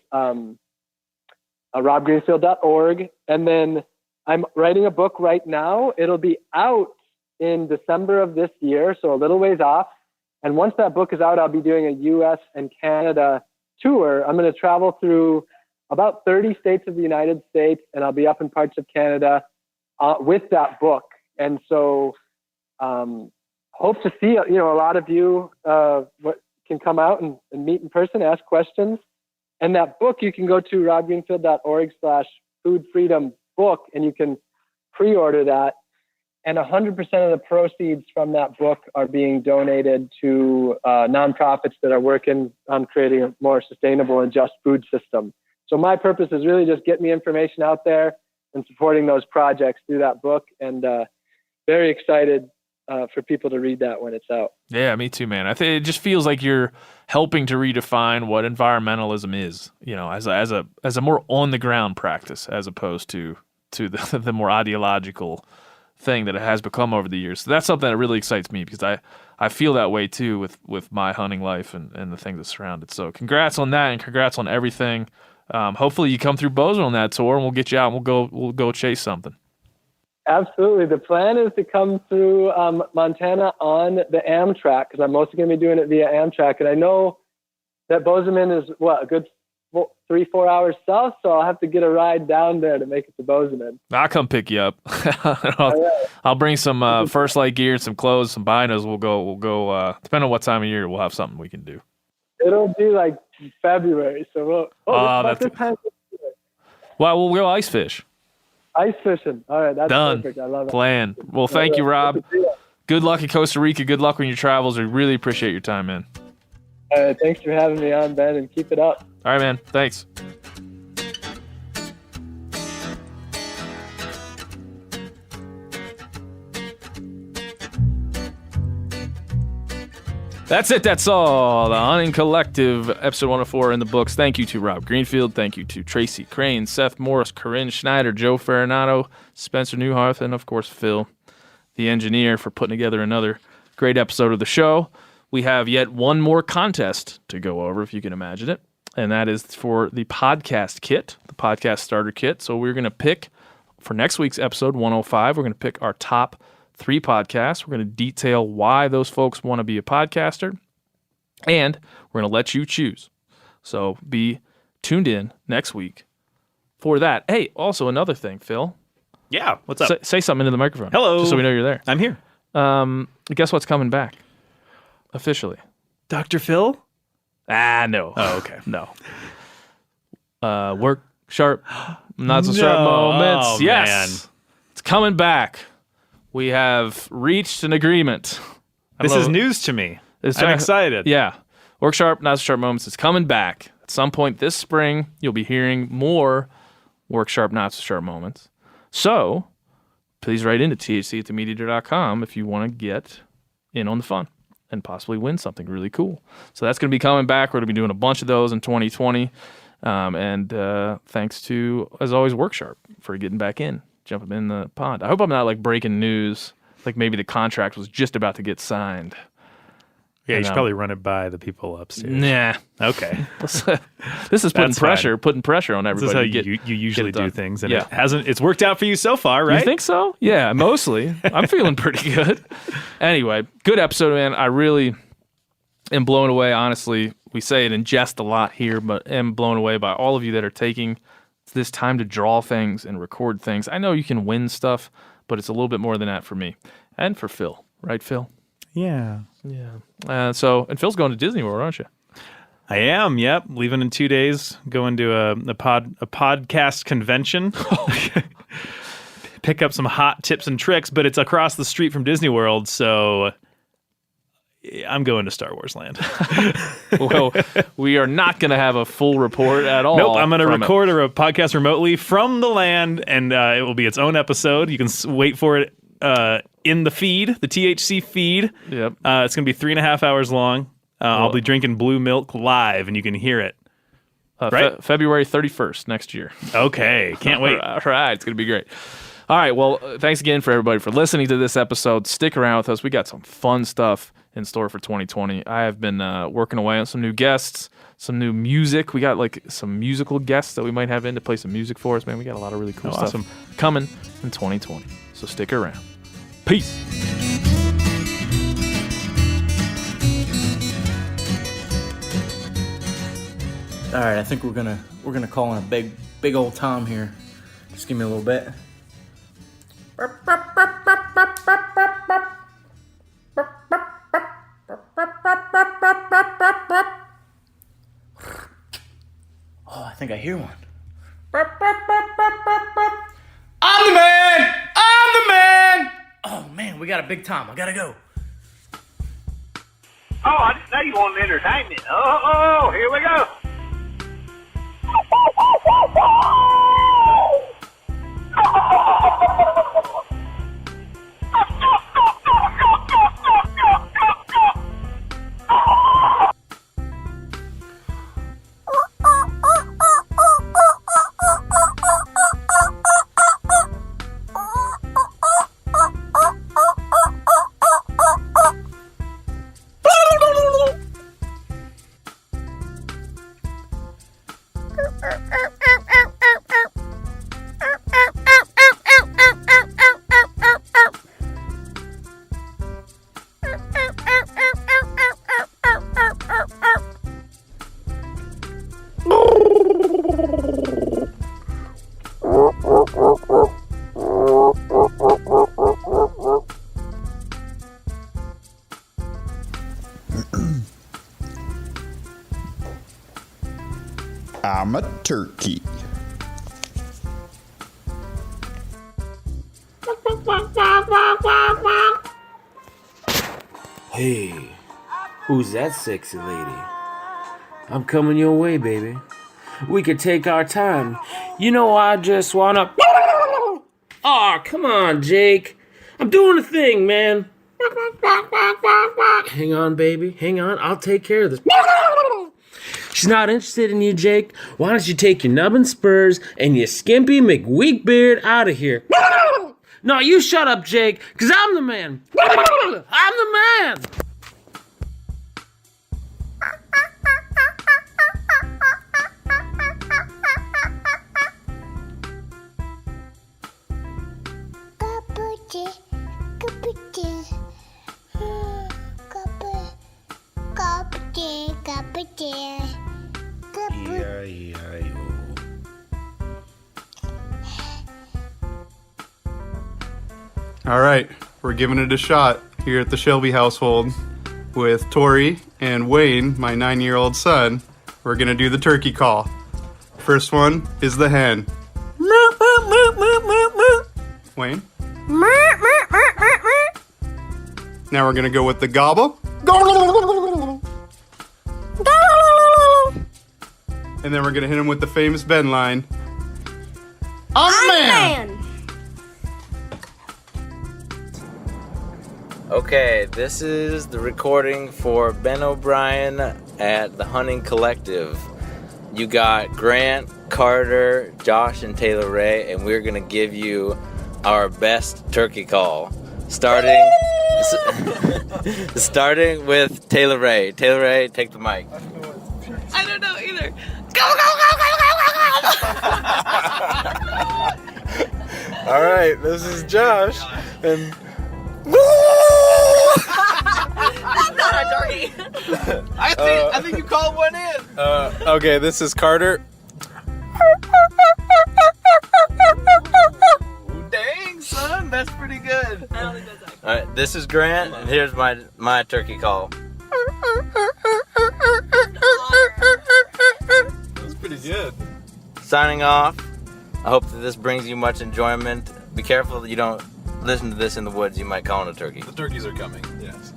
robgreenfield.org, and then I'm writing a book right now. It'll be out in December of this year, so a little ways off. And once that book is out, I'll be doing a U.S. and Canada tour. I'm going to travel through about 30 states of the United States, and I'll be up in parts of Canada with that book. And so hope to see, a lot of you what can come out and meet in person, ask questions. And that book, you can go to robgreenfield.org/foodfreedombook, and you can pre-order that. and 100% of the proceeds from that book are being donated to nonprofits that are working on creating a more sustainable and just food system. So my purpose is really just getting the information out there and supporting those projects through that book, and very excited for people to read that when it's out. Yeah, me too, man. I think it just feels like you're helping to redefine what environmentalism is, as a more on the ground practice, as opposed to the more ideological thing that it has become over the years. So that's something that really excites me, because I feel that way too with my hunting life and the things that surround it. So congrats on that, and congrats on everything. Hopefully you come through Bozeman on that tour, and we'll get you out and we'll go chase something. Absolutely. The plan is to come through Montana on the Amtrak, because I'm mostly going to be doing it via Amtrak. And I know that Bozeman is, a good 3-4 hours south, so I'll have to get a ride down there to make it to Bozeman. I'll come pick you up. I'll bring some First Light gear, some clothes, some binos. We'll go. Depending on what time of year, we'll have something we can do. It'll be like February, so that's this time. Well, we'll go ice fish. Ice fishing. All right, that's Done. perfect. I love it. Plan. Well, thank you, Rob. Good luck in Costa Rica. Good luck on your travels. We really appreciate your time, man. Thanks for having me on, Ben, and keep it up. All right, man. Thanks. That's it. That's all. The Hunting Collective, episode 104 in the books. Thank you to Rob Greenfield. Thank you to Tracy Crane, Seth Morris, Corinne Schneider, Joe Farinato, Spencer Newharth, and, of course, Phil, the engineer, for putting together another great episode of the show. We have yet one more contest to go over, if you can imagine it, and that is for the podcast kit, the podcast starter kit. So we're going to pick, for next week's episode 105, we're going to pick our top 3 podcasts. We're going to detail why those folks want to be a podcaster, and we're going to let you choose. So be tuned in next week for that. Hey, also another thing, Phil. Yeah, what's up? Say something into the microphone. Hello. Just so we know you're there. I'm here. Guess what's coming back? Officially. Dr. Phil? No. Oh, okay. No. Work sharp, not so sharp moments. Oh, yes. Man. It's coming back. We have reached an agreement. This is news to me. I'm excited. Yeah. Work sharp, not so sharp moments is coming back. At some point this spring, you'll be hearing more Work Sharp, not so sharp moments. So please write into thc@themeateater.com if you want to get in on the fun and possibly win something really cool. So that's going to be coming back. We're going to be doing a bunch of those in 2020. And thanks to, as always, Work Sharp for getting back in, jumping in the pond. I hope I'm not like breaking news, like maybe the contract was just about to get signed. Yeah, you should probably run it by the people upstairs. Nah. Okay. This is putting pressure on everybody. This is how you usually do things, and it's worked out for you so far, right? You think so? Yeah, mostly. I'm feeling pretty good. Anyway, good episode, man. I really am blown away, honestly. We say it in jest a lot here, but am blown away by all of you that are taking this time to draw things and record things. I know you can win stuff, but it's a little bit more than that for me and for Phil. Right, Phil? Yeah. Yeah. And Phil's going to Disney World, aren't you? I am. Yep. Leaving in 2 days. Going to a podcast convention. Pick up some hot tips and tricks, but it's across the street from Disney World, so I'm going to Star Wars Land. Well, we are not going to have a full report at all. Nope. I'm going to record a podcast remotely from the land, and it will be its own episode. You can wait for it in the feed, the THC feed. Yep. It's going to be 3.5 hours long. I'll be drinking blue milk live, and you can hear it. Right? February 31st next year. Okay. Can't wait. All right. It's going to be great. All right. Well, thanks again for everybody for listening to this episode. Stick around with us. We got some fun stuff in store for 2020. I have been working away on some new guests, some new music. We got like some musical guests that we might have in to play some music for us. Man, we got a lot of really cool stuff coming in 2020. So stick around. Peace. All right, I think we're gonna call in a big old Tom here. Just give me a little bit. Oh, I think I hear one. I'm the man! I'm the man! Oh, got a big time. I gotta go. Oh, I didn't know you wanted entertainment. Oh, here we go. I'm a turkey. Hey, who's that sexy lady? I'm coming your way, baby. We could take our time. You know, I just wanna... Aw, come on, Jake. I'm doing a thing, man. Hang on, baby. Hang on. I'll take care of this. She's not interested in you, Jake. Why don't you take your nubbin spurs and your skimpy McWeakbeard out of here? No, you shut up, Jake, because I'm the man. I'm the man. All right, we're giving it a shot here at the Shelby household with Tori and Wayne, my 9-year-old son. We're gonna do the turkey call. First one is the hen. Wayne. Now we're gonna go with the gobble. And then we're gonna hit him with the famous Ben line. I'm the man. Okay, this is the recording for Ben O'Brien at the Hunting Collective. You got Grant, Carter, Josh, and Taylor Ray, and we're gonna give you our best turkey call. Starting with Taylor Ray. Taylor Ray, take the mic. I don't know either. Go. All right, this is Josh, and That's not a turkey. I think you called one in. Okay, this is Carter. Dang, son, that's pretty good. I don't think that's accurate. All right, this is Grant, and here's my turkey call. That's pretty good. Signing off. I hope that this brings you much enjoyment. Be careful that you don't listen to this in the woods. You might call it a turkey. The turkeys are coming, yes.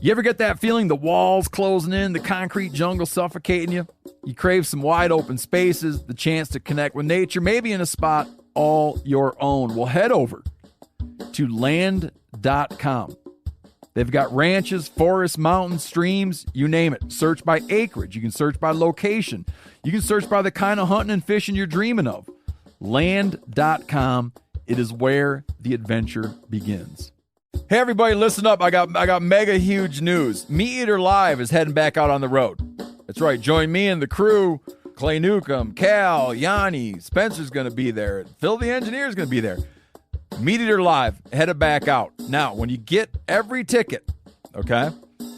You ever get that feeling the walls closing in, the concrete jungle suffocating you? You crave some wide open spaces, the chance to connect with nature, maybe in a spot all your own. Well, head over to land.com. They've got ranches, forests, mountains, streams, you name it. Search by acreage. You can search by location. You can search by the kind of hunting and fishing you're dreaming of. Land.com. It is where the adventure begins. Hey everybody, listen up. I got mega huge news. Meat Eater Live is heading back out on the road. That's right. Join me and the crew. Clay Newcomb, Cal, Yanni, Spencer's going to be there. Phil the Engineer's going to be there. Meat Eater Live, headed back out. Now, when you get every ticket, okay,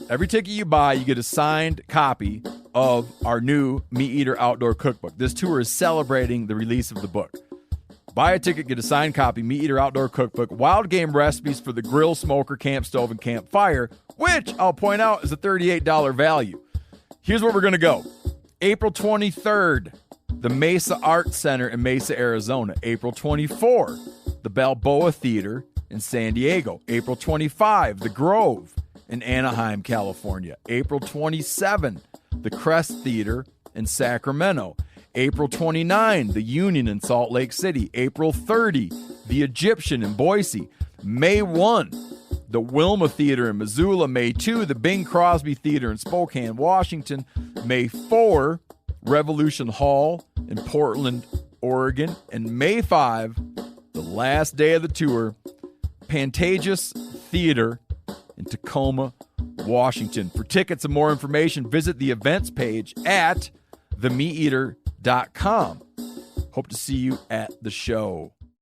every ticket you buy, you get a signed copy of our new Meat Eater Outdoor Cookbook. This tour is celebrating the release of the book. Buy a ticket, get a signed copy, Meat Eater Outdoor Cookbook, wild game recipes for the grill, smoker, camp stove, and campfire, which I'll point out is a $38 value. Here's where we're going to go. April 23rd, the Mesa Art Center in Mesa, Arizona. April 24, the Balboa Theater in San Diego. April 25, the Grove in Anaheim, California. April 27, the Crest Theater in Sacramento. April 29, the Union in Salt Lake City. April 30, the Egyptian in Boise. May 1, the Wilma Theater in Missoula. May 2, the Bing Crosby Theater in Spokane, Washington. May 4, Revolution Hall in Portland, Oregon. And May 5, the last day of the tour, Pantages Theater in Tacoma, Washington. For tickets and more information, visit the events page at themeateater.com. Hope to see you at the show.